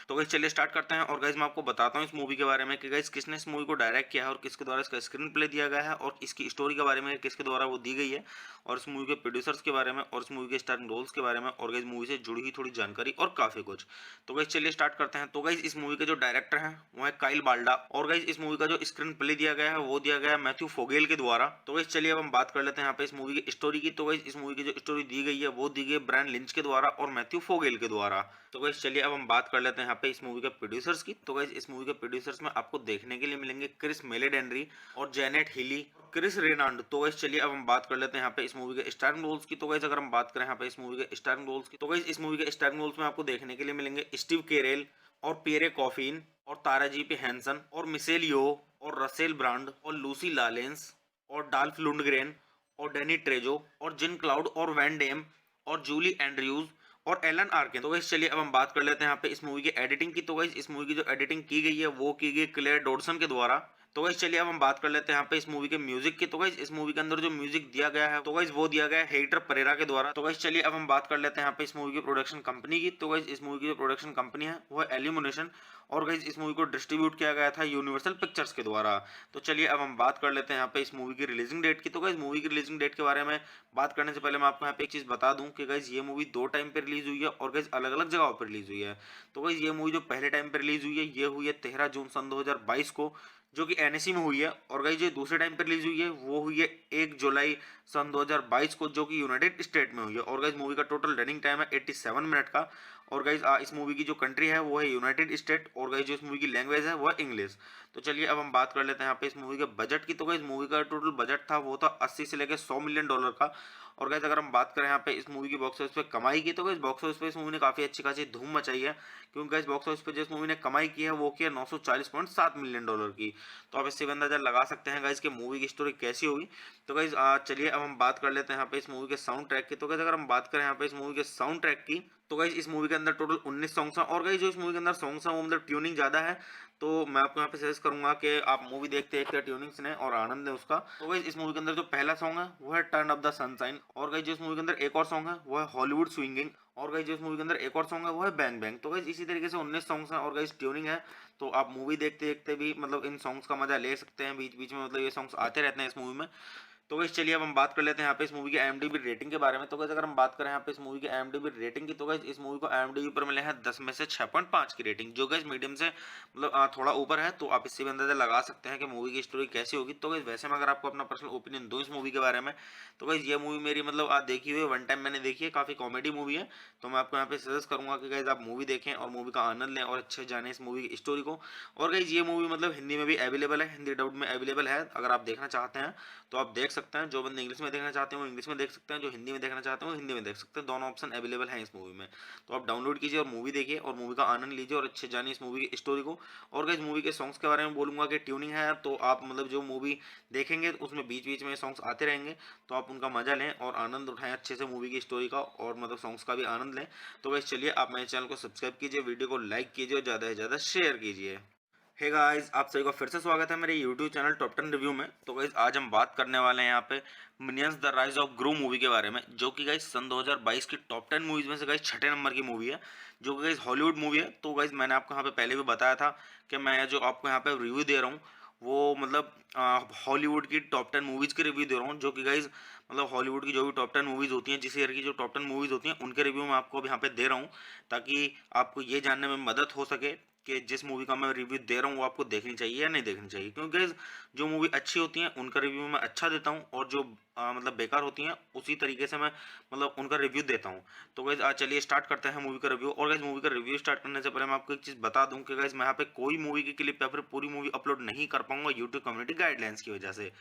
तो गाइस चलिए स्टार्ट करते हैं। और गाइस मैं आपको बताता हूँ इस मूवी के बारे में कि गाइस किसने इस मूवी को डायरेक्ट किया है और किसके द्वारा इसका स्क्रीन प्ले दिया गया है और इसकी स्टोरी के बारे में किसके द्वारा वो दी गई है और इस मूवी के प्रोड्यूसर्स के बारे में और इस मूवी के स्टाररिंग रोल्स के बारे में और गाइस मूवी से जुड़ी हुई थोड़ी जानकारी और काफी कुछ। तो गाइस चलिए स्टार्ट करते हैं। तो गाइस इस मूवी के जो डायरेक्टर हैं वो है काइल बाल्डा और गाइस इस मूवी का जो स्क्रीन प्ले दिया गया है वो दिया गया है मैथ्यू फोगेल के द्वारा। तो गाइस चलिए अब हम बात कर लेते हैं यहाँ पे इस मूवी की स्टोरी की। तो गाइस इस मूवी की जो स्टोरी दी गई है वो दी गई ब्रायन लिंच के द्वारा और मैथ्यू फोगेल के द्वारा। तो गाइस चलिए अब हम बात कर लेते हैं यहाँ पे इस मूवी के प्रोड्यूसर्स की। तो गाइस इस मूवी के प्रोड्यूसर्स में आपको देखने के लिए मिलेंगे क्रिस मेलेडेनरी और जेनेट हिली, क्रिस रेनाल्ड। तो गाइस चलिए अब हम बात कर लेते हैं यहाँ पे इस मूवी के स्टाररिंग रोल्स की। तो गाइस अगर हम बात करें यहाँ पे इस मूवी के स्टाररिंग रोल्स की, तो गाइस इस मूवी के स्टाररिंग रोल्स में आपको देखने के लिए मिलेंगे स्टीव केरेल और पियरे कॉफिन और तारा जी पी हैंसन और मिशेल यो और रसेल ब्रांड और लूसी लालेंस और डाल्फ लुंडग्रेन और डेनी ट्रेजो और जिन क्लाउड और वैन डेम और जूली एंड्रयूज और एलन आर्किन। तो गाइस चलिए अब हम बात कर लेते हैं यहाँ पे इस मूवी की एडिटिंग की। तो गाइस इस मूवी की जो एडिटिंग की गई है वो की गई क्लेयर डॉडसन के द्वारा। तो गाइस चलिए अब हम बात कर लेते हैं यहाँ पे इस मूवी के म्यूजिक की। तो गाइस इस मूवी के अंदर जो म्यूजिक दिया गया है तो गाइस वो दिया गया है हेक्टर परेरा के द्वारा। तो गाइस चलिए अब हम बात कर लेते हैं यहाँ पे इस मूवी की प्रोडक्शन कंपनी की। तो गाइस इस मूवी की जो प्रोडक्शन कंपनी है वो है एल्यूमिनेशन और गाइस इस मूवी को डिस्ट्रीब्यूट किया गया था यूनिवर्सल पिक्चर्स के द्वारा। तो चलिए अब हम बात कर लेते हैं यहाँ पे इस मूवी की रिलीजिंग डेट की। तो गाइस मूवी की रिलीजिंग डेट के बारे में बात करने से पहले मैं आपको यहाँ पे एक चीज बता दूं कि गाइस ये मूवी दो टाइम पे रिलीज हुई है और गाइस अलग अलग जगहों पर रिलीज हुई है। तो गाइस ये मूवी जो पहले टाइम पे रिलीज हुई है ये हुई है 13 जून सन 2022 को, जो कि एनएससी में हुई है। और गाइस जो दूसरे टाइम पे रिलीज हुई है वो हुई है 1 जुलाई सन 2022 को, जो कि यूनाइटेड स्टेट में हुई है। और गाइस मूवी का टोटल रनिंग टाइम है 87 मिनट का। और गाइस इस मूवी की जो कंट्री है वो है यूनाइटेड स्टेट और गाइस जो इस मूवी की लैंग्वेज है वो है इंग्लिश। तो चलिए अब हम बात कर लेते हैं यहाँ पे इस मूवी के बजट की। तो गाइस मूवी का टोटल बजट था वो था 80 से लेकर 100 मिलियन डॉलर का। और गाइस अगर हम बात करें यहाँ पे इस मूवी की बॉक्स ऑफिस पे कमाई की, तो गाइस बॉक्स ऑफिस पे इस मूवी ने काफी अच्छी खासी धूम मचाई है, क्योंकि गाइस बॉक्स ऑफिस पे जिस मूवी ने कमाई की है वो की है 940.7 मिलियन डॉलर की। तो आप इससे भी अंदाजा लगा सकते हैं गाइस कि मूवी की स्टोरी कैसी होगी। तो गाइस चलिए अब हम बात कर लेते हैं यहाँ पे इस मूवी के साउंड ट्रैक की। तो गाइस अगर हम बात करें यहाँ पे इस मूवी के साउंड ट्रैक की, तो गाइस इस मूवी के अंदर टोटल 19 सॉन्ग्स हैं। और गाइस जो इस मूवी के अंदर सॉन्ग्स हैं वो मतलब ट्यूनिंग ज्यादा है, तो मैं आपको यहाँ पे सजेस्ट करूंगा कि आप मूवी देखते देखते ट्यूनिंग सुने और आनंद लें उसका। तो गाइस इस मूवी के अंदर जो पहला सॉन्ग है वो है टर्न अप द सनशाइन। और गाइस जो इस मूवी के अंदर एक और सॉन्ग है वो है हॉलीवुड स्विंगिंग। और गाइस जो इस मूवी के अंदर एक और सॉन्ग है वो है बैंग बैंग। तो गाइस इसी तरीके से 19 सॉन्ग्स हैं और गाइस ट्यूनिंग है, तो आप मूवी देखते देखते भी मतलब इन सॉन्ग्स का मजा ले सकते हैं। बीच बीच में मतलब ये सॉन्ग्स आते रहते हैं इस मूवी में। तो गाइस चलिए अब हम बात कर लेते हैं यहाँ पे इस मूवी की IMDb रेटिंग के बारे में। तो गाइस अगर हम बात करें यहाँ पे इस मूवी की IMDb रेटिंग की, तो गाइस इस मूवी को IMDb पर मिले हैं 10 में से 6.5 की रेटिंग, जो गाइस मीडियम से मतलब थोड़ा ऊपर है। तो आप इससे भी अंदाजा लगा सकते हैं कि मूवी की स्टोरी कैसी होगी। तो गाइस वैसे मैं अगर आपको अपना पर्सनल ओपिनियन दूं इस मूवी के बारे में, तो गाइस ये मूवी मेरी मतलब आज देखी हुई है, वन टाइम मैंने देखी है, काफी कॉमेडी मूवी है। तो मैं आपको यहाँ पे सजेस्ट करूंगा कि गाइस आप मूवी देखें और मूवी का आनंद लें और अच्छे जाने इस मूवी की स्टोरी को। और गाइस ये मूवी मतलब हिंदी में भी अवेलेबल है, हिंदी डब्ड में अवेलेबल है। अगर आप देखना चाहते हैं तो आप देख सकते हैं। जो बंदे इंग्लिश में देखना चाहते हैं वो इंग्लिश में देख सकते हैं, जो हिंदी में देखना चाहते हैं वो हिंदी में देख सकते हैं। दोनों ऑप्शन अवेलेबल हैं इस मूवी में। तो आप डाउनलोड कीजिए और मूवी देखिए और मूवी का आनंद लीजिए और अच्छे जानिए इस मूवी की स्टोरी को। और गाइस मूवी के सॉन्ग्स के बारे में बोलूंगा कि ट्यूनिंग है, तो आप मतलब जो मूवी देखेंगे उसमें बीच बीच में सॉन्ग्स आते रहेंगे, तो आप उनका मजा लें और आनंद उठाएं अच्छे से मूवी की स्टोरी का और मतलब सॉन्ग्स का भी आनंद लें। तो गाइस चलिए आप मेरे चैनल को सब्सक्राइब कीजिए, वीडियो को लाइक कीजिए और ज़्यादा से ज़्यादा शेयर कीजिए। हे गाइस, आप सभी का फिर से स्वागत है मेरे YouTube चैनल टॉप 10 रिव्यू में। तो गाइस आज हम बात करने वाले हैं यहाँ पे Minions the rise of Gru movie के बारे में, जो कि गाइस सन 2022 की टॉप 10 मूवीज में से गाइस छठे नंबर की मूवी है, जो कि गाइस हॉलीवुड मूवी है। तो गाइस मैंने आपको यहाँ पे पहले भी बताया था कि मैं जो आपको यहाँ पे रिव्यू दे रहा हूँ वो मतलब हॉलीवुड की टॉप 10 मूवीज के रिव्यू दे रहा हूँ, जो कि गाइस मतलब हॉलीवुड की जो भी टॉप 10 मूवीज होती हैं, जिस ईयर की जो टॉप 10 मूवीज होती हैं उनके रिव्यू मैं आपको अब यहाँ पे दे रहा हूँ, ताकि आपको ये जानने में मदद हो सके कि जिस मूवी का मैं रिव्यू दे रहा हूँ वो आपको देखनी चाहिए या नहीं देखनी चाहिए। क्योंकि guys, जो मूवी अच्छी होती हैं उनका रिव्यू मैं अच्छा देता हूँ और जो मतलब बेकार होती हैं उसी तरीके से मैं मतलब उनका रिव्यू देता हूँ। तो गाइज आज चलिए स्टार्ट करते हैं मूवी का रिव्यू। और गाइज मूवी का रिव्यू स्टार्ट करने से पहले मैं आपको एक चीज़ बता दूं कि गाइज मैं यहाँ पे कोई मूवी की क्लिप या फिर पूरी मूवी अपलोड नहीं कर पाऊंगा यूट्यूब कम्युनिटी गाइडलाइंस की वजह से।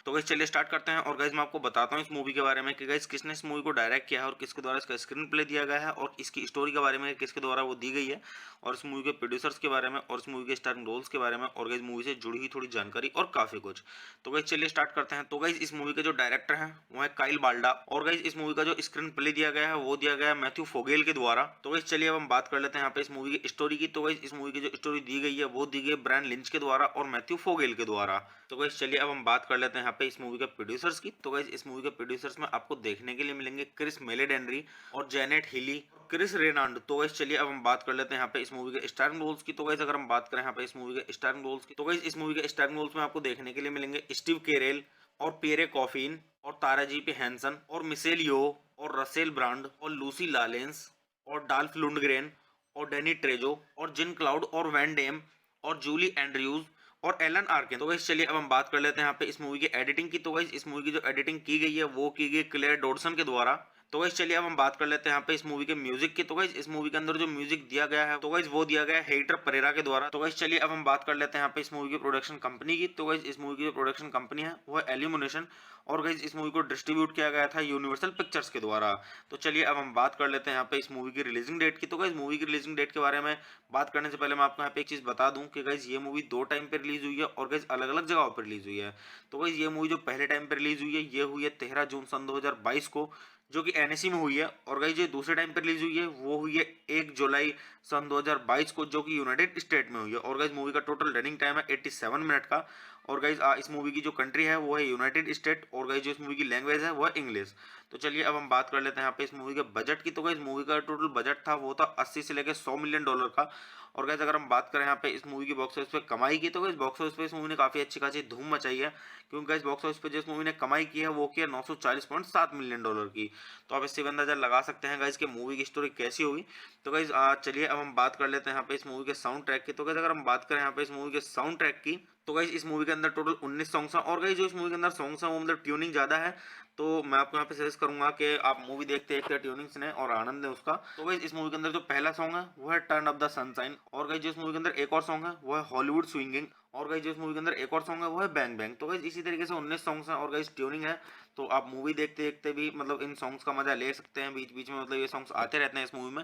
तो गाइज चलिए स्टार्ट करते हैं। और गाइज मैं आपको बताता हूँ इस मूवी के बारे में कि गाइज किसने इस मूवी को डायरेक्ट किया है और किसके द्वारा इसका स्क्रीन प्ले दिया गया है और इसकी स्टोरी के बारे में किसके द्वारा वो दी गई है और इस मूवी के प्रोड्यूसर्स के बारे में और इस मूवी के स्टाररिंग रोल्स के बारे में और गाइज मूवी से जुड़ी हुई थोड़ी जानकारी और काफी कुछ। तो गाइज चलिए स्टार्ट करते हैं। तो गाइज इस मूवी के जो डायरेक्टर हैं वो है काइल बाल्डा और गाइज इस मूवी का जो स्क्रीन प्ले दिया गया है वो दिया गया है मैथ्यू फोगेल के द्वारा। तो गाइज चलिए अब हम बात कर लेते हैं यहाँ पे इस मूवी की स्टोरी की। तो गाइज इस मूवी की जो स्टोरी दी गई है वो दी गई ब्रायन लिंच के द्वारा और मैथ्यू फोगेल के द्वारा। तो गाइज चलिए अब हम बात कर लेते हैं यहाँ पे इस मूवी के प्रोड्यूसर्स की। तो गाइज इस मूवी के प्रोड्यूसर्स में आपको देखने के लिए मिलेंगे क्रिस मेलेडेनरी और जेनेट हिली, क्रिस रेनाल्ड। तो गाइज चलिए अब हम बात कर लेते हैं यहाँ पे इस मूवी के स्टाररिंग रोल्स की। तो गाइज अगर हम बात करें यहाँ पे इस मूवी के स्टाररिंग रोल्स की, तो गाइज इस मूवी के स्टाररिंग रोल्स में आपको देखने के लिए मिलेंगे स्टीव केरेल और पियरे कॉफिन और ताराजी पे हैंसन और मिशेल यो और रसेल ब्रांड और लूसी लालेंस और डाल्फ लुंडग्रेन और डेनी ट्रेजो और जिन क्लाउड और वैन डेम और जूली एंड्रयूज और एलन आर्किन। तो गाइस चलिए अब हम बात कर लेते हैं यहाँ पे इस मूवी की एडिटिंग की। तो गाइस इस मूवी की जो एडिटिंग की गई है वो की गई क्लेयर डॉडसन के द्वारा। तो गाइस चलिए अब हम बात कर लेते हैं यहाँ पे इस मूवी के म्यूजिक की। तो गाइस इस मूवी के अंदर जो म्यूजिक दिया गया है तो गाइस वो दिया गया है हेक्टर परेरा के द्वारा। तो गाइस चलिए अब हम बात कर लेते हैं यहाँ पे इस मूवी की प्रोडक्शन कंपनी की। तो गाइस इस मूवी की जो प्रोडक्शन कंपनी है वो है एल्यूमिनेशन और गाइस इस मूवी को डिस्ट्रीब्यूट किया गया था यूनिवर्सल पिक्चर्स के द्वारा। तो चलिए अब हम बात कर लेते हैं यहाँ पे इस मूवी की रिलीजिंग डेट की। तो गाइस मूवी की रिलीजिंग डेट के बारे में बात करने से पहले मैं आपको यहाँ पे एक चीज बता दूं कि गाइस ये मूवी दो टाइम पे रिलीज हुई है और गाइस अलग अलग जगहों पर रिलीज हुई है। तो गाइस ये मूवी जो पहले टाइम पे रिलीज हुई है ये हुई है 13 जून सन 2022 को, जो कि एनएसी में हुई है। और गाइस जो दूसरे टाइम पे रिलीज हुई है वो हुई है 1 जुलाई सन 2022 को, जो कि यूनाइटेड स्टेट में हुई है। और गाइस मूवी का टोटल रनिंग टाइम है 87 मिनट का। और गाइस इस मूवी की जो कंट्री है वो है यूनाइटेड स्टेट और गाइस जो इस मूवी की लैंग्वेज है वो है इंग्लिश। तो चलिए अब हम बात कर लेते हैं यहाँ पे इस मूवी के बजट की। तो गाइस मूवी का टोटल बजट था वो था 80 से लेकर 100 मिलियन डॉलर का। और गाइस अगर हम बात करें यहाँ पे इस मूवी की बॉक्स ऑफिस पे कमाई की तो गाइस बॉक्स ऑफिस पे इस मूवी ने काफी अच्छी खासी धूम मचाई है, क्योंकि गाइस बॉक्स ऑफिस पे जिस मूवी ने कमाई की है वो की है 940.7 मिलियन डॉलर की। तो आप इससे भी अंदाजा लगा सकते हैं गाइस कि मूवी की स्टोरी कैसी होगी। तो गाइस चलिए अब हम बात कर लेते हैं यहाँ पे इस मूवी के साउंड ट्रैक की। तो गाइस अगर हम बात करें यहाँ पे इस मूवी के साउंड ट्रैक की तो गाइस इस मूवी के अंदर टोटल 19 सॉन्ग्स हैं। और गाइस जो इस मूवी के अंदर सॉन्ग्स हैं वो मतलब ट्यूनिंग ज्यादा है, तो मैं आपको यहाँ पे सजेस्ट करूंगा कि आप मूवी देखते देखते ट्यूनिंग सुने और आनंद लें उसका। तो गाइस इस मूवी के अंदर जो पहला सॉन्ग है वो है टर्न अप द सनशाइन। और गाइस जो इस मूवी के अंदर एक और सॉन्ग है वो है हॉलीवुड स्विंगिंग। और गाइस जो इस मूवी के अंदर एक और सॉन्ग है वो है बैंग बैंग। तो गाइस इसी तरीके से 19 सॉन्ग्स हैं और गाइस ट्यूनिंग है, तो आप मूवी देखते देखते भी मतलब इन सॉन्ग्स का मजा ले सकते हैं। बीच बीच में मतलब ये सॉन्ग्स आते रहते हैं इस मूवी में।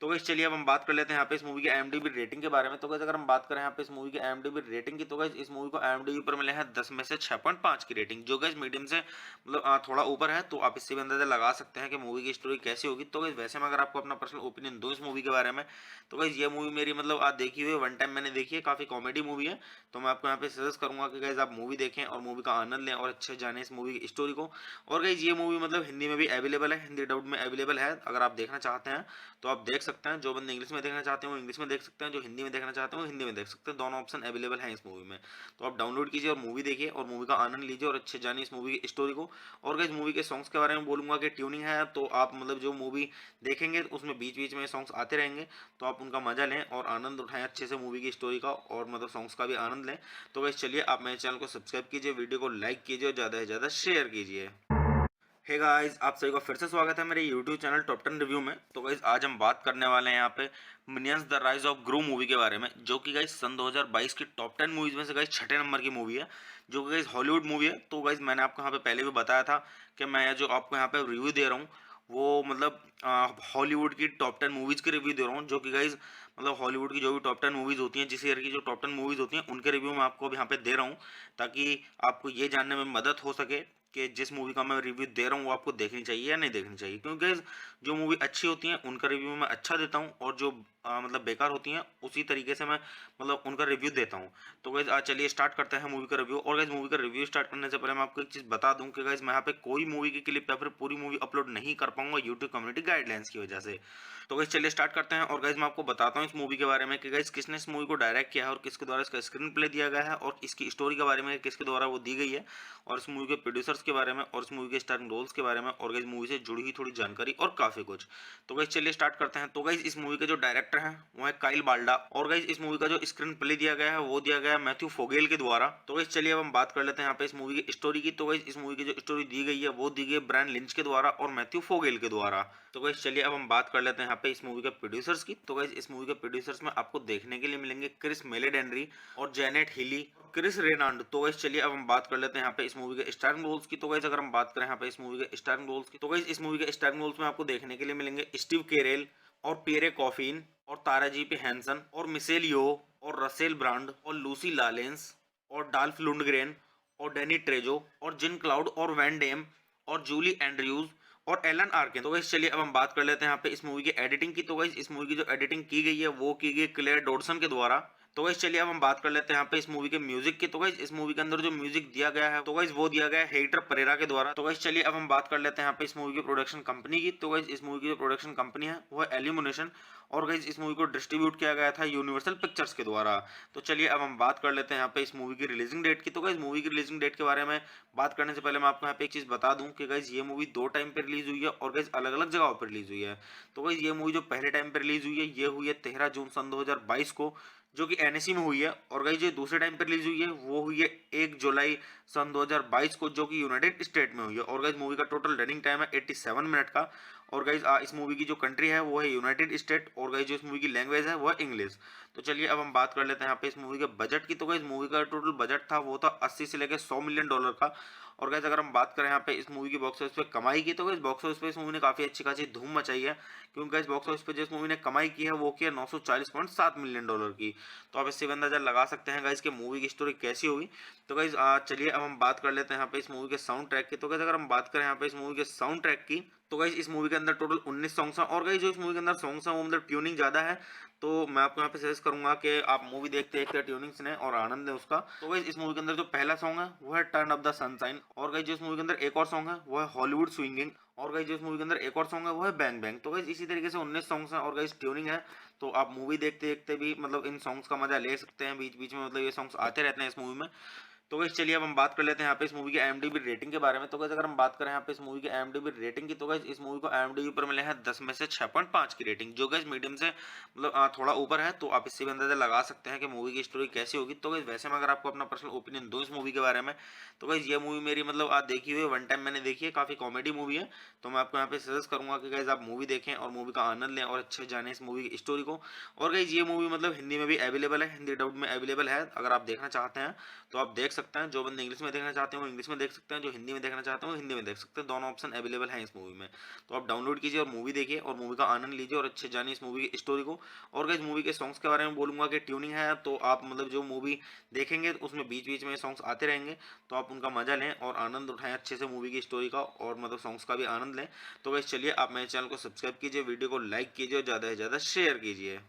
तो गाइस चलिए अब हम बात कर लेते हैं यहाँ पे इस मूवी की IMDb रेटिंग के बारे में। तो गाइस अगर हम बात करें यहाँ पे इस मूवी की IMDb रेटिंग की तो गाइस इस मूवी को IMDb पर मिले हैं 10 में से 6.5 की रेटिंग, जो गाइस मीडियम से मतलब थोड़ा ऊपर है। तो आप इससे भी अंदाजा लगा सकते हैं कि मूवी की स्टोरी कैसी होगी। तो गाइस वैसे मैं अगर आपको अपना पर्सनल ओपिनियन दूं इस मूवी के बारे में तो गाइस ये मूवी मेरी मतलब आज देखी हुई है, वन टाइम मैंने देखी है, काफी कॉमेडी मूवी है। तो मैं आपको यहाँ पे सजेस्ट करूंगा कि गाइस आप मूवी देखें और मूवी का आनंद लें और अच्छे जाने इस मूवी की स्टोरी को। और गाइस ये मूवी मतलब हिंदी में भी अवेलेबल है, हिंदी डब्ड में अवेलेबल है। अगर आप देखना चाहते हैं तो आप देख सकते हैं। जो बंदे इंग्लिश में देखना चाहते हैं वो इंग्लिश में देख सकते हैं, जो हिंदी में देखना चाहते हैं वो हिंदी में देख सकते हैं। दोनों ऑप्शन अवेलेबल हैं इस मूवी में। तो आप डाउनलोड कीजिए और मूवी देखिए और मूवी का आनंद लीजिए और अच्छे जानिए इस मूवी की स्टोरी को। और गाइस मूवी के सॉन्ग्स के बारे में बोलूंगा कि ट्यूनिंग है, तो आप मतलब जो मूवी देखेंगे उसमें बीच बीच में सॉन्ग्स आते रहेंगे, तो आप उनका मजा लें और आनंद उठाएं अच्छे से मूवी की स्टोरी का और मतलब सॉन्ग्स का भी आनंद लें। तो गाइस चलिए आप मेरे चैनल को सब्सक्राइब कीजिए, वीडियो को लाइक कीजिए और ज़्यादा से ज़्यादा शेयर कीजिए। हे गाइस, आप सभी का फिर से स्वागत है मेरे YouTube चैनल टॉप 10 रिव्यू में। तो गाइस आज हम बात करने वाले हैं यहाँ पे Minions the rise of Gru movie के बारे में, जो कि गाइस सन 2022 की टॉप 10 मूवीज में से गाइस छठे नंबर की मूवी है, जो कि गाइस हॉलीवुड मूवी है। तो गाइस मैंने आपको यहाँ पे पहले भी बताया था कि मैं जो आपको यहाँ पे रिव्यू दे रहा हूँ वो मतलब हॉलीवुड की टॉप 10 मूवीज के रिव्यू दे रहा हूँ, जो कि गाइस मतलब हॉलीवुड की जो भी टॉप 10 मूवीज होती हैं, जिस ईयर की जो टॉप 10 मूवीज होती हैं उनके रिव्यू मैं आपको अब यहाँ पे दे रहा हूँ, ताकि आपको ये जानने में मदद हो सके कि जिस मूवी का मैं रिव्यू दे रहा हूँ वो आपको देखनी चाहिए या नहीं देखनी चाहिए। क्योंकि guys, जो मूवी अच्छी होती है उनका रिव्यू मैं अच्छा देता हूँ और जो मतलब बेकार होती हैं उसी तरीके से मैं मतलब उनका रिव्यू देता हूँ। तो गाइज आज चलिए स्टार्ट करते हैं मूवी का रिव्यू। और गाइज मूवी का रिव्यू स्टार्ट करने से पहले मैं आपको एक चीज़ बता दूं कि गाइज मैं यहाँ पे कोई मूवी की क्लिप या फिर पूरी मूवी अपलोड नहीं कर पाऊंगा यूट्यूब कम्युनिटी गाइडलाइंस की वजह से। तो गाइज चलिए स्टार्ट करते हैं। और गाइज मैं आपको बताता हूँ इस मूवी के बारे में कि गाइज किसने इस मूवी को डायरेक्ट किया है और किसके द्वारा इसका स्क्रीन प्ले दिया गया है और इसकी स्टोरी के बारे में किसके द्वारा वो दी गई है और इस मूवी के प्रोड्यूसर्स के बारे में और इस मूवी के स्टारिंग रोल्स के बारे में और गाइज मूवी से जुड़ी हुई थोड़ी जानकारी और काफी कुछ। तो गाइज चलिए स्टार्ट करते हैं। तो गाइज इस मूवी के जो डायरेक्टर हैं वो है काइल बाल्डा और गाइज इस मूवी का जो स्क्रीन प्ले दिया गया है वो दिया गया है मैथ्यू फोगेल के द्वारा। तो गाइज चलिए अब हम बात कर लेते हैं यहाँ पे इस मूवी की स्टोरी की। तो गाइज इस मूवी की जो स्टोरी दी गई है वो दी गई ब्रायन लिंच के द्वारा और मैथ्यू फोगेल के द्वारा। तो गाइज चलिए अब हम बात कर लेते हैं यहाँ पे इस मूवी के प्रोड्यूसर्स की। तो गाइज इस मूवी के प्रोड्यूसर्स में आपको देखने के लिए मिलेंगे क्रिस मेलेडेनरी और जेनेट हिली, क्रिस रेनाल्ड। तो गाइज चलिए अब हम बात कर लेते हैं यहाँ पे इस मूवी के स्टारिंग रोल्स की। तो गाइज अगर हम बात करें यहाँ पे इस मूवी के स्टारिंग रोल्स की तो गाइज इस मूवी के स्टारिंग रोल्स में आपको देखने के लिए मिलेंगे स्टीव कैरेल और पियरे कॉफिन और ताराजी पे हैंसन और मिशेल यो और रसेल ब्रांड और लूसी लालेंस और डाल्फ लुंडग्रेन और डेनी ट्रेजो और जिन क्लाउड और वैन डेम और जूली एंड्रयूज और एलन आर्किन। तो गाइस चलिए अब हम बात कर लेते हैं यहाँ पे इस मूवी की एडिटिंग की। तो गाइस इस मूवी की जो एडिटिंग की गई है वो की गई क्लेयर डॉडसन के द्वारा। तो गाइस चलिए अब हम बात कर लेते हैं यहाँ पे इस मूवी के म्यूजिक की। तो गाइस इस मूवी के अंदर जो म्यूजिक दिया गया है तो गाइस वो दिया गया है हेक्टर परेरा के द्वारा। तो गाइस चलिए अब हम बात कर लेते हैं यहाँ पे इस मूवी की प्रोडक्शन कंपनी की। तो गाइस इस मूवी की जो प्रोडक्शन कंपनी है वो है एल्यूमिनेशन, और गाइस इस मूवी को डिस्ट्रीब्यूट किया गया था यूनिवर्सल पिक्चर्स के द्वारा। तो चलिए अब हम बात कर लेते हैं यहाँ पे इस मूवी की रिलीजिंग डेट की। तो गाइस मूवी की रिलीजिंग डेट के बारे में बात करने से पहले मैं आपको यहाँ पे एक चीज बता दूं कि गाइस ये मूवी 2 टाइम पे रिलीज हुई है और गाइस अलग अलग जगहों पर रिलीज हुई है। तो गाइस ये मूवी जो पहले टाइम पे रिलीज हुई है ये हुई है 13 जून सन 2022 को, जो कि एनएसी में हुई है। और गाइस जो दूसरे टाइम पे रिलीज हुई है वो हुई है 1 जुलाई सन 2022 को, जो कि यूनाइटेड स्टेट में हुई है। और गाइस मूवी का टोटल रनिंग टाइम है 87 मिनट का। और गाइस इस मूवी की जो कंट्री है वो है यूनाइटेड स्टेट, और गाइस जो इस मूवी की लैंग्वेज है वो है इंग्लिश। तो चलिए अब हम बात कर लेते हैं यहाँ पे इस मूवी के बजट की। तो गाइस मूवी का टोटल बजट था वो था 80 से लेकर 100 मिलियन डॉलर का। और गाइस अगर हम बात करें यहाँ पे इस मूवी की बॉक्स ऑफिस पे कमाई की, तो गाइस बॉक्स ऑफिस पे इस मूवी ने काफी अच्छी खासी धूम मचाई है, क्योंकि गाइस बॉक्स ऑफिस पे जिस मूवी ने कमाई की है वो की है 940.7 मिलियन डॉलर की। तो आप इससे भी अंदाजा लगा सकते हैं गाइस कि मूवी की स्टोरी कैसी होगी। तो गाइस चलिए अब हम बात कर लेते हैं यहाँ पे इस मूवी के साउंड ट्रैक की। तो गाइस अगर हम बात करें यहाँ पे इस मूवी के साउंड ट्रैक की, तो गाइस इस मूवी के अंदर टोटल 19 सॉन्ग्स हैं। और गाइस जो इस मूवी के अंदर सॉन्ग्स हैं वो मतलब ट्यूनिंग ज्यादा है, तो मैं आपको यहाँ पे सजेस्ट करूंगा कि आप मूवी देखते देखते ट्यूनिंग सुने और आनंद लें उसका। तो गाइस इस मूवी के अंदर जो पहला सॉन्ग है वो है टर्न अप द सनशाइन। और गाइस जो इस मूवी के अंदर एक और सॉन्ग है वो है हॉलीवुड स्विंगिंग। और गाइस जो इस मूवी के अंदर एक और सॉन्ग है वो है बैंग बैंग। तो गाइस इसी तरीके से 19 सॉन्ग्स हैं और गाइस ट्यूनिंग है, तो आप मूवी देखते देखते भी मतलब इन सॉन्ग्स का मजा ले सकते हैं। बीच बीच में मतलब ये सॉन्ग्स आते रहते हैं इस मूवी में। तो गाइस चलिए अब हम बात कर लेते हैं यहाँ पे इस मूवी की IMDb रेटिंग के बारे में। तो गाइस अगर हम बात करें यहाँ पे इस मूवी की IMDb रेटिंग की, तो गाइस इस मूवी को IMDb पर मिले हैं 10 में से 6.5 की रेटिंग, जो गाइस मीडियम से मतलब थोड़ा ऊपर है। तो आप इससे भी अंदाजा लगा सकते हैं कि मूवी की स्टोरी कैसी होगी। तो गाइस वैसे मैं अगर आपको अपना पर्सनल ओपिनियन दूं इस मूवी के बारे में, तो गाइस ये मूवी मेरी मतलब आज देखी हुई है, वन टाइम मैंने देखी है, काफी कॉमेडी मूवी है। तो मैं आपको यहाँ पे सजेस्ट करूंगा कि गाइस आप मूवी देखें और मूवी का आनंद लें और अच्छे जाने इस मूवी की स्टोरी को। और गाइस ये मूवी मतलब हिंदी में भी अवेलेबल है, हिंदी डब्ड में अवेलेबल है। अगर आप देखना चाहते हैं तो आप देख सकते हैं। जो बंदे इंग्लिश में देखना चाहते हैं वो इंग्लिश में देख सकते हैं, जो हिंदी में देखना चाहते हैं वो हिंदी में देख सकते हैं। दोनों ऑप्शन अवेलेबल हैं इस मूवी में। तो आप डाउनलोड कीजिए और मूवी देखिए और मूवी का आनंद लीजिए और अच्छे जानिए इस मूवी की स्टोरी को। और गाइस मूवी के सॉन्ग्स के बारे में बोलूंगा कि ट्यूनिंग है, तो आप मतलब जो मूवी देखेंगे उसमें बीच बीच में सॉन्ग्स आते रहेंगे, तो आप उनका मजा लें और आनंद उठाएं अच्छे से मूवी की स्टोरी का, और मतलब सॉन्ग्स का भी आनंद लें। तो गाइस चलिए आप मेरे चैनल को सब्सक्राइब कीजिए, वीडियो को लाइक कीजिए और ज़्यादा से ज़्यादा शेयर कीजिए।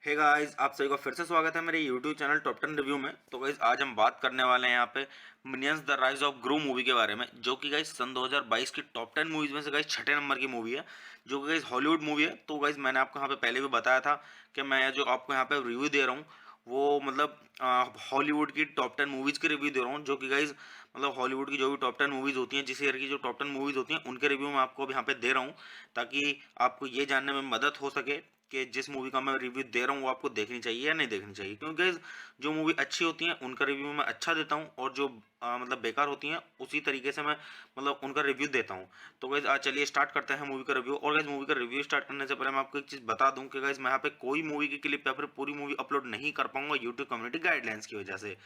हे गाइस, आप सभी का फिर से स्वागत है मेरे YouTube चैनल टॉप 10 रिव्यू में। तो गाइस आज हम बात करने वाले हैं यहाँ पे Minions the rise of Gru movie के बारे में, जो कि गाइस सन 2022 की टॉप 10 मूवीज में से गाइस छठे नंबर की मूवी है, जो कि गाइस हॉलीवुड मूवी है। तो गाइस मैंने आपको यहाँ पे पहले भी बताया था कि मैं जो आपको यहाँ पे रिव्यू दे रहा हूँ वो मतलब हॉलीवुड की टॉप 10 मूवीज के रिव्यू दे रहा हूँ, जो कि गाइस मतलब हॉलीवुड की जो भी टॉप 10 मूवीज होती हैं, जिस ईयर की जो टॉप 10 मूवीज होती हैं उनके रिव्यू मैं आपको अब यहाँ पे दे रहा हूँ, ताकि आपको ये जानने में मदद हो सके कि जिस मूवी का मैं रिव्यू दे रहा हूँ वो आपको देखनी चाहिए या नहीं देखनी चाहिए। क्योंकि गाइस जो मूवी अच्छी होती हैं उनका रिव्यू मैं अच्छा देता हूँ, और जो मतलब बेकार होती हैं उसी तरीके से मैं मतलब उनका रिव्यू देता हूँ। तो गाइस आज चलिए स्टार्ट करते हैं मूवी का रिव्यू। और गाइस मूवी का रिव्यू स्टार्ट करने से पहले मैं आपको एक चीज़ बता दूं कि गाइस मैं यहाँ पे कोई मूवी की क्लिप या फिर पूरी मूवी अपलोड नहीं कर पाऊंगा यूट्यूब कम्युनिटी गाइडलाइंस की वजह से।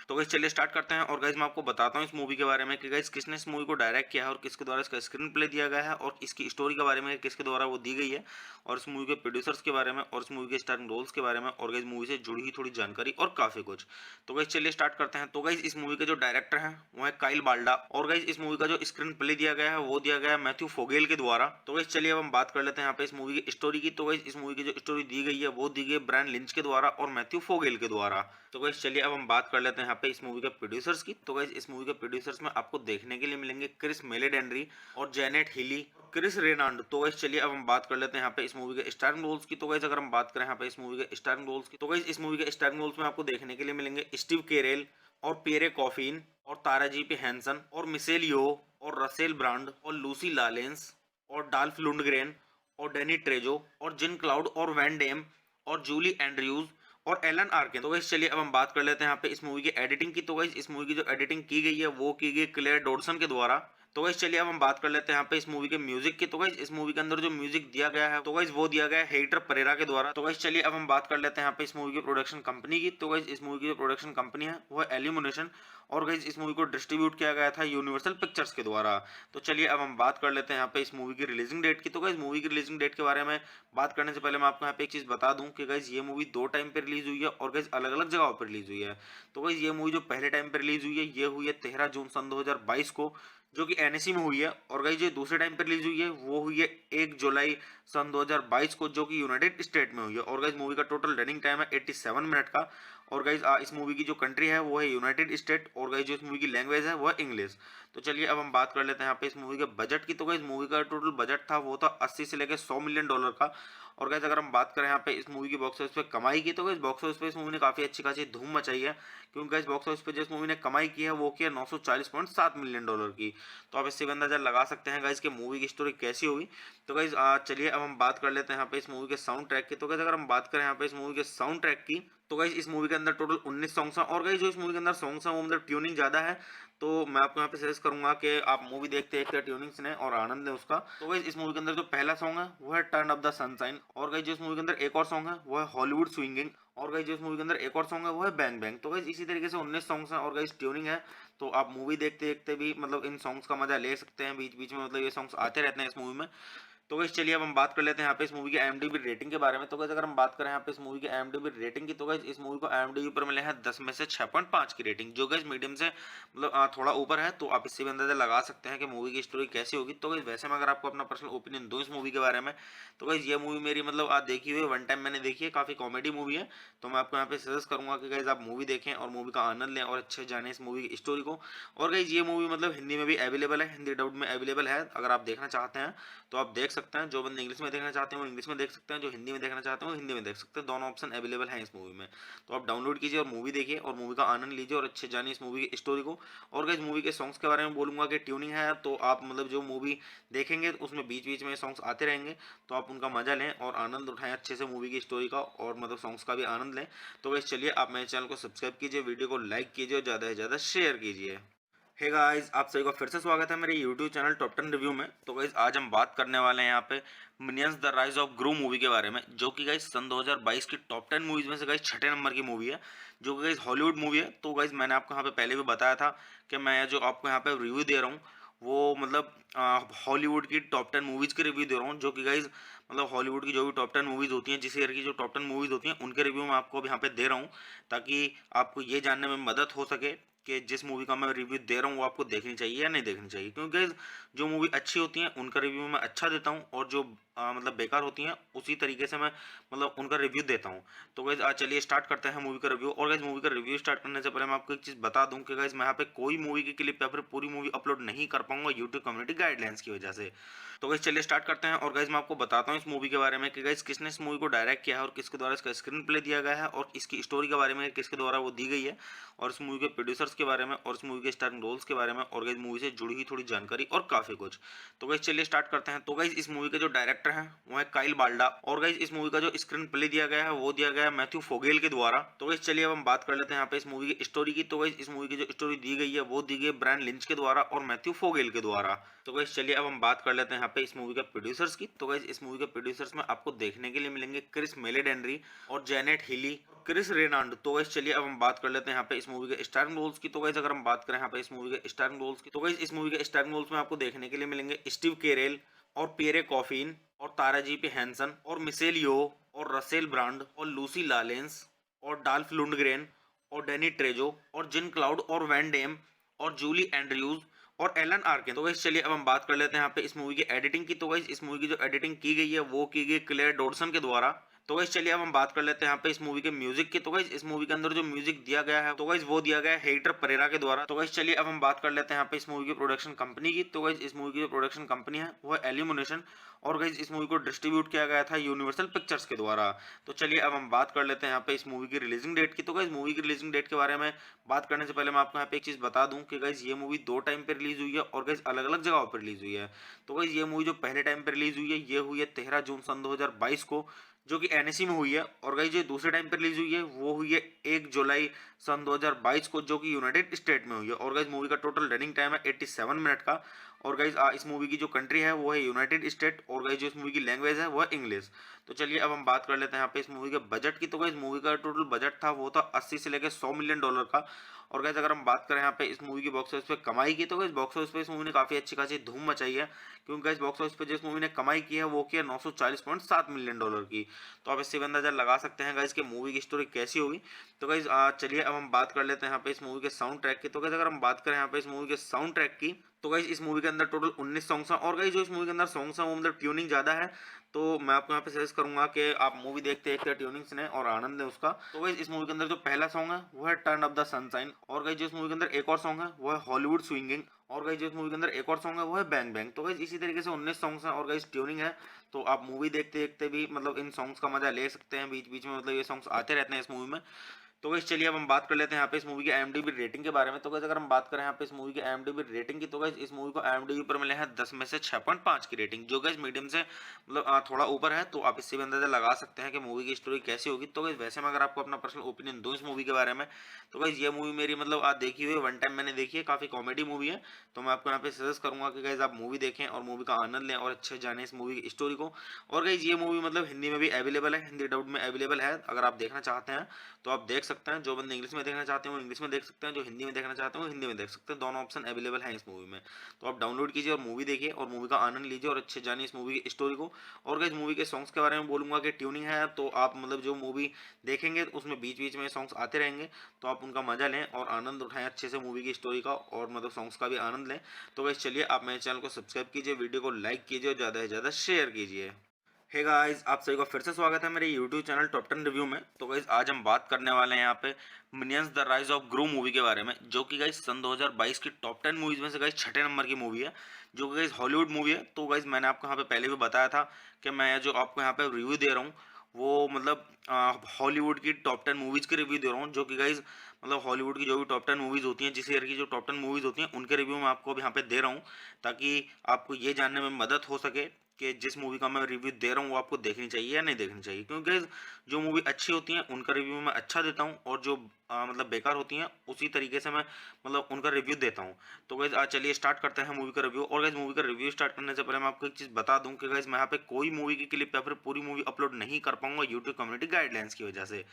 तो गाइस चलिए स्टार्ट करते हैं। और गाइस मैं आपको बताता हूँ इस मूवी के बारे में कि गाइस किसने इस मूवी को डायरेक्ट किया है और किसके द्वारा इसका स्क्रीन प्ले दिया गया है, और इसकी स्टोरी के बारे में किसके द्वारा वो दी गई है, और इस मूवी के प्रोड्यूसर्स के बारे में और इस मूवी के स्टारिंग रोल्स के बारे में, और गाइस मूवी से जुड़ी हुई थोड़ी जानकारी और काफी कुछ। तो गाइस चलिए स्टार्ट करते हैं। तो गाइस इस मूवी के जो डायरेक्टर हैं वो है काइल बाल्डा, और गाइस इस मूवी का जो स्क्रीन प्ले दिया गया है वो दिया गया है मैथ्यू फोगेल के द्वारा। तो गाइस चलिए अब हम बात कर लेते हैं यहाँ पे इस मूवी की स्टोरी की। तो गाइस इस मूवी की जो स्टोरी दी गई है वो दी गई है ब्रायन लिंच के द्वारा और मैथ्यू फोगेल के द्वारा। तो गाइस चलिए अब हम बात कर लेते हैं यहाँ पे इस मूवी के प्रोड्यूसर्स की। तो गाइस इस मूवी के प्रोड्यूसर्स में आपको देखने के लिए मिलेंगे क्रिस मेलेडेनरी और जेनेट हिली, क्रिस रेनाल्ड। तो गाइस चलिए अब हम बात कर लेते हैं यहाँ पे इस मूवी के स्टारिंग रोल्स की। तो गाइस अगर हम बात करें यहाँ पे इस मूवी के स्टारिंग रोल्स की, तो गाइस इस मूवी के स्टारिंग रोल्स में आपको देखने के लिए मिलेंगे स्टीव कैरेल और पियरे कॉफिन और तारा जी पी हैंसन और मिशेल यो और रसेल ब्रांड और लूसी लालेंस और डाल्फ लुंडग्रेन और डेनी ट्रेजो और जिन क्लाउड और वैन डेम और जूली एंड्रयूज और एलन आर्किन। तो गाइस चलिए अब हम बात कर लेते हैं यहाँ पे इस मूवी की एडिटिंग की। तो गाइस इस मूवी की जो एडिटिंग की गई है वो की गई क्लेयर डॉडसन के द्वारा। तो गाइस चलिए अब हम बात कर लेते हैं यहाँ पे इस मूवी के म्यूजिक की। तो गाइस इस मूवी के अंदर जो म्यूजिक दिया गया है तो गाइस वो दिया गया है हेक्टर परेरा के द्वारा। तो गाइस चलिए अब हम बात कर लेते हैं यहाँ पे इस मूवी की प्रोडक्शन कंपनी की। तो गाइस इस मूवी की जो प्रोडक्शन कंपनी है वो है एल्यूमिनेशन, और गाइस इस मूवी को डिस्ट्रीब्यूट किया गया था यूनिवर्सल पिक्चर्स के द्वारा। तो चलिए अब हम बात कर लेते हैं यहाँ पे इस मूवी की रिलीजिंग डेट की। तो गाइस मूवी की रिलीजिंग डेट के बारे में बात करने से पहले मैं आपको यहाँ पे एक चीज बता दूं कि गाइस ये मूवी 2 टाइम पे रिलीज हुई है और गाइस अलग अलग जगहों पर रिलीज हुई है। तो गाइस ये मूवी जो पहले टाइम पे रिलीज हुई है ये हुई है 13 जून सन 2022 को, जो कि एनएसी में हुई है। और गाइस जो दूसरे टाइम पे रिलीज हुई है वो हुई है 1 जुलाई सन 2022 को, जो कि यूनाइटेड स्टेट में हुई है। और गाइस मूवी का टोटल रनिंग टाइम है 87 मिनट का। और गाइज इस मूवी की जो कंट्री है वो है यूनाइटेड स्टेट, और गाइज जो इस मूवी की लैंग्वेज है वो है इंग्लिश। तो चलिए अब हम बात कर लेते हैं यहाँ पे इस मूवी के बजट की। तो गाइज मूवी का टोटल बजट था वो था 80 से लेकर 100 मिलियन डॉलर का। और गाइज अगर हम बात करें यहाँ पे इस मूवी की बॉक्स ऑफिस पे कमाई की, तो गाइज बॉक्स ऑफिस पे इस मूवी ने काफी अच्छी खासी धूम मचाई है, क्योंकि गाइज बॉक्स ऑफिस पे जिस मूवी ने कमाई की है वो की है 940.7 मिलियन डॉलर की। तो आप इससे भी अंदाजा लगा सकते हैं गाइज कि मूवी की स्टोरी कैसी होगी। तो गाइज चलिए अब हम बात कर लेते हैं यहाँ पे इस मूवी के साउंड ट्रैक की। तो गाइज अगर हम बात करें यहाँ पे इस मूवी के साउंड ट्रैक की, तो गाइज इस मूवी के अंदर टोटल 19 सॉन्ग्स हैं, और गाइज जो इस मूवी के अंदर सॉन्ग्स हैं वो मतलब ट्यूनिंग ज़्यादा है। तो मैं आपको यहाँ पे सजेस्ट करूंगा कि आप मूवी देखते देखते ट्यूनिंग सुने और आनंद लें उसका। तो गाइज इस मूवी के अंदर जो पहला सॉन्ग है वो है टर्न अप द सनशाइन, और गाइज जो इस मूवी के अंदर एक और सॉन्ग है वो है हॉलीवुड स्विंगिंग, और गाइज जो इस मूवी के अंदर एक और सॉन्ग है वो है बैंग बैंग। तो गाइज इसी तरीके से 19 सॉन्ग्स हैं और गाइज ट्यूनिंग है। तो आप मूवी देखते देखते भी मतलब इन सॉन्ग्स का मजा ले सकते हैं, बीच बीच में मतलब ये सॉन्ग्स आते रहते हैं इस मूवी में। तो गाइस चलिए अब हम बात कर लेते हैं यहाँ पे इस मूवी की IMDb रेटिंग के बारे में। तो गाइस अगर हम बात करें यहाँ पे इस मूवी की IMDb रेटिंग की, तो गाइस इस मूवी को IMDb पर मिले हैं 10 में से 6.5 की रेटिंग, जो गाइस मीडियम से मतलब थोड़ा ऊपर है। तो आप इससे भी अंदाजा लगा सकते हैं कि मूवी की स्टोरी कैसी होगी। तो गाइस वैसे में अगर आपको अपना पर्सनल ओपिनियन दूं इस मूवी के बारे में, तो गाइस ये मूवी मेरी मतलब आप देखी हुई वन टाइम मैंने देखी है, काफी कॉमेडी मूवी है। तो मैं आपको यहाँ पे सजेस्ट करूंगा कि गाइस आप मूवी देखें और मूवी का आनंद लें और अच्छे जाने इस मूवी की स्टोरी को। और गाइस ये मूवी मतलब हिंदी में भी अवेलेबल है, हिंदी डब्ड में अवेलेबल है। अगर आप देखना चाहते हैं तो आप देख सकते हैं, जो बंदे इंग्लिश में देखना चाहते हैं वो इंग्लिश में देख सकते हैं, जो हिंदी में देखना चाहते हैं वो हिंदी में देख सकते हैं। दोनों ऑप्शन अवेलेबल हैं इस मूवी में। तो आप डाउनलोड कीजिए और मूवी देखिए और मूवी का आनंद लीजिए और अच्छे जानिए इस मूवी की स्टोरी को। और गाइस मूवी के सॉन्ग्स के बारे में बोलूंगा कि ट्यूनिंग है, तो आप मतलब जो मूवी देखेंगे उसमें बीच बीच में सॉन्ग्स आते रहेंगे, तो आप उनका मजा लें और आनंद उठाएं अच्छे से मूवी की स्टोरी का, और मतलब सॉन्ग्स का भी आनंद लें। तो गाइस चलिए आप मेरे चैनल को सब्सक्राइब कीजिए, वीडियो को लाइक कीजिए और ज़्यादा से ज़्यादा शेयर कीजिए। हे गाइस, आप सभी का फिर से स्वागत है मेरे YouTube चैनल टॉप 10 रिव्यू में। तो गाइस आज हम बात करने वाले हैं यहाँ पे Minions the rise of Gru movie के बारे में, जो कि गाइस सन 2022 की टॉप 10 मूवीज में से गाइस 6 नंबर की मूवी है, जो कि गाइस हॉलीवुड मूवी है। तो गाइस मैंने आपको यहाँ पे पहले भी बताया था कि मैं जो आपको यहाँ पे रिव्यू दे रहा हूँ वो मतलब हॉलीवुड की टॉप 10 मूवीज के रिव्यू दे रहा हूँ, जो कि गाइस मतलब हॉलीवुड की जो भी टॉप 10 मूवीज होती हैं, जिस ईयर की जो टॉप 10 मूवीज होती हैं उनके रिव्यू मैं आपको अब यहाँ पे दे रहा हूँ, ताकि आपको ये जानने में मदद हो सके कि जिस मूवी का मैं रिव्यू दे रहा हूँ वो आपको देखनी चाहिए या नहीं देखनी चाहिए। क्योंकि जो मूवी अच्छी होती हैं उनका रिव्यू मैं अच्छा देता हूँ, और जो मतलब बेकार होती हैं उसी तरीके से मैं मतलब उनका रिव्यू देता हूँ। तो गाइज आज चलिए स्टार्ट करते हैं मूवी का रिव्यू। और गाइज मूवी का रिव्यू स्टार्ट करने से पहले मैं आपको एक चीज़ बता दूं कि गाइज मैं यहाँ पे कोई मूवी की क्लिप या फिर पूरी मूवी अपलोड नहीं कर पाऊंगा यूट्यूब कम्युनिटी गाइडलाइंस की वजह से। तो गाइज चलिए स्टार्ट करते हैं। और गाइज मैं आपको बताता हूँ इस मूवी के बारे में कि गाइज किसने इस मूवी को डायरेक्ट किया है और किसके द्वारा इसका स्क्रीन प्ले दिया गया है, और इसकी स्टोरी के बारे में किसके द्वारा वो दी गई है, और इस मूवी के प्रोड्यूसर्स के बारे में, और इस मूवी के स्टारिंग रोल्स के बारे में, और गाइज मूवी से जुड़ी हुई थोड़ी जानकारी और काफी कुछ। तो गाइज चलिए स्टार्ट करते हैं। तो गाइज इस मूवी के जो डायरेक्टर हैं वो है काइल बाल्डा, और गाइज इस मूवी का जो स्क्रीन प्ले दिया गया है वो दिया गया है मैथ्यू फोगेल के द्वारा। तो गाइज चलिए अब हम बात कर लेते हैं यहाँ पे इस मूवी की स्टोरी की। तो गाइज इस मूवी की जो स्टोरी दी गई है वो दी गई ब्रायन लिंच के द्वारा और मैथ्यू फोगेल के द्वारा। तो गाइज चलिए अब हम बात कर लेते हैं यहाँ पे इस मूवी के प्रोड्यूसर्स की। तो गाइज इस मूवी के प्रोड्यूसर्स में आपको देखने के लिए मिलेंगे क्रिस मेलेडेनरी और जेनेट हिली, क्रिस रेनाल्ड। तो गाइज चलिए अब हम बात कर लेते हैं यहाँ पे इस मूवी के स्टारिंग रोल्स की। तो गाइज अगर हम बात करें यहाँ पे इस मूवी के स्टारिंग रोल्स की, तो गाइज इस मूवी के स्टारिंग रोल्स में आपको देखने के लिए मिलेंगे स्टीव कैरेल और पियरे कॉफिन और तारा जी पी हैंसन और मिशेल यो और रसेल ब्रांड और लूसी लालेंस और डाल्फ लुंडग्रेन और डेनी ट्रेजो और जिन क्लाउड और वैन डेम और जूली एंड्रयूज और एलन आर्किन। तो गाइस चलिए अब हम बात कर लेते हैं यहाँ पे इस मूवी की एडिटिंग की। तो गाइस इस मूवी की जो एडिटिंग की गई है वो की गई क्लेयर डॉडसन के द्वारा। तो गाइस चलिए अब हम बात कर लेते हैं यहाँ पे इस मूवी के म्यूजिक की। तो गाइस इस मूवी के अंदर जो म्यूजिक दिया गया है तो गाइस वो दिया गया है हेक्टर परेरा के द्वारा। तो गाइस चलिए अब हम बात कर लेते हैं यहाँ पे इस मूवी की प्रोडक्शन कंपनी की। तो गाइस इस मूवी की जो प्रोडक्शन कंपनी है वो है एल्यूमिनेशन, और गाइस इस मूवी को डिस्ट्रीब्यूट किया गया था यूनिवर्सल पिक्चर्स के द्वारा। तो चलिए अब हम बात कर लेते हैं यहाँ पे इस मूवी की रिलीजिंग डेट की। तो गाइस मूवी की रिलीजिंग डेट के बारे में बात करने से पहले मैं आपको यहाँ पे एक चीज बता दूं कि गाइस ये मूवी 2 टाइम पे रिलीज हुई है और गाइस अलग अलग जगहों पर रिलीज हुई है। तो गाइस ये मूवी जो पहले टाइम पे रिलीज हुई है ये हुई है 13 जून सन 2022 को, जो कि एनएससी में हुई है। और गाइस जो दूसरे टाइम पे रिलीज हुई है वो हुई है 1 जुलाई सन 2022 को, जो कि यूनाइटेड स्टेट में हुई है। और गाइस मूवी का टोटल रनिंग टाइम है 87 मिनट का। और गाइस इस मूवी की जो कंट्री है वो है यूनाइटेड स्टेट, और गाइस जो इस मूवी की लैंग्वेज है वो है इंग्लिश। तो चलिए अब हम बात कर लेते हैं यहाँ पे इस मूवी के बजट की। तो गाइस मूवी का टोटल बजट था वो था 80 से लेकर 100 मिलियन डॉलर का। और गाइस अगर हम बात करें यहाँ पे इस मूवी की बॉक्स ऑफिस पे कमाई की, तो गाइस बॉक्स ऑफिस पे इस मूवी ने काफी अच्छी खासी धूम मचाई है, क्योंकि गाइस बॉक्स ऑफिस पे जिस मूवी ने कमाई की है वो की है 940.7 मिलियन डॉलर की। तो आप इससे भी अंदाजा लगा सकते हैं गाइस कि मूवी की स्टोरी कैसी होगी। तो गाइस चलिए अब हम बात कर लेते हैं यहाँ पे इस मूवी के साउंड ट्रैक की। तो गाइस अगर हम बात करें यहाँ पे इस मूवी के साउंड ट्रैक की, तो गाइस इस मूवी के अंदर टोटल 19 सॉन्ग्स हैं, और गाइस जो इस मूवी के अंदर सॉन्ग्स हैं वो मतलब ट्यूनिंग ज़्यादा है। तो मैं आपको यहाँ पे सजेस्ट करूंगा कि आप मूवी देखते देखते ट्यूनिंग सुने और आनंद लें उसका। तो गाइस इस मूवी के अंदर जो पहला सॉन्ग है वो है टर्न अप द सनशाइन, और गाइस जो इस मूवी के अंदर एक और सॉन्ग है वो है हॉलीवुड स्विंगिंग, और गाइस जो इस मूवी के अंदर एक और सॉन्ग है वो है बैंग बैंग। तो गाइस इसी तरीके से 19 सॉन्ग्स हैं और गाइस ट्यूनिंग है। तो आप मूवी देखते देखते भी मतलब इन सॉन्ग्स का मजा ले सकते हैं, बीच बीच में मतलब ये सॉन्ग्स आते रहते हैं इस मूवी में। तो गाइस चलिए अब हम बात कर लेते हैं यहाँ पे इस मूवी की IMDb रेटिंग के बारे में। तो गाइस अगर हम बात करें यहाँ पे इस मूवी की IMDb रेटिंग की, तो गाइस इस मूवी को IMDb पर मिले हैं 10 में से 6.5 की रेटिंग, जो गाइस मीडियम से मतलब थोड़ा ऊपर है। तो आप इससे भी अंदाजा लगा सकते हैं कि मूवी की स्टोरी कैसी होगी। तो गाइस वैसे मैं अगर आपको अपना पर्सनल ओपिनियन दूं इस मूवी के बारे में, तो गाइस ये मूवी मेरी मतलब आज देखी हुई है, वन टाइम मैंने देखी है, काफी कॉमेडी मूवी है। तो मैं आपको यहाँ पे सजेस्ट करूंगा कि गाइस आप मूवी देखें और मूवी का आनंद लें और अच्छे जाने इस मूवी की स्टोरी को। और गाइस ये मूवी मतलब हिंदी में भी अवेलेबल है, हिंदी डब्ड में अवेलेबल है। अगर आप देखना चाहते हैं तो आप देख सकते हैं। जो बंदे इंग्लिश में देखना चाहते हैं वो इंग्लिश में देख सकते हैं, जो हिंदी में देखना चाहते हैं वो हिंदी में देख सकते हैं। दोनों ऑप्शन अवेलेबल हैं इस मूवी में। तो आप डाउनलोड कीजिए और मूवी देखिए और मूवी का आनंद लीजिए और अच्छे जानिए इस मूवी की स्टोरी को। और गाइस मूवी के सॉन्ग्स के बारे में बोलूंगा कि ट्यूनिंग है, तो आप मतलब जो मूवी देखेंगे उसमें बीच बीच में सॉन्ग्स आते रहेंगे, तो आप उनका मजा लें और आनंद उठाएं अच्छे से मूवी की स्टोरी का, और मतलब सॉन्ग्स का भी आनंद लें। तो गाइस चलिए आप मेरे चैनल को सब्सक्राइब कीजिए, वीडियो को लाइक कीजिए और ज़्यादा से ज़्यादा शेयर कीजिए। हे गाइस, आप सभी का फिर से स्वागत है मेरे यूट्यूब चैनल टॉप 10 रिव्यू में। तो गाइस आज हम बात करने वाले हैं यहाँ पे Minions the rise of Gru movie के बारे में, जो कि गाइस सन 2022 की टॉप 10 मूवीज में से गाइस छठे नंबर की मूवी है, जो कि गाइस हॉलीवुड मूवी है। तो गाइस मैंने आपको यहाँ पे पहले भी बताया था कि मैं जो आपको यहाँ पे रिव्यू दे रहा हूँ वो मतलब हॉलीवुड की टॉप 10 मूवीज के रिव्यू दे रहा हूँ, जो कि गाइस मतलब हॉलीवुड की जो भी टॉप 10 मूवीज होती हैं, जिस ईयर की जो टॉप 10 मूवीज होती हैं उनके रिव्यू मैं आपको अब यहाँ पे दे रहा हूँ, ताकि आपको ये जानने में मदद हो सके कि जिस मूवी का मैं रिव्यू दे रहा हूँ वो आपको देखनी चाहिए या नहीं देखनी चाहिए। क्योंकि जो मूवी अच्छी होती हैं उनका रिव्यू मैं अच्छा देता हूँ, और जो मतलब बेकार होती हैं उसी तरीके से मैं मतलब उनका रिव्यू देता हूँ। तो गाइज आज चलिए स्टार्ट करते हैं मूवी का रिव्यू। और गाइज मूवी का रिव्यू स्टार्ट करने से पहले मैं आपको एक चीज़ बता दूं कि गाइज मैं यहाँ पे कोई मूवी की क्लिप या फिर पूरी मूवी अपलोड नहीं कर पाऊंगा यूट्यूब कम्युनिटी गाइडलाइंस की वजह से।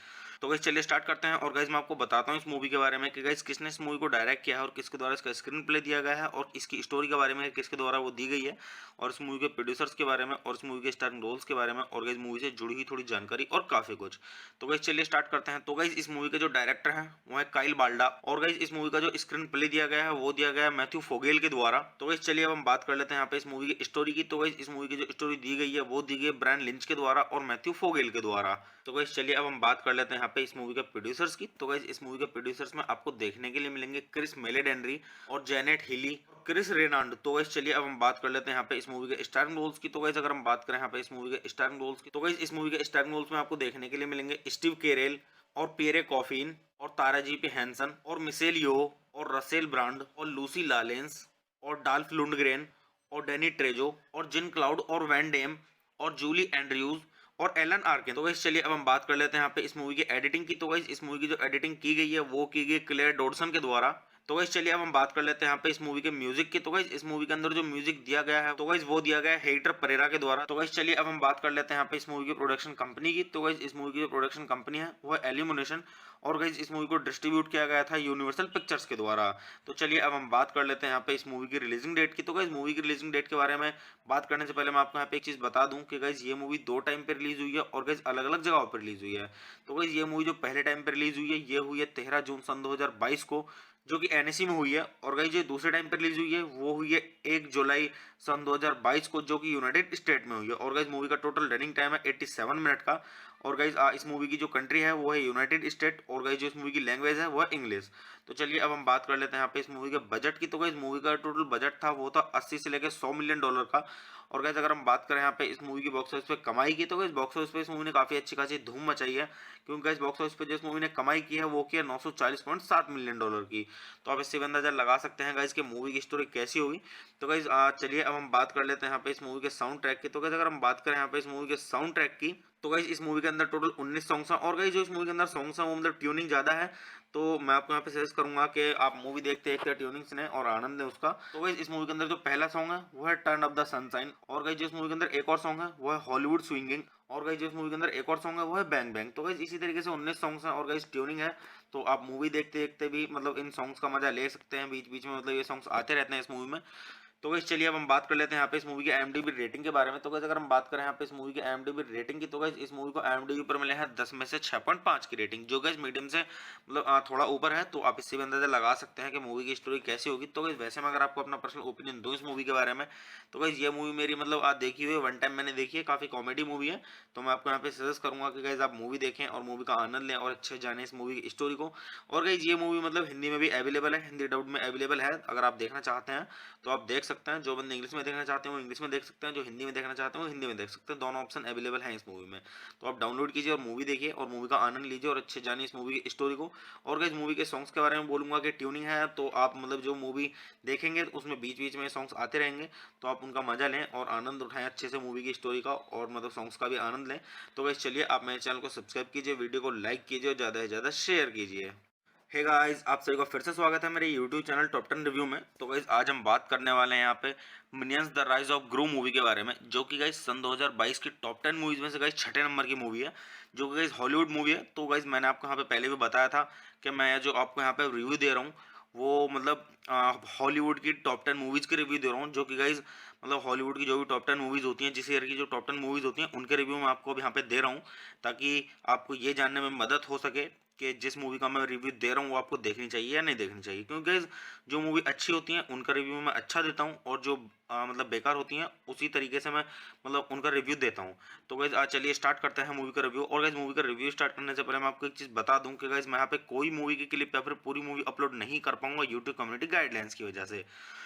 तो गाइज चलिए स्टार्ट करते हैं। और गाइज मैं आपको बताता हूँ इस मूवी के बारे में कि गाइज किसने इस मूवी को डायरेक्ट किया है और किसके द्वारा इसका स्क्रीन प्ले दिया गया है, और इसकी स्टोरी के बारे में किसके द्वारा वो दी गई है, और इस मूवी के प्रोड्यूसर्स के बारे में, और इस मूवी के स्टारिंग रोल्स के बारे में, और गाइज मूवी से जुड़ी हुई थोड़ी जानकारी और काफी कुछ। तो गाइज चलिए स्टार्ट करते हैं। तो गाइज इस मूवी के जो डायरेक्टर हैं वो है काइल बाल्डा, और गाइज इस मूवी का जो स्क्रीन प्ले दिया गया है वो दिया गया है मैथ्यू फोगेल के द्वारा। तो गाइज चलिए अब हम बात कर लेते हैं यहाँ पे इस मूवी की स्टोरी की। तो गाइज इस मूवी की जो स्टोरी दी गई है वो दी गई है ब्रायन लिंच के द्वारा और मैथ्यू फोगेल के द्वारा। तो गाइज चलिए अब हम बात कर लेते हैं यहाँ पे इस मूवी के प्रोड्यूसर्स की। तो गाइज इस मूवी के प्रोड्यूसर्स में आपको देखने के लिए मिलेंगे क्रिस मेलेडेनरी और जेनेट हिली, क्रिस रेनाल्ड। तो गाइज चलिए अब हम बात कर लेते हैं यहाँ पे इस मूवी के स्टारिंग रोल्स की। तो गाइज अगर हम बात करें यहाँ पे इस मूवी के स्टारिंग रोल्स की, तो गाइज इस मूवी के स्टारिंग रोल्स में आपको देखने के लिए मिलेंगे स्टीव कैरेल और पियरे कॉफिन और तारा जी पी हैंसन और मिशेल यो और रसेल ब्रांड और लूसी लालेंस और डाल्फ लुंडग्रेन और डेनी ट्रेजो और जिन क्लाउड और वैन डेम और जूली एंड्रयूज और एलन आर्किन। तो गाइस चलिए अब हम बात कर लेते हैं यहाँ पे इस मूवी की एडिटिंग की। तो गाइस इस मूवी की जो एडिटिंग की गई है वो की गई क्लेयर डॉडसन के द्वारा। तो गाइस चलिए अब हम बात कर लेते हैं यहाँ पे इस मूवी के म्यूजिक की। तो गाइस इस मूवी के अंदर जो म्यूजिक दिया गया है तो गाइस वो दिया गया है हेक्टर परेरा के द्वारा। तो गाइस चलिए अब हम बात कर लेते हैं यहाँ पे इस मूवी की प्रोडक्शन कंपनी की। तो गाइस इस मूवी की जो प्रोडक्शन कंपनी है वो है एल्यूमिनेशन, और गाइस इस मूवी को डिस्ट्रीब्यूट किया गया था यूनिवर्सल पिक्चर्स के द्वारा। तो चलिए अब हम बात कर लेते हैं यहाँ पे इस मूवी की रिलीजिंग डेट की। तो गाइस मूवी की रिलीजिंग डेट के बारे में बात करने से पहले मैं आपको यहाँ पे एक चीज बता दूं कि गाइस ये मूवी दो टाइम पे रिलीज हुई है और गाइस अलग अलग जगहों पर रिलीज हुई है। तो गाइस ये मूवी जो पहले टाइम पे रिलीज हुई है ये हुई है 13 जून सन 2022 को, जो कि एनएससी में हुई है। और गाइस जो दूसरे टाइम पे रिलीज हुई है वो हुई है 1 जुलाई सन 2022 को, जो कि यूनाइटेड स्टेट में हुई है। और गाइस मूवी का टोटल रनिंग टाइम है 87 मिनट का। और गाइस इस मूवी की जो कंट्री है वो है यूनाइटेड स्टेट, और गाइस जो इस मूवी की लैंग्वेज है वो है इंग्लिश। तो चलिए अब हम बात कर लेते हैं यहाँ पे इस मूवी के बजट की। तो गाइस मूवी का टोटल बजट था वो था 80 से लेकर 100 मिलियन डॉलर का। और गाइस अगर हम बात करें यहाँ पे इस मूवी की बॉक्स ऑफिस पे कमाई की, तो गाइस बॉक्स ऑफिस पे इस मूवी ने काफी अच्छी खासी धूम मचाई है, क्योंकि गाइस बॉक्स ऑफिस पे जो इस मूवी ने कमाई की है वो की है 940.7 मिलियन डॉलर की। तो आप इससे भी अंदाजा लगा सकते हैं गाइस कि मूवी की स्टोरी कैसी होगी। तो गाइस चलिए अब हम बात कर लेते हैं यहाँ पे इस मूवी के साउंड ट्रैक की। तो गाइस अगर हम बात करें यहाँ पे इस मूवी के साउंड ट्रैक की, तो गाइस इस मूवी के अंदर टोटल 19 सॉन्ग्स हैं, और गाइस जो इस मूवी के अंदर सॉन्ग्स हैं वो मतलब ट्यूनिंग ज्यादा है। तो मैं आपको यहाँ पे सजेस्ट करूंगा कि आप मूवी देखते देखते ट्यूनिंग सुने और आनंद लें उसका। तो गाइस इस मूवी के अंदर जो पहला सॉन्ग है वो है टर्न अप द सनशाइन, और गाइस जो इस मूवी के अंदर एक और सॉन्ग है वो है हॉलीवुड स्विंगिंग, और गाइस जो इस मूवी के अंदर एक और सॉन्ग है वो है बैंग बैंग। तो गाइस इसी तरीके से 19 सॉन्ग्स हैं और गाइस ट्यूनिंग है। तो आप मूवी देखते देखते भी मतलब इन सॉन्ग्स का मजा ले सकते हैं, बीच बीच में मतलब ये सॉन्ग्स आते रहते हैं इस मूवी में। तो गाइस चलिए अब हम बात कर लेते हैं यहाँ पे इस मूवी की IMDb रेटिंग के बारे में। तो गाइस अगर हम बात करें यहाँ पे इस मूवी की IMDb रेटिंग की, तो गाइस इस मूवी को IMDb पर मिले हैं 10 में से 6.5 की रेटिंग, जो गाइस मीडियम से मतलब थोड़ा ऊपर है। तो आप इससे भी अंदाजा लगा सकते हैं कि मूवी की स्टोरी कैसी होगी। तो गाइस वैसे मैं अगर आपको अपना पर्सनल ओपिनियन दूं इस मूवी के बारे में, तो गाइस ये मूवी मेरी मतलब देखी हुई है, वन टाइम मैंने देखी है, काफी कॉमेडी मूवी है। तो मैं आपको यहाँ पे सजेस्ट करूंगा कि गाइस आप मूवी देखें और मूवी का आनंद लें और अच्छे जाने इस मूवी की स्टोरी को। और गाइस ये मूवी मतलब हिंदी में भी अवेलेबल है, हिंदी डब्ड में अवेलेबल है। अगर आप देखना चाहते हैं तो आप देख सकते हैं। जो बंदे इंग्लिश में देखना चाहते हैं वो इंग्लिश में देख सकते हैं, जो हिंदी में देखना चाहते हैं वो हिंदी में देख सकते हैं। दोनों ऑप्शन अवेलेबल हैं इस मूवी में। तो आप डाउनलोड कीजिए और मूवी देखिए और मूवी का आनंद लीजिए और अच्छे जानिए इस मूवी की स्टोरी को। और गाइस मूवी के सॉन्ग्स के बारे में बोलूंगा कि ट्यूनिंग है, तो आप मतलब जो मूवी देखेंगे उसमें बीच बीच में सॉन्ग्स आते रहेंगे, तो आप उनका मजा लें और आनंद उठाएं अच्छे से मूवी की स्टोरी का, और मतलब सॉन्ग्स का भी आनंद लें। तो गाइस चलिए आप मेरे चैनल को सब्सक्राइब कीजिए, वीडियो को लाइक कीजिए और ज़्यादा से ज़्यादा शेयर कीजिए। हे गाइस, आप सभी का फिर से स्वागत है मेरे YouTube चैनल टॉप 10 रिव्यू में। तो गाइस आज हम बात करने वाले हैं यहाँ पे Minions the rise of Gru movie के बारे में, जो कि गाइस सन 2022 की टॉप 10 मूवीज में से गाइस छठे नंबर की मूवी है, जो कि गाइस हॉलीवुड मूवी है। तो गाइस मैंने आपको यहाँ पे पहले भी बताया था कि मैं जो आपको यहाँ पे रिव्यू दे रहा हूँ वो मतलब हॉलीवुड की टॉप 10 मूवीज के रिव्यू दे रहा हूँ, जो कि गाइस मतलब हॉलीवुड की जो भी टॉप 10 मूवीज होती हैं, जिस ईयर की जो टॉप 10 मूवीज होती हैं उनके रिव्यू मैं आपको अब यहाँ पे दे रहा हूँ, ताकि आपको ये जानने में मदद हो सके कि जिस मूवी का मैं रिव्यू दे रहा हूँ वो आपको देखनी चाहिए या नहीं देखनी चाहिए। क्योंकि गाइस जो मूवी अच्छी होती हैं उनका रिव्यू मैं अच्छा देता हूँ, और जो मतलब बेकार होती हैं उसी तरीके से मैं मतलब उनका रिव्यू देता हूँ। तो गाइस आज चलिए स्टार्ट करते हैं मूवी का रिव्यू। और गाइस मूवी का रिव्यू स्टार्ट करने से पहले मैं आपको एक चीज़ बता दूं कि गाइस मैं यहाँ पे कोई मूवी की क्लिप या फिर पूरी मूवी अपलोड नहीं कर पाऊंगा यूट्यूब कम्युनिटी गाइडलाइंस की वजह से।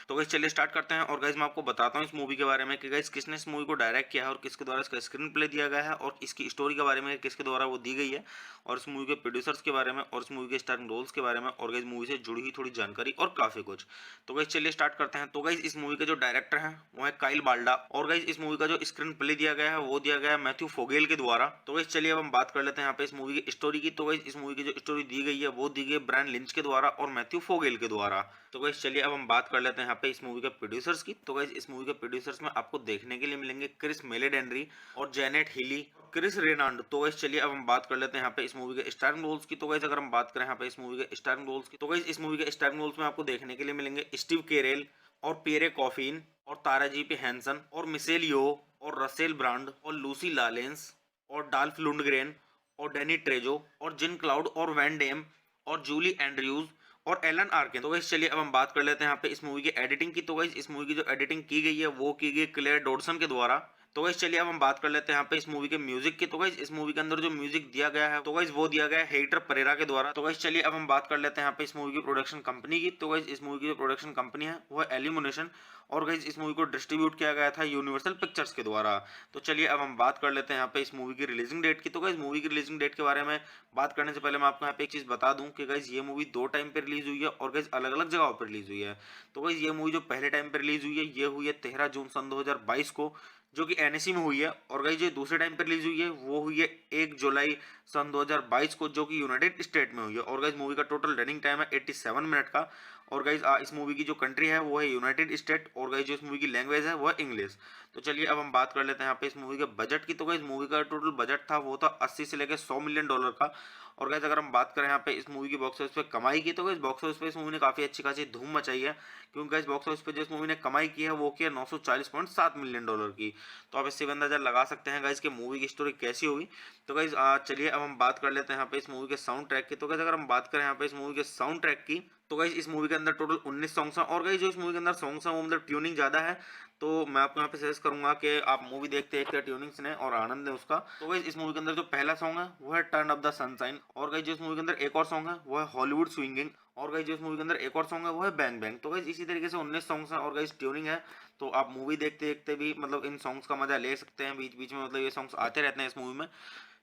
तो गाइस चलिए स्टार्ट करते हैं। और गाइस मैं आपको बताता हूँ इस मूवी के बारे में कि गाइस किसने इस मूवी को डायरेक्ट किया है और किसके द्वारा इसका स्क्रीन प्ले दिया गया है, और इसकी स्टोरी के बारे में किसके द्वारा वो दी गई है, और इस मूवी के प्रोड्यूसर्स के बारे में, और इस मूवी के स्टारिंग रोल्स के बारे में, और गाइस मूवी से जुड़ी हुई थोड़ी जानकारी और काफी कुछ। तो गाइस चलिए स्टार्ट करते हैं। तो गाइस इस मूवी के जो डायरेक्टर हैं वो है काइल बाल्डा, और गाइस इस मूवी का जो स्क्रीन प्ले दिया गया है वो दिया गया है मैथ्यू फोगेल के द्वारा। तो गाइस चलिए अब हम बात कर लेते हैं यहाँ पे इस मूवी की स्टोरी की। तो गाइस इस मूवी की जो स्टोरी दी गई है वो दी गई है ब्रायन लिंच के द्वारा और मैथ्यू फोगेल के द्वारा। तो गाइस चलिए अब हम बात कर लेते हैं यहाँ पे इस मूवी के प्रोड्यूसर्स की। तो गाइस इस मूवी के प्रोड्यूसर्स में आपको देखने के लिए मिलेंगे क्रिस मेलेडेनरी और जेनेट हिली, क्रिस रेनाल्ड। तो गाइस चलिए अब हम बात कर लेते हैं यहाँ पे इस मूवी के स्टारिंग रोल्स की। तो गाइस अगर हम बात करें यहाँ पे इस मूवी के स्टारिंग रोल्स की, तो गाइस इस मूवी के स्टारिंग रोल्स में आपको देखने के लिए मिलेंगे स्टीव कैरेल और पियरे कॉफिन और तारा जी पी हैंसन और मिशेल यो और रसेल ब्रांड और लूसी लालेंस और डाल्फ लुंडग्रेन और डेनी ट्रेजो और जिन क्लाउड और वैन डेम और जूली एंड्रयूज और एलन आर्किन। तो गाइस चलिए अब हम बात कर लेते हैं यहाँ पे इस मूवी की एडिटिंग की। तो गाइस इस मूवी की जो एडिटिंग की गई है वो की गई क्लेयर डॉडसन के द्वारा। तो गाइस चलिए अब हम बात कर लेते हैं यहाँ पे इस मूवी के म्यूजिक की। तो गाइस इस मूवी के अंदर जो म्यूजिक दिया गया है तो गाइस वो दिया गया है हेक्टर परेरा के द्वारा। तो गाइस चलिए अब हम बात कर लेते हैं यहाँ पे इस मूवी की प्रोडक्शन कंपनी की। तो गाइस इस मूवी की जो प्रोडक्शन कंपनी है वो है एल्यूमिनेशन, और गाइस इस मूवी को डिस्ट्रीब्यूट किया गया था यूनिवर्सल पिक्चर्स के द्वारा। तो चलिए अब हम बात कर लेते हैं यहाँ पे इस मूवी की रिलीजिंग डेट की। तो गाइस मूवी की रिलीजिंग डेट के बारे में बात करने से पहले मैं आपको यहाँ पे एक चीज़ बता दूं कि गाइस ये मूवी दो टाइम पे रिलीज हुई है और गाइस अलग अलग जगहों पर रिलीज हुई है। तो गाइस ये मूवी जो पहले टाइम पे रिलीज हुई है ये हुई है 13 जून सन 2022 को, जो कि एनएसी में हुई है। और गाइस जो दूसरे टाइम पे रिलीज हुई है वो हुई है 1 जुलाई सन 2022 को, जो कि यूनाइटेड स्टेट में हुई है। और गाइस मूवी का टोटल रनिंग टाइम है 87 मिनट का। और गाइस इस मूवी की जो कंट्री है वो है यूनाइटेड स्टेट, और गाइस जो इस मूवी की लैंग्वेज है वो है इंग्लिश। तो चलिए अब हम बात कर लेते हैं यहाँ पे इस मूवी के बजट की। तो गाइस मूवी का टोटल बजट था वो था 80 से लेकर 100 मिलियन डॉलर का। और गाइस अगर हम बात करें यहाँ पे इस मूवी की बॉक्स ऑफिस पे कमाई की, तो गाइस बॉक्स ऑफिस पे इस मूवी ने काफी अच्छी खासी धूम मचाई है, क्योंकि गाइस बॉक्स ऑफिस पे जो इस मूवी ने कमाई की है वो की है 940.7 मिलियन डॉलर की। तो आप इससे भी अंदाजा लगा सकते हैं गाइस कि मूवी की स्टोरी कैसी होगी। तो गाइस चलिए अब हम बात कर लेते हैं यहाँ पे इस मूवी के साउंड ट्रैक की। तो गाइस अगर हम बात करें यहाँ पे इस मूवी के साउंड ट्रैक की, तो गाइस इस मूवी के अंदर टोटल 19 सॉन्ग्स हैं। और गाइस जो इस मूवी के अंदर सॉन्ग्स हैं वो मतलब ट्यूनिंग ज़्यादा है, तो मैं आपको यहाँ पे सजेस्ट करूंगा कि आप मूवी देखते देखते ट्यूनिंग सुने और आनंद लें उसका। तो गाइस इस मूवी के अंदर जो पहला सॉन्ग है वो है टर्न अप द सनशाइन। और गाइस जो इस मूवी के अंदर एक और सॉन्ग है वो है हॉलीवुड स्विंगिंग। और गाइस जो इस मूवी के अंदर एक और सॉन्ग है वो है बैंग बैंग। तो गाइस इसी तरीके से 19 सॉन्ग्स हैं और गाइस ट्यूनिंग है, तो आप मूवी देखते देखते भी मतलब इन सॉन्ग्स का मजा ले सकते हैं। बीच बीच में मतलब ये सॉन्ग्स आते रहते हैं इस मूवी में।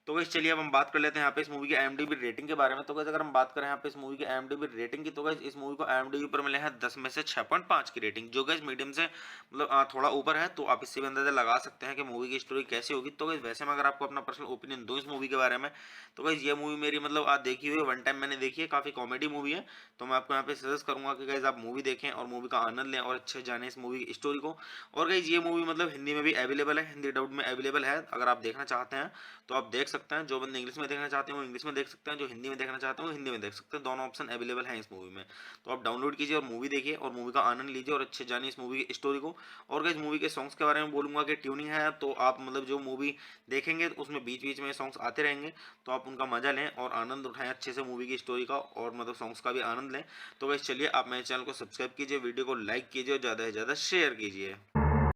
तो गाइस चलिए अब हम बात कर लेते हैं यहाँ पे इस मूवी की IMDb रेटिंग के बारे में। तो गाइस अगर हम बात करें यहाँ पे इस मूवी की IMDb रेटिंग की, तो गाइस इस मूवी को IMDb पर मिले हैं 10 में से 6.5 की रेटिंग, जो गाइस मीडियम से मतलब थोड़ा ऊपर है। तो आप इससे भी अंदाजा लगा सकते हैं कि मूवी की स्टोरी कैसी होगी। तो गाइस वैसे मैं अगर आपको अपना पर्सनल ओपिनियन दूं इस मूवी के बारे में, तो गाइस ये मूवी मेरी मतलब देखी हुई है, वन टाइम मैंने देखी है, काफी कॉमेडी मूवी है। तो मैं आपको यहाँ पे सजेस्ट करूंगा कि गाइस आप मूवी देखें और मूवी का आनंद लें और अच्छे जाने इस मूवी की स्टोरी को। और गाइस ये मूवी मतलब हिंदी में भी अवेलेबल है, हिंदी डब्ड में अवेलेबल है। अगर आप देखना चाहते हैं तो आप देख सकते हैं। जो बंदे इंग्लिश में देखना चाहते हैं वो इंग्लिश में देख सकते हैं, जो हिंदी में देखना चाहते हैं वो हिंदी में देख सकते हैं। दोनों ऑप्शन अवेलेबल हैं इस मूवी में। तो आप डाउनलोड कीजिए और मूवी देखिए और मूवी का आनंद लीजिए और अच्छे जानिए इस मूवी की स्टोरी को। और गाइस मूवी के सॉन्ग्स के बारे में बोलूँगा कि ट्यूनिंग है, तो आप मतलब जो मूवी देखेंगे तो उसमें बीच-बीच में सॉन्ग्स आते रहेंगे, तो आप उनका मज़ा लें और आनंद उठाएँ अच्छे से मूवी की स्टोरी का और मतलब सॉन्ग्स का भी आनंद लें। तो गाइस चलिए आप मेरे चैनल को सब्सक्राइब कीजिए, वीडियो को लाइक कीजिए और ज़्यादा से ज़्यादा शेयर कीजिए।